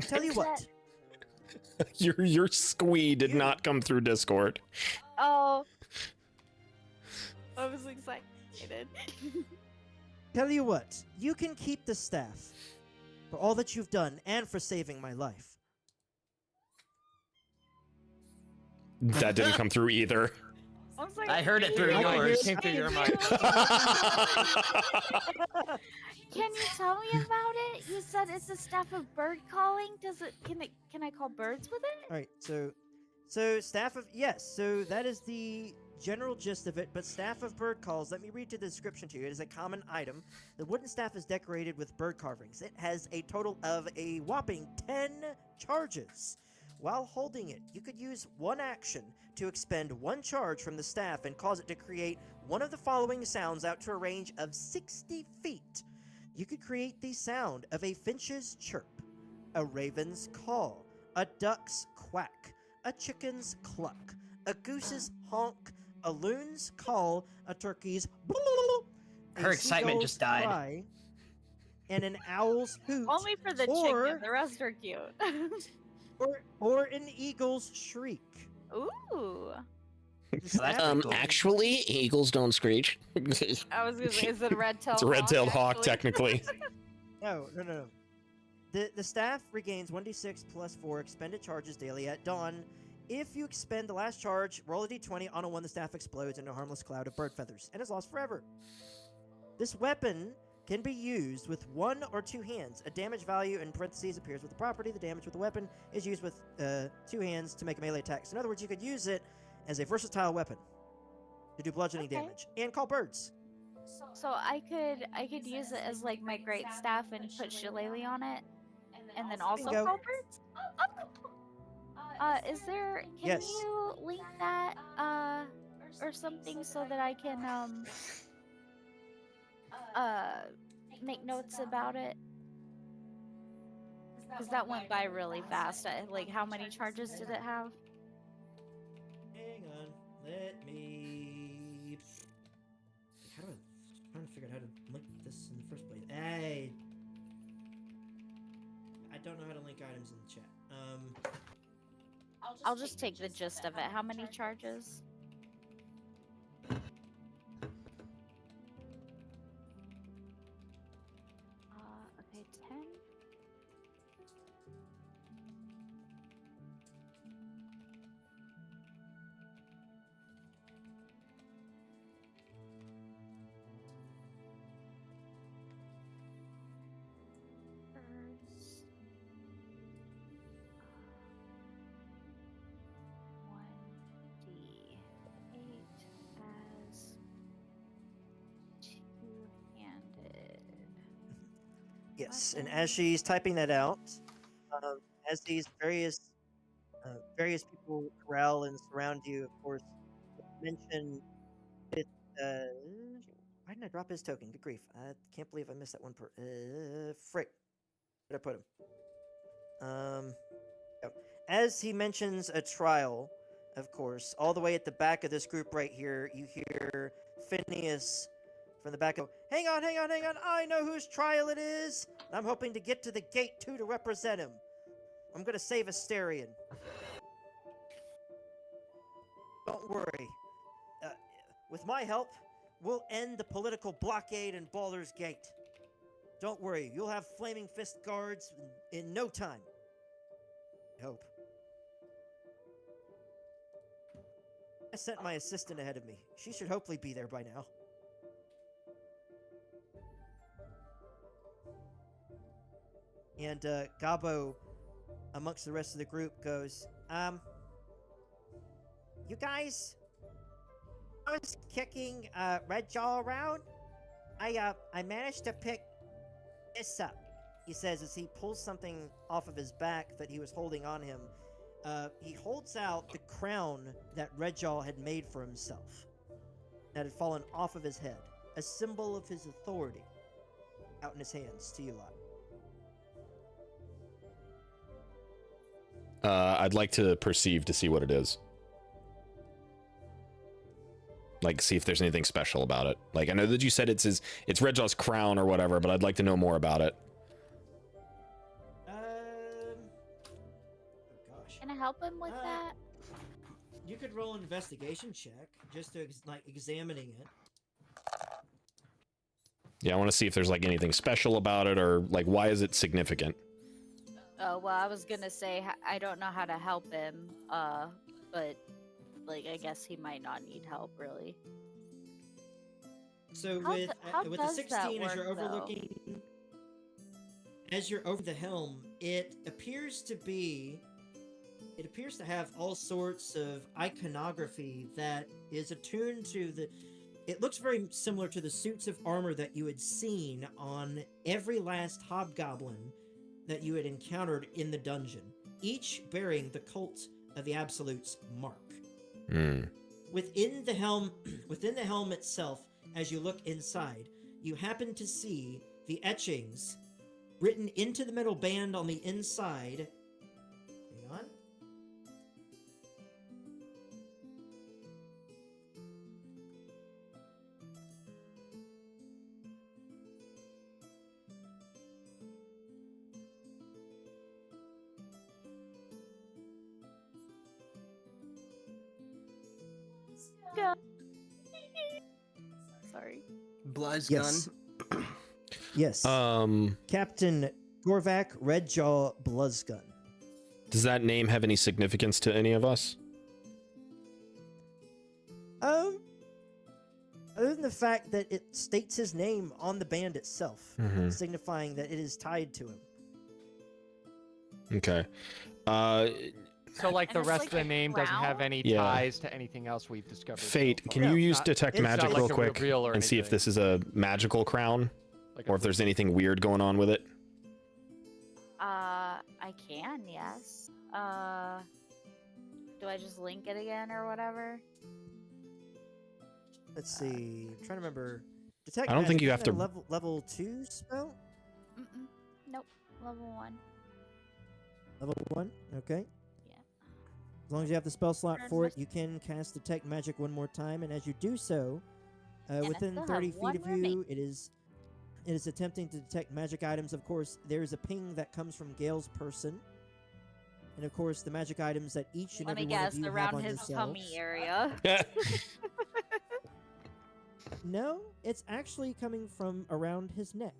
Tell you what." Your squee did not come through Discord. Oh, I was excited. Tell you what, you can keep the staff for all that you've done and for saving my life. That didn't come through either. I heard it through Yeah, yours. it came through your mic. Can you tell me about it? You said it's a staff of bird calling. Can I call birds with it? All right, so staff of so that is the general gist of it. But staff of bird calls. Let me read the description to you. It is a common item. The wooden staff is decorated with bird carvings. It has a total of a whopping 10 charges. While holding it, you could use one action to expend 1 charge from the staff and cause it to create one of the following sounds out to a range of 60 feet. You could create the sound of a finch's chirp, a raven's call, a duck's quack, a chicken's cluck, a goose's honk, a loon's call, a turkey's a Her excitement just died. cry, and an owl's hoot. Only for the chicken. The rest are cute. or an eagle's shriek. Ooh. Actually, eagles don't screech. I was gonna say, is it a red-tailed It's a red-tailed hawk, actually? technically. No. The staff regains 1d6 plus 4 expended charges daily at dawn. If you expend the last charge, roll a d20. On a 1, the staff explodes into a harmless cloud of bird feathers and is lost forever. This weapon can be used with 1 or 2 hands. A damage value in parentheses appears with the property. The damage with the weapon is used with 2 hands to make a melee attack. So in other words, you could use it as a versatile weapon to do bludgeoning damage and call birds. So I could use it as like my great staff and put shillelagh on it, and then also Bingo. call birds. Is there? Can Yes. you link that or something so that I can make notes about it? Because that went by really fast. Like, how many charges did it have? Hang on, let me. How do I'm trying to figure out how to link this in the first place. Hey, I don't know how to link items in the chat. I'll just take the gist of it. How many charges? Okay, 10. Birds. 1d8 as two-handed. Yes, and as she's typing that out, as these various people corral and surround you, of course, mention it. Why didn't I drop his token? Good grief! I can't believe I missed that one. Frick! Where'd I put him? Yep. As he mentions a trial, of course, all the way at the back of this group right here, you hear Phineas from the back go, hang on, I know whose trial it is! I'm hoping to get to the gate, too, to represent him. I'm gonna save Asterion. Don't worry. With my help, we'll end the political blockade in Baldur's Gate. Don't worry, you'll have Flaming Fist guards in no time. I hope. I sent my assistant ahead of me. She should hopefully be there by now. And Gabo, amongst the rest of the group, goes, you guys, I was kicking Red Jaw around, I managed to pick this up. He says as he pulls something off of his back that he was holding on him. He holds out the crown that Red Jaw had made for himself, that had fallen off of his head, a symbol of his authority, out in his hands to you lot. I'd like to perceive to see what it is. Like, see if there's anything special about it. Like, I know that you said it's Redjaw's crown or whatever, but I'd like to know more about it. Oh gosh. Can I help him with that? You could roll an investigation check just to examining it. Yeah, I want to see if there's like anything special about it, or like why is it significant? Oh, well, I was gonna say I don't know how to help him, but like I guess he might not need help really. So How with does the that 16, as you're work, though? overlooking, as you're over the helm, it appears to have all sorts of iconography that is attuned to the. It looks very similar to the suits of armor that you had seen on every last hobgoblin that you had encountered in the dungeon, each bearing the cult of the Absolute's mark. Within the helm itself, as you look inside, you happen to see the etchings written into the metal band on the inside. Hang on. Sorry. Bluzz Yes. gun. Yes. Captain Gorvac Redjaw Bluzgun. Does that name have any significance to any of us? Other than the fact that it states his name on the band itself, signifying that it is tied to him. Okay. So like And the it's rest like of the a name doesn't have crown? any Yeah. ties to anything else we've discovered. so Fate, far. can you use Not- detect it's not magic like real a quick reveal or and see if anything. this is a magical crown, Like or a if there's anything weird going on with it? I can, yes. Do I just link it again or whatever? Let's see. I'm trying to remember. Detect I don't think magic, you isn't have that to- a level 2 spell? Nope. Level 1. Level 1? Okay. Yeah. As long as you have the spell slot Turn for it, must- you can cast Detect Magic one more time, and as you do so, I within still have 30 feet one of you, remaining. it is attempting to detect magic items. Of course, there is a ping that comes from Gale's person, and of course, the magic items that each and Let me every one guess, of you have around on his yourselves. tummy area. No, it's actually coming from around his neck,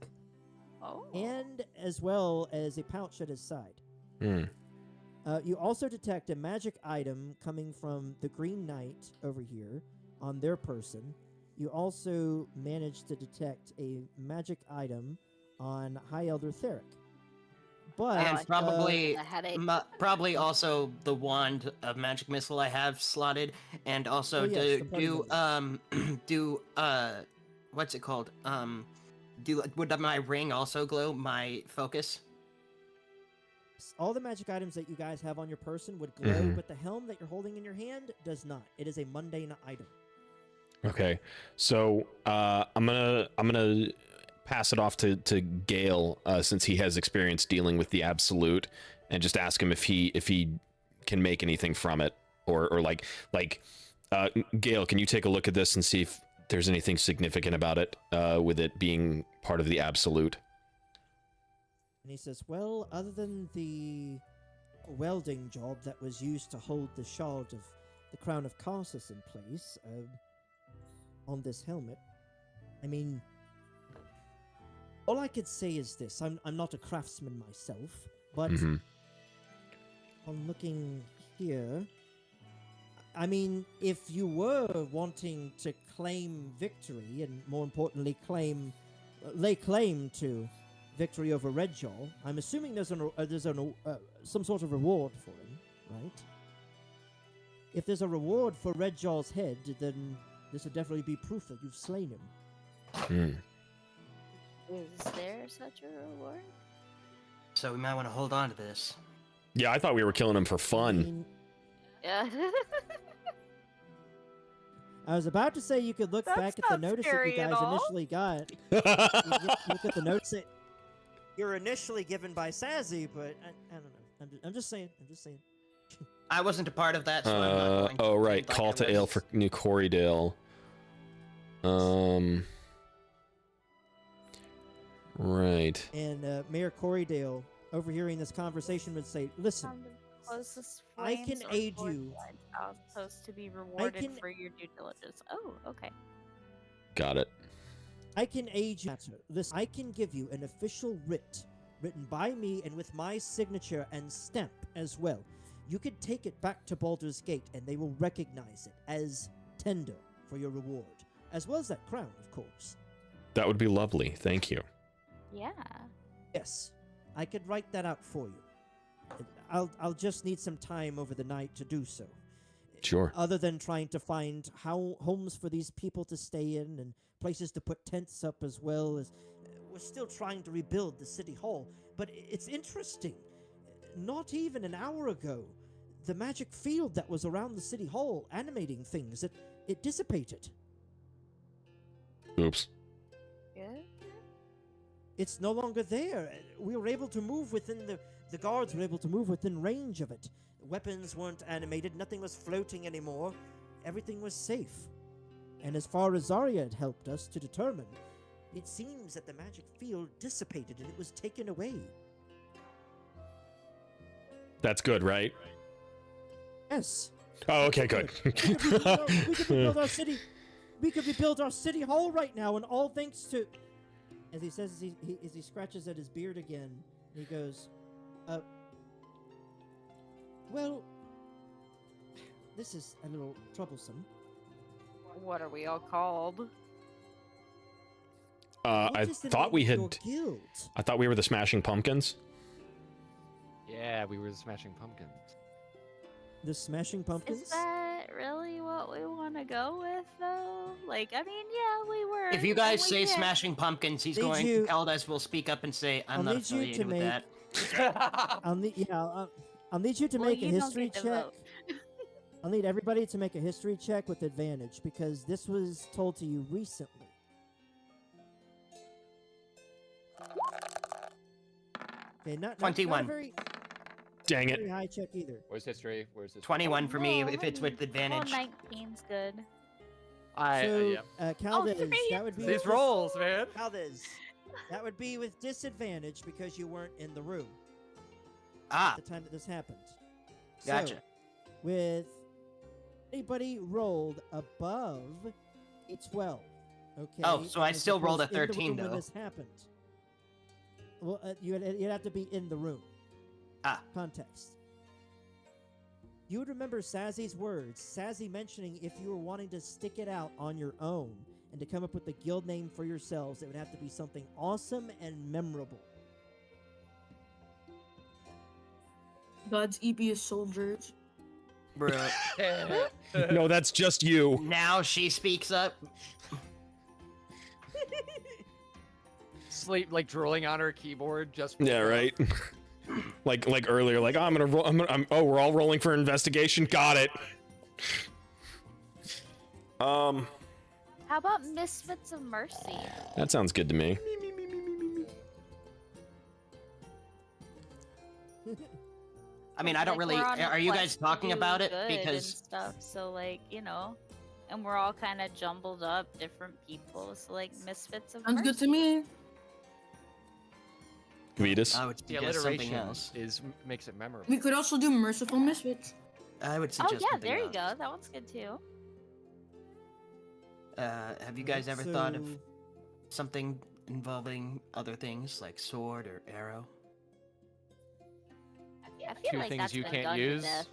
Oh. and as well as a pouch at his side. Hmm. You also detect a magic item coming from the Green Knight over here on their person. You also manage to detect a magic item on High Elder Theric. But And probably, a headache. probably also the wand of magic missile I have slotted, and also Oh, yes, the do what's it called? Would my ring also glow my focus? all the magic items that you guys have on your person would glow, Mhm. but the helm that you're holding in your hand does not. It is a mundane item. Okay, so I'm gonna pass it off to Gale, since he has experience dealing with the absolute, and just ask him if he can make anything from it, or like Gale, can you take a look at this and see if there's anything significant about it, with it being part of the absolute? And he says, well, other than the welding job that was used to hold the shard of the crown of Carsus in place on this helmet, I mean, all I could say is this. I'm not a craftsman myself, but Mhm. on looking here, I mean, if you were wanting to claim victory, and more importantly, lay claim to victory over Redjaw, I'm assuming there's some sort of reward for him, right? If there's a reward for Redjaw's head, then This would definitely be proof that you've slain him. Is there such a reward? So we might want to hold on to this. Yeah, I thought we were killing him for I fun. mean, Yeah. I was about to say you could look That's back at the not notice that scary you at guys all. initially got. Look at the notes. You're initially given by Sazzy, but I don't know. I'm just saying. I wasn't a part of that, so I'm not going to Oh right, pretend like call I to was. ale for New Corrydale. Right. And Mayor Corrydale, overhearing this conversation, would say, "Listen, Found the closest I can flames or aid torch you. light are supposed to be rewarded can- for your due diligence. Oh, okay. Got it. I can aid you. Listen, I can give you an official writ written by me and with my signature and stamp as well. You can take it back to Baldur's Gate, and they will recognize it as tender for your reward, as well as that crown, of course. That would be lovely. Thank you. Yeah. Yes, I could write that out for you. I'll just need some time over the night to do so. Sure. Other than trying to find homes for these people to stay in and places to put tents up, as well as we're still trying to rebuild the city hall. But it's interesting. Not even an hour ago, the magic field that was around the city hall animating things, it dissipated. Oops. Good. It's no longer there. We were able to move within the guards were able to move within range of it. Weapons weren't animated, nothing was floating anymore. Everything was safe. And as far as Zarya had helped us to determine, it seems that the magic field dissipated and it was taken away. That's good, right? Yes. Oh, okay, good. We could rebuild our city. We could rebuild our city hall right now, and all thanks to. As he says, as he scratches at his beard again, he goes, well, this is a little troublesome. What are we all called? What I is the thought name we of had. your guild? I thought we were the Smashing Pumpkins. Yeah, we were the Smashing Pumpkins. The Smashing Pumpkins? Is that really what we want to go with, though? Like, I mean, yeah, we were. If you and guys we say did. Smashing Pumpkins, he's Need going you- to Eldest will speak up and say, I'm I'll not need you to affiliated with make- that. I'll need you to Well, make a you don't history get to check. vote. I'll need everybody to make a history check with advantage because this was told to you recently. Okay, not 21. a very, Dang it. very high check either. Where's history? Where's history? 21 for me Well, if it's with advantage. 19's good. So, Yeah. Caldez, three. that would be These with rolls, man. Caldez. that would be with disadvantage because you weren't in the room Ah, at the time that this happened. gotcha. So, with anybody rolled above a 12, okay? Oh, so I as still rolled a opposed in the 13 room when though. this happened. Well, you'd have to be in the room. Ah. Context. You would remember Sazzy's words. Sazzy mentioning if you were wanting to stick it out on your own and to come up with a guild name for yourselves, it would have to be something awesome and memorable. God's eebiest soldiers. Bro. No, that's just you. Now she speaks up. Sleep like drooling on her keyboard just. For Yeah, right. like earlier, like, oh, I'm gonna roll. Oh, we're all rolling for investigation. Got it. How about Misfits of Mercy? That sounds good to me. I mean, I don't Like, really. we're on a Are you quest guys to talking do about it? good and Because stuff. So like, you know, and we're all kind of jumbled up, different people. So like, Misfits of Sounds Mercy. good to me. Vetus. I would The suggest something alliteration else. makes it memorable. We could also do Merciful Misfits. I would Oh suggest yeah, something there you else. go. That one's good too. Have you guys ever thought of So- something involving other things like sword or arrow? I feel Two like things that's you been can't done to use. death.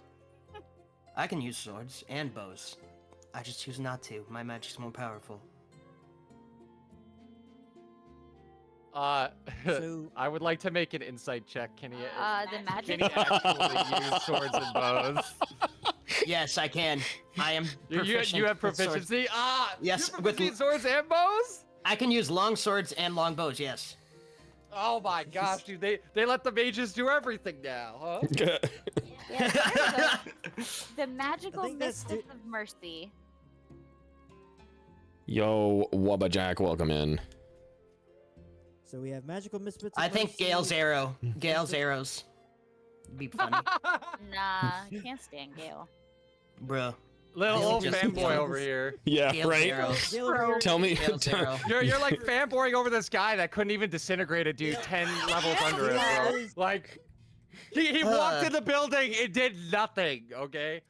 I can use swords and bows. I just choose not to. My magic's more powerful. So- I would like to make an insight check. Can he? The magic. Can he actually use swords and bows? Yes, I can. I am proficient. You have with swords. proficiency? Ah! Yes, You have with proficiency in swords and bows? I can use long swords and long bows, yes. Oh my gosh, dude. They let the mages do everything now, huh? Yeah, the magical think that's misfits of mercy. Yo, Wubba Jack, welcome in. So we have magical misfits. I of think mercy. Gale's arrow. Gale's arrows. Be funny. Nah, I can't stand Gale. Bro. Little Gale old just- fanboy Gale- over here. Yeah, Gale's right? arrows. Gale over here. Tell me. Gale's arrow. You're like fanboying over this guy that couldn't even disintegrate a dude 10 levels under it, bro. Yeah. Like, he walked in the suggest. It did nothing, okay?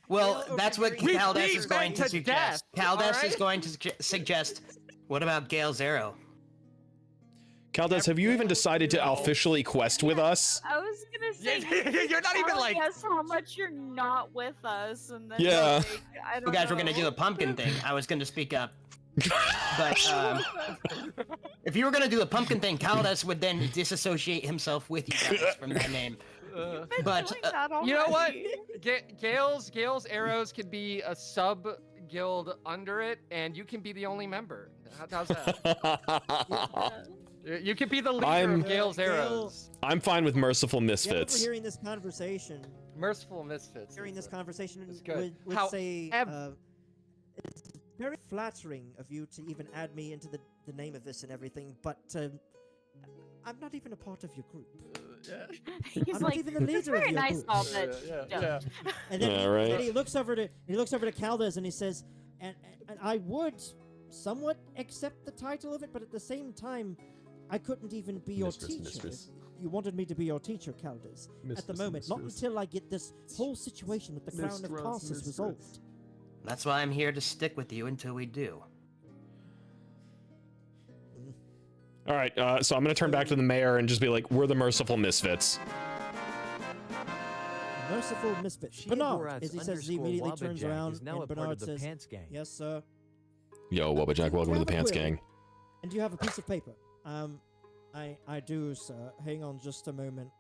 Well, Gale that's what over here. Caldas beat is going to men to suggest. death, Caldas is alright? going to suggest. What about Gale's arrow? Caldas, have you even decided to officially quest with us? I was gonna say You're not even like. guess how much you're not with us, and then Yeah. like, I don't You guys were know. gonna do a pumpkin thing. I was gonna speak up. But if you were gonna do a pumpkin thing, Caldas would then disassociate himself with you guys from that name. Been but, doing that You know what? already. Gale's arrows can be a sub guild under it, and you can be the only member. How's that? You can be the leader I'm- of Gale's Gale- arrows. I'm fine with merciful Gale misfits. overhearing this conversation. Merciful misfits. Hearing this conversation it's good. would say However- it's very flattering of you to even add me into the name of this and everything, but I'm not even a part of your group. He's I'm not like, even the it's leader of very your nice, group. all but yeah. And then, Yeah, right. and he looks over to Caldas and he says, and I would somewhat accept the title of it, but at the same time, I couldn't even be your teacher. You wanted me to be your teacher, Caldas. At the moment, not until I get this whole situation with the Crown of Tarsus resolved. That's why I'm here to stick with you until we do. All right, so I'm going to turn back to the mayor and just be like, we're the merciful misfits. Merciful misfit. Bernard, as he says, he immediately turns around is now and a part of Bernard the says, Pants Gang. "Yes, sir." Yo, Wubba Jack, welcome to the Grab a Pants quill. Gang. And do you have a piece of paper? I do, sir. Hang on just a moment.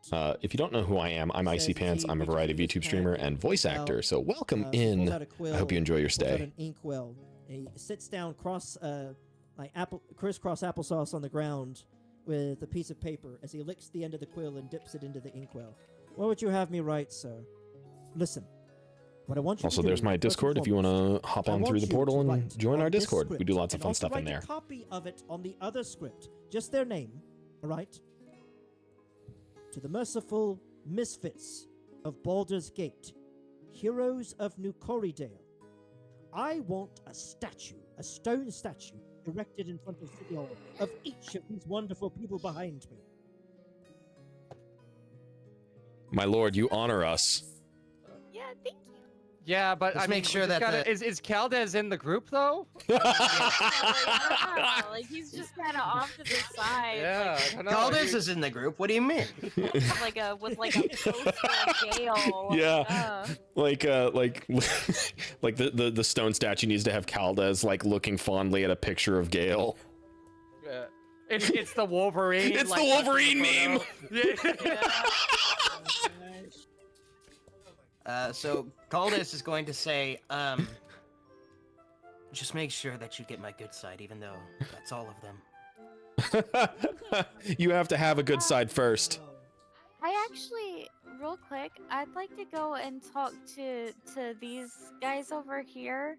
If you don't know who I am, I'm Icy Pants. I'm a variety of YouTube streamer and voice actor, so welcome He pulls in. out a quill, I hope you enjoy your pulls out stay. an inkwell. And he sits down crisscross applesauce on the ground with a piece of paper as he licks the end of the quill and dips it into the inkwell. What would you have me write, sir? Listen. What I want you Also, to do, there's my first and Discord if you want foremost, to hop I on want through the you portal to and write join on our this Discord. We script do lots of and fun also stuff in write there. a copy of it on the other script, just their name, all right? To the merciful misfits of Baldur's Gate, heroes of New Corridale, I want a statue, a stone statue, erected in front of City Hall of each of these wonderful people behind me. My lord, you honor us. Yeah, thank you. Yeah, but Let's I make mean, sure we just that gotta, the- is Caldes in the group though? Like he's just kind of off to the side. Yeah, I don't know. Caldas is in the group. What do you mean? Like with a poster of Gale. Yeah. like like the stone statue needs to have Caldes like looking fondly at a picture of Gale. Yeah. It's the Wolverine. It's like, the Wolverine photo. meme. So Caldas is going to say, just make sure that you get my good side, even though that's all of them. You have to have a good side first. I actually, real quick, I'd like to go and talk to these guys over here,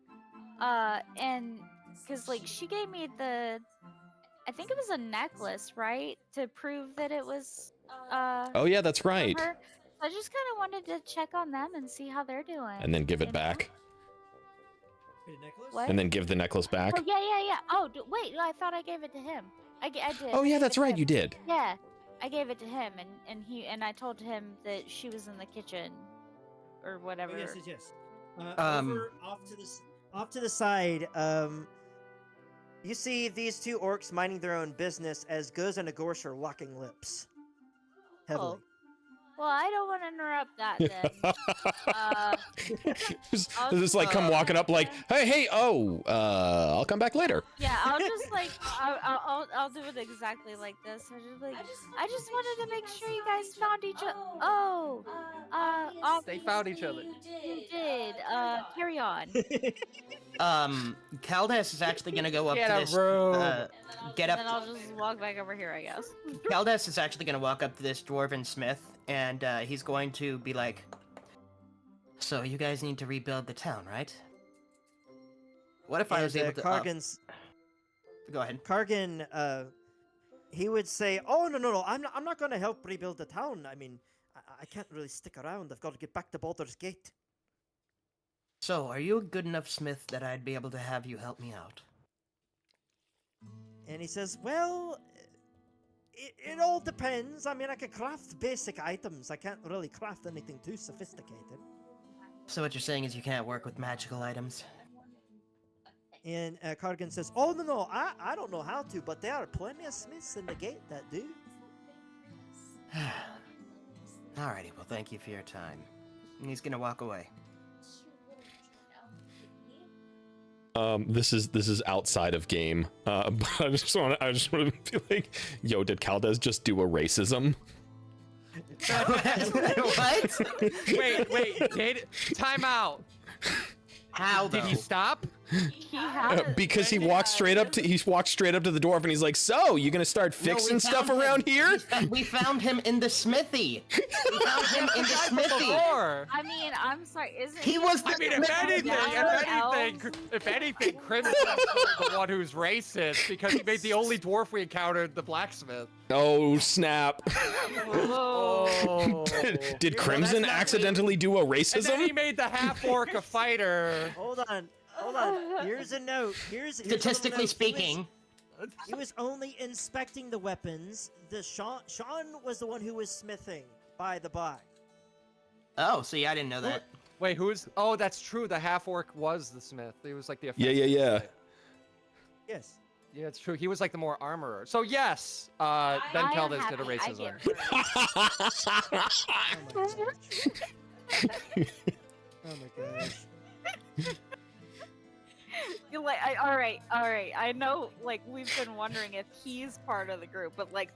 and because like she gave me I think it was a necklace, right, to prove that it was Oh yeah, that's right. her. I just kind of wanted to check on them and see how they're doing. And then give you it know? back. What? And then give the necklace back. Oh yeah. Oh wait, no, I thought I gave it to him. I did. Oh I yeah, gave that's it to right, him. you did. Yeah, I gave it to him, and I told him that she was in the kitchen, or whatever. Oh, yes. Um, Off to the side, you see these two orcs minding their own business as Guz and Agorsh are locking lips. Heavily. Well, I don't want to interrupt that then. I'll Just like come walking up like, hey, I'll come back later. Yeah, I'll just like I'll do it exactly like this. I just wanted to make sure you guys found each other. They found each other. You did. Carry on. Caldas is actually gonna go up Get to a this. room. Get up. Then I'll just walk back over here, I guess. Caldas is actually gonna walk up to this dwarven smith, and he's going to be like, "So you guys need to rebuild the town, right? What if I was able to?" Kargan's Go ahead. Kargan, he would say, "Oh no, I'm not going to help rebuild the town. I mean, I can't really stick around. I've got to get back to Baldur's Gate." So, are you a good enough smith that I'd be able to have you help me out? And he says, "Well, it all depends. I mean, I can craft basic items. I can't really craft anything too sophisticated." So what you're saying is you can't work with magical items? And Kargan says, "Oh no, I don't know how to, but there are plenty of smiths in the gate that do." Alrighty, well, thank you for your time. And he's gonna walk away. This is outside of game. But I just want to be like, yo, did Caldes just do a racism? What? Wait, time out. How Did he stop? Because he walked straight up to the dwarf and he's like, "So, you gonna start fixing stuff around here?" We found him in the smithy. We found him in the smithy. I mean, I'm sorry. Isn't He was. I mean, if anything, Crimson is the one who's racist because he made the only dwarf we encountered the blacksmith. Oh snap! Oh. Did Crimson accidentally do a racism? And then he made the half-orc a fighter. Hold on. Here's a note. Here's Statistically speaking, he was only inspecting the weapons. Sean was the one who was smithing, by the by. Oh, see, I didn't know that. Wait, who's? Oh, that's true. The half-orc was the smith. He was like the. Yeah. Yes. Yeah, it's true. He was like the more armorer. So yes, Ben Caldes did a racism. Oh my gosh. You're like, all right. I know, like, we've been wondering if he's part of the group, but like,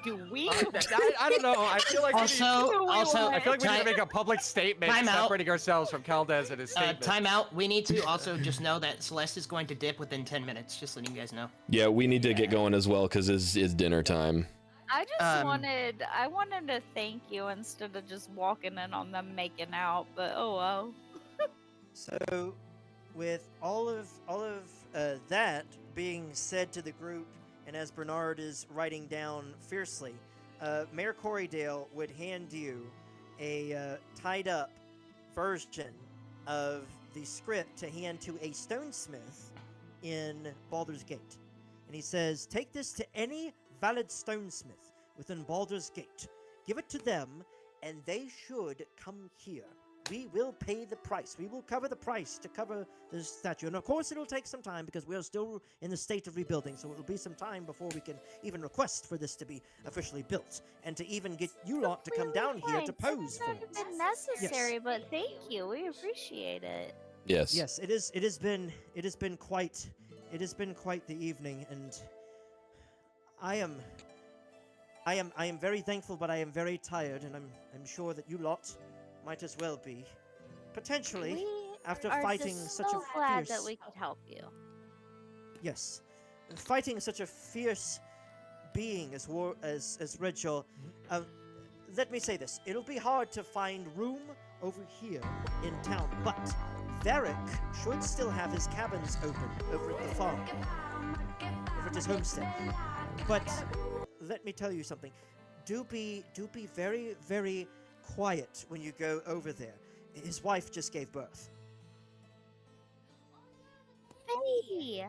do we? I don't know. I feel like I we need to make a public statement separating ourselves from Caldes and his statement. Time out. We need to also just know that Celeste is going to dip within 10 minutes. Just letting you guys know. Yeah, we need to get going as well because it's dinner time. I just wanted to thank you instead of just walking in on them making out, but oh well. So, with all of that being said to the group, and as Bernard is writing down fiercely, Mayor Corrydale would hand you a tied-up version of the script to hand to a stonesmith in Baldur's Gate. And he says, "Take this to any valid stonesmith within Baldur's Gate. Give it to them, and they should come here. We will pay the price. We will cover the price to cover the statue. And of course, it'll take some time because we are still in the state of rebuilding. So it'll be some time before we can even request for this to be officially built and to even get you lot to come down here to pose for it." It's necessary, but thank you. We appreciate it. Yes. Yes, it has been quite the evening, and I am very thankful, but I am very tired, and I'm sure that you lot might as well be. Potentially, after fighting such a glad fierce... that we could help you. Yes. Fighting such a fierce being as Redjaw, let me say this. It'll be hard to find room over here in town, but Varric should still have his cabins open over at the farm, over at his homestead. But let me tell you something. Do be very, very quiet when you go over there. His wife just gave birth. Hey.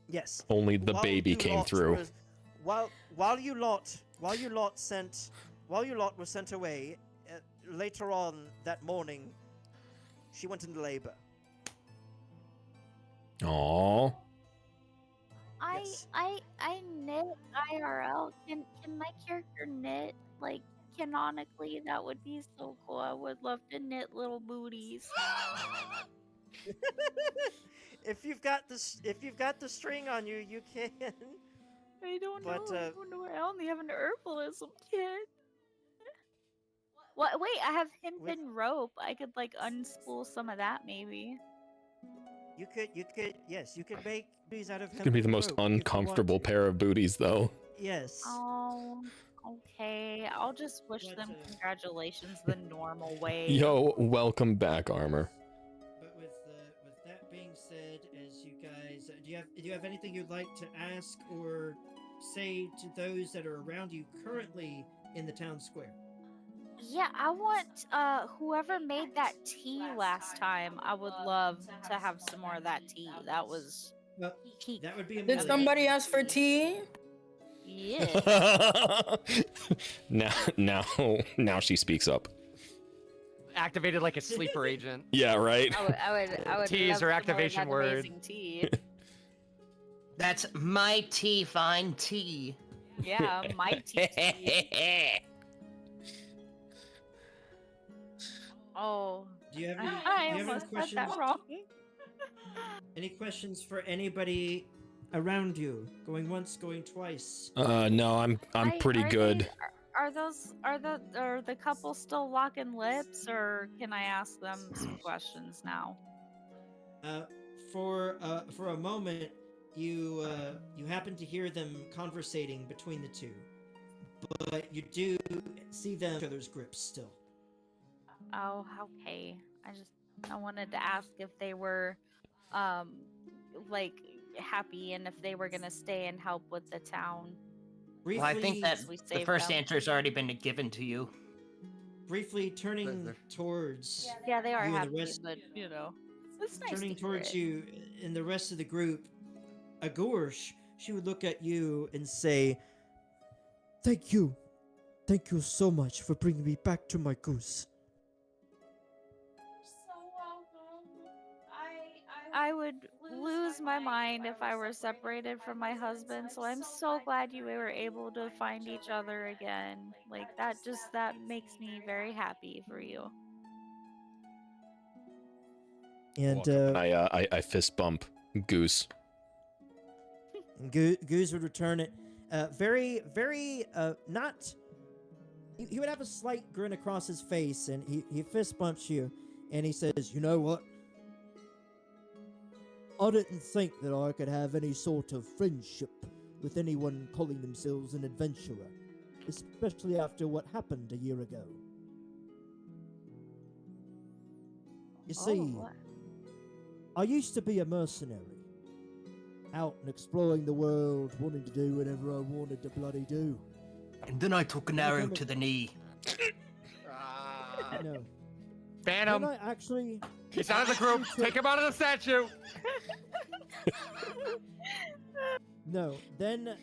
Yes. Only the baby came through. While you lot were sent away, later on that morning, she went into labor. Aww. I knit IRL. Can my character knit like canonically, that would be so cool. I would love to knit little booties. If you've got the string on you, you can. I don't But, know. I don't know. I only have an herbalism kit. What? Wait, I have hemp With- and rope. I could like unspool some of that maybe. You could yes, you could make these out of. It's gonna be the most uncomfortable pair of booties, though. Yes. Oh, okay. I'll just wish But, them congratulations the normal way. Yo, welcome back, Armor. But with that being said, as you guys, do you have anything you'd like to ask or say to those that are around you currently in the town square? Yeah, I want whoever made that tea last time. I would love to have some more of that tea. That was Well, peak. that would be Did amazing. somebody ask for tea? Yeah. now she speaks up. Activated like a sleeper agent. Yeah, right. I would Teas love or some more of activation that word. amazing tea. That's my tea, fine tea. Yeah, my tea. Oh, Do you have any, I do you have any almost said questions? that wrong. Any questions for anybody around you? Going once, going twice. No, I'm pretty good. Are the couple still locking lips, or can I ask them some questions now? For a moment, you happen to hear them conversating between the two, but you do see them in each other's grips still. Oh, okay. I wanted to ask if they were, like happy and if they were gonna stay and help with the town. Briefly, Well, I think that we the saved first them. answer has already been given to you. briefly turning towards Yeah, they are you and the happy, rest- but you know, it's nice turning to towards hear it. you and the rest of the group, Agorsh, she would look at you and say, Thank you so much for bringing me back to my goose. I would lose my mind if I were separated from my husband, so I'm so glad you were able to find each other again. Like that makes me very happy for you. And I fist bump Goose. Goose would return it. Very, not. He would have a slight grin across his face, and he fist bumps you, and he says, You know what? I didn't think that I could have any sort of friendship with anyone calling themselves an adventurer, especially after what happened a year ago. You see, what? I used to be a mercenary, out and exploring the world, wanting to do whatever I wanted to bloody do. And then I took an arrow to the knee. No. Ban him. Then I actually... He's out of the group. Take him out of the statue. No. Then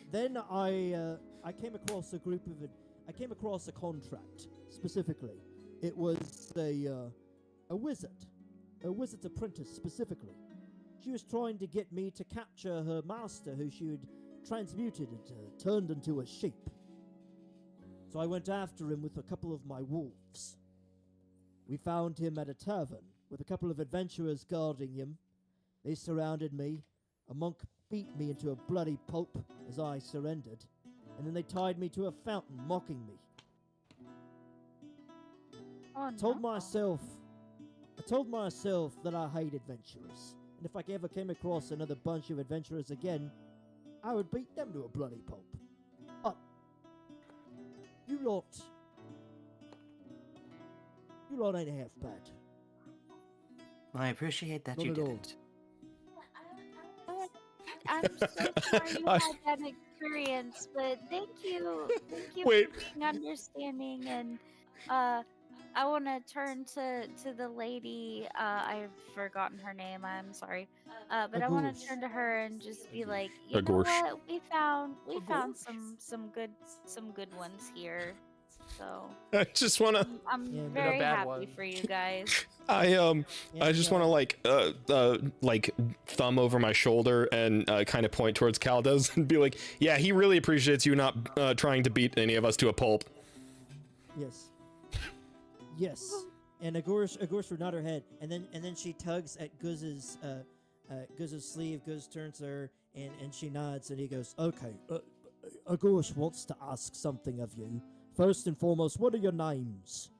I came across a group of... I came across a contract, specifically. It was a wizard's apprentice, specifically. She was trying to get me to capture her master, who she had transmuted and turned into a sheep. So I went after him with a couple of my wolves. We found him at a tavern, with a couple of adventurers guarding him. They surrounded me. A monk beat me into a bloody pulp as I surrendered, and then they tied me to a fountain, mocking me. Oh, I told no. myself that I hate adventurers, and if I ever came across another bunch of adventurers again, I would beat them to a bloody pulp. But you lot ain't half bad. I appreciate that Not you at all. didn't. I'm so sorry you had that experience, but thank you Wait. for being understanding. And I want to turn to the lady. I've forgotten her name. I'm sorry, but I want to Agorsh. turn to her and just be like, you know Agorsh. what? We found some good ones here. So I just wanna. I'm Yeah, but very bad happy one. for you guys. I just want to to like thumb over my shoulder and kind of point towards Caldas and be like, yeah, he really appreciates you not trying to beat any of us to a pulp. Yes. Yes. And Agorish would nod her head, and then she tugs at Guz's sleeve. Guz turns to her, and she nods, and he goes, "Okay, Agorish wants to ask something of you. First and foremost, what are your names?"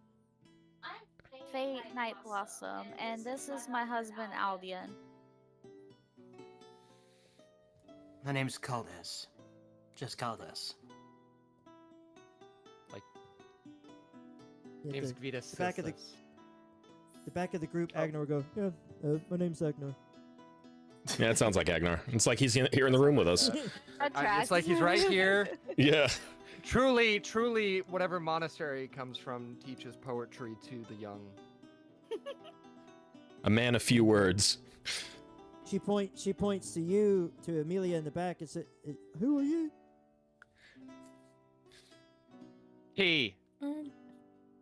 Fate Night Blossom, and this is my husband Albion. My name's Caldes. Just Caldes. Yeah, Name's the Vitas. back of the back of the group, Agnar will go, "Yeah, my name's Agnar." Yeah, it sounds like Agnar. It's like he's here in the room with us. It's like he's right here. Yeah. Truly, whatever monastery comes from teaches poetry to the young. A man of few words. She points to you, to Amelia in the back, and said, "Who are you?" He.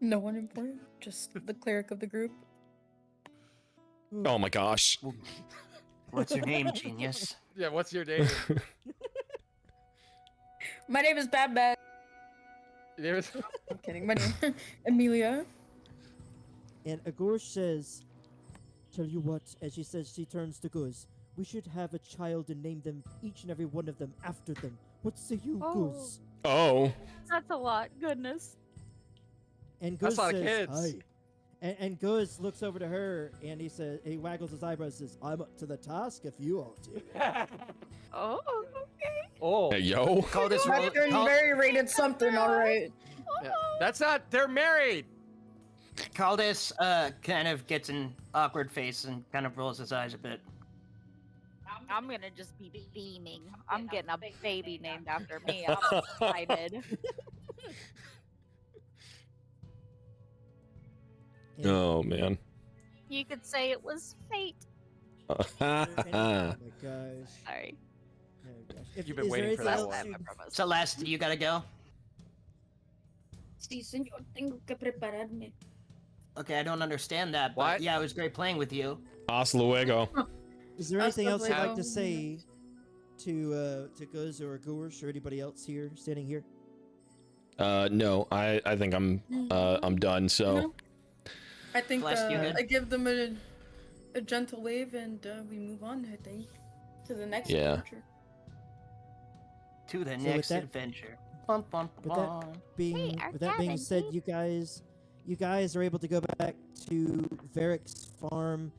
No one important, just the cleric of the group. Oh my gosh. What's your name, genius? Yeah, what's your name? My name is Bad Bad. There's. I'm kidding. My name Amelia. And Agorish says, "Tell you what," as she says, she turns to Guz, "we should have a child and name them, each and every one of them, after them. What say you, Oh. Guz?" Oh. That's a lot. Goodness. And That's Guz a lot of says, kids. "Aye." And Guz looks over to her, and he waggles his eyebrows and says, "I'm up to the task if you are to." Oh, okay. Oh. Hey, yo. Caldes I've been very rated something, alright. Yeah. That's not. They're married. Caldes kind of gets an awkward face and kind of rolls his eyes a bit. I'm gonna just be beaming. I'm getting a baby named after me. I'm excited. And- Oh man. You could say it was fate. Oh my gosh. Sorry. Oh gosh. If, You've been is there waiting for anything that else one. I you- promise. Celeste, you gotta go. Sí, señor, tengo que prepararme. Okay, I don't understand that, but What? yeah, it was great playing with you. Hasta luego. Is there anything else you'd like to Hasta say to Guz or Agorish or anybody else here standing here? No, I think I'm done, so No. I think Bless you, good. I give them a gentle wave and we move on, I think, to the next Yeah. adventure. To the with next that- adventure. Bum, bum, with that- bum. With that being said, you guys are able to go back to Varric's farm.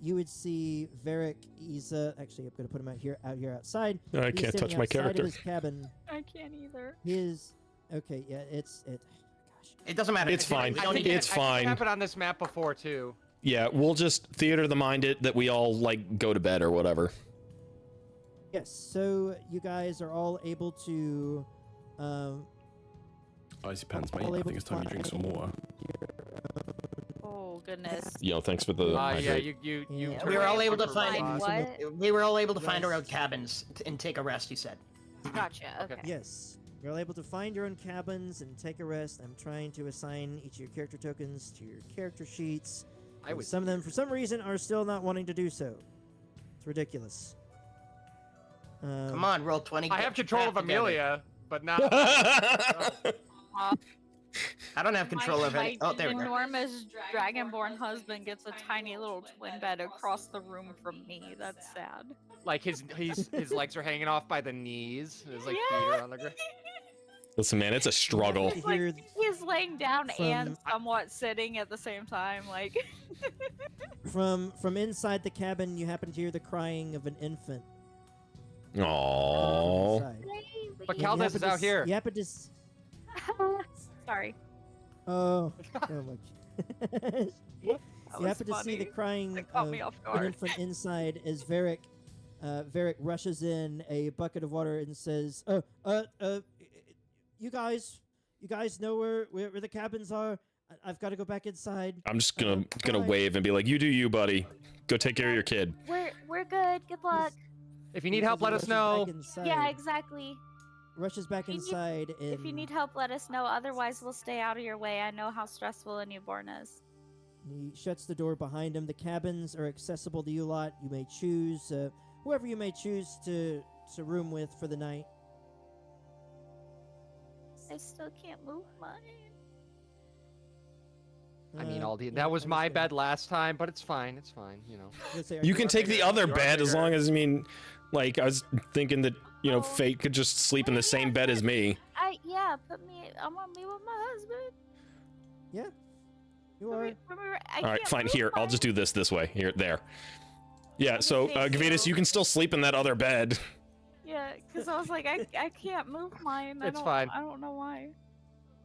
You would see Varric. He's actually, I'm gonna put him out here outside. I He's can't touch standing my outside character. Of his cabin. I can't either. Okay. Yeah, Gosh. It doesn't matter. It's fine. We I don't think need It's I think fine. It happened on this map before too. Yeah, we'll just theater the mind it that we all like go to bed or whatever. Yes. So you guys are all able to. Icy pants, mate. all I able think it's to time you drink some find water. Oh goodness. Yo, thanks for the Yeah, hydrate. you. Yeah. We were all able to Find find. what? We were all able to find our own Rest. cabins and take a rest. You said. Gotcha. Okay. Okay. Yes. You're all able to find your own cabins and take a rest. I'm trying to assign each of your character tokens to your character sheets. I and was. Some of them, for some reason, are still not wanting to do so. It's ridiculous. Come on, roll 20. I get have your control crap of together. Amelia, but not. I don't have control my, of any. my Oh, there we go. enormous dragonborn husband gets a tiny little twin bed across the room from me. That's sad. Like his legs are hanging off by the knees. His like feet Yeah. are on the ground. Listen, man, it's a struggle. You hear He's laying down and From- somewhat sitting at the same time. Like, from inside the cabin, you happen to hear the crying of an infant. Aww. Inside. But You Caldes happen is to out s- here. You happen to. S- sorry. Oh my. That You was happen to see the funny. crying That caught of me off an guard. infant inside as Varric rushes in a bucket of water and says, you guys know where the cabins are? I've got to go back inside." I'm just gonna Fine. wave and be like, "You do you, buddy. Go take care of your kid." We're good. Good luck. If you need He help, says he let us rushes know. back inside- Yeah, exactly. Rushes back If you need- inside and If you need help, let us know. Otherwise, we'll stay out of your way. I know how stressful a newborn is. he shuts the door behind him. The cabins are accessible to you lot. You may choose whoever you may choose to room with for the night. I still can't move mine. I mean, yeah, that was my understand. bed last time, but it's fine. It's fine. You know. I was gonna say, are You can take the bigger- other you're bed as bigger. long as, I mean, like, I was thinking that, you know, Oh. Fate could just sleep in the Yeah, same bed as me. Yeah, put me. I'm gonna be with my husband. Yeah. You Put are. me- put me right- I All right, can't fine. move Here, I'll mine. just do this way. Here, there. Yeah, so, Thank Gavitas, you. you can still sleep in that other bed. Yeah, because I was like, I can't move mine. It's fine. I don't know why.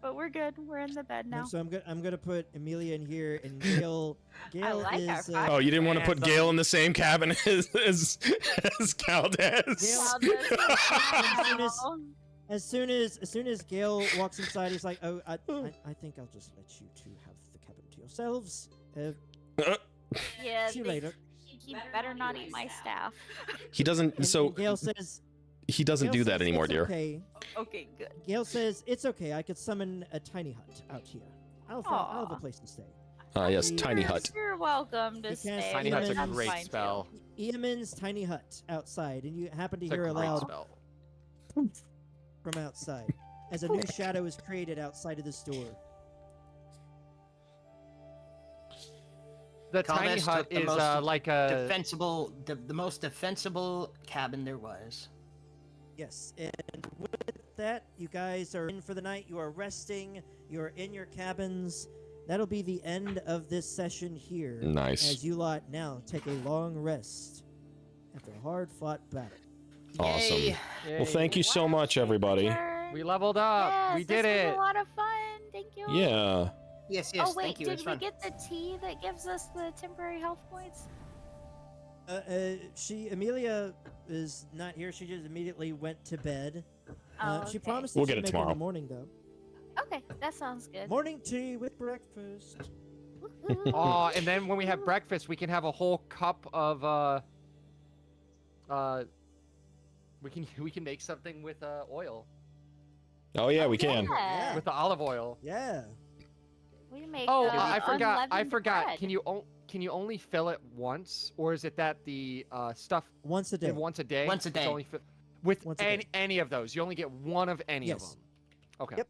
But we're good. We're in the bed now. So I'm gonna put Amelia in here, and Gail. Gail like our is. fight. Oh, you didn't want to put Yeah, Gale in the same cabin as Caldez. Gail- As soon as Gail walks inside, he's like, "Oh, I think I'll just let you two have the cabin to yourselves. Yeah, See you later." He better not eat my staff. He doesn't. And So Gail says, he doesn't Gail do that says, anymore, "It's dear. Okay. Okay, good. Gail says it's okay. I could summon a tiny hut out here. I'll have a Aw. place to stay. Yes, You're- tiny hut. You're welcome to You can't stay. Tiny hut's a That's great fine, too. spell. Eamon's tiny hut outside, and you happen to It's a hear great aloud spell. from outside as a new shadow is created outside of this door. The Call tiny this hut the is most like a. defensible, the most defensible cabin there was. Yes, and with that, you guys are in for the night. You are resting. You are in your cabins. That'll be the end of this session here. Nice. As you lot now take a long rest after a hard-fought battle. Awesome. Yay. Well, thank you so much, everybody. We leveled up. Yes, We did this was it. a lot of fun. Thank you. Yeah. Yes, Oh wait, thank you. did It's we fun. get the tea that gives us the temporary health points? Amelia is not here. She just immediately went to bed. Oh, She okay. promised We'll that get she'd it make it in tomorrow. the morning, though. Okay, that sounds good. Morning tea with breakfast. Woohoo. Oh, and then when we have breakfast, we can have a whole cup of we can make something with oil, Oh yeah, we can. Yeah. with the olive oil. Yeah. We make. Oh, I forgot. unleavened bread. Can you only fill it once, or is it that the stuff Once a day. once a day? Once a It's day. only with Once a day. any of those, you only get one of any of Yes. them. Okay. Yep.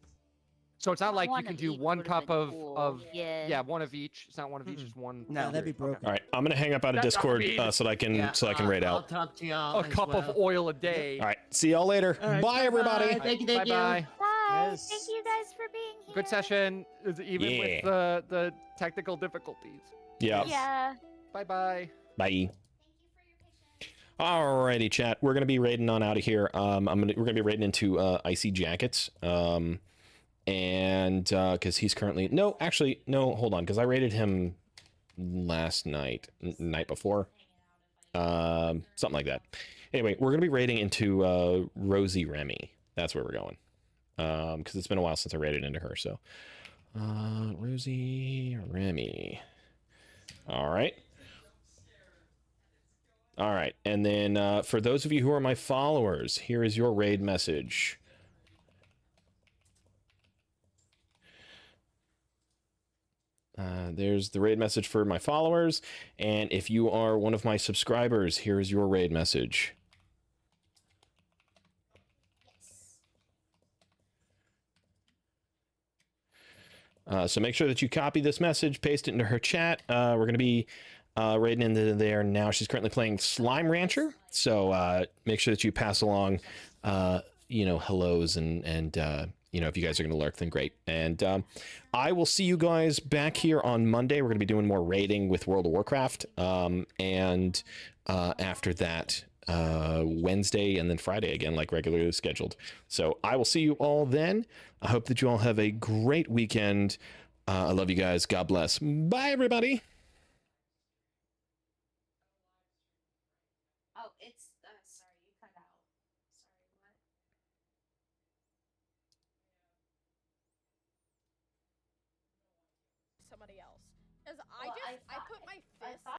So it's not like you One can of do each one would've cup been of cool. Yeah. one of each. It's not one of each, just one. No. That'd be Okay. broken. All right, I'm gonna hang up out of That- that would Discord be- so I can Yeah, raid I'll out. talk to y'all. A as cup well. of oil a day. All right, see y'all later. All right, Bye, everybody. bye-bye. Thank you. Bye bye. Bye. Yes. Thank you guys for being here. Good session, even with the technical difficulties. Yeah. Yeah. Bye bye. Bye. Alrighty, chat. We're gonna be raiding on out of here. We're gonna be raiding into Icy Jackets. And because he's currently no, hold on, because I raided him last night, night before, something like that. Anyway, we're gonna be raiding into Rosie Remy. That's where we're going. Because it's been a while since I raided into her. So, Rosie Remy. All right. All right, and then for those of you who are my followers, here is your raid message. There's the raid message for my followers, and if you are one of my subscribers, here is your raid message. So make sure that you copy this message, paste it into her chat. We're going to be raiding into there now. She's currently playing Slime Rancher, so make sure that you pass along, hellos and if you guys are going to lurk, then great. And I will see you guys back here on Monday. We're going to be doing more raiding with World of Warcraft, and after that, Wednesday and then Friday again, like regularly scheduled. So I will see you all then. I hope that you all have a great weekend. I love you guys. God bless. Bye, everybody. Oh, it's sorry, you cut out. Sorry, what? Somebody else. Because I put my fist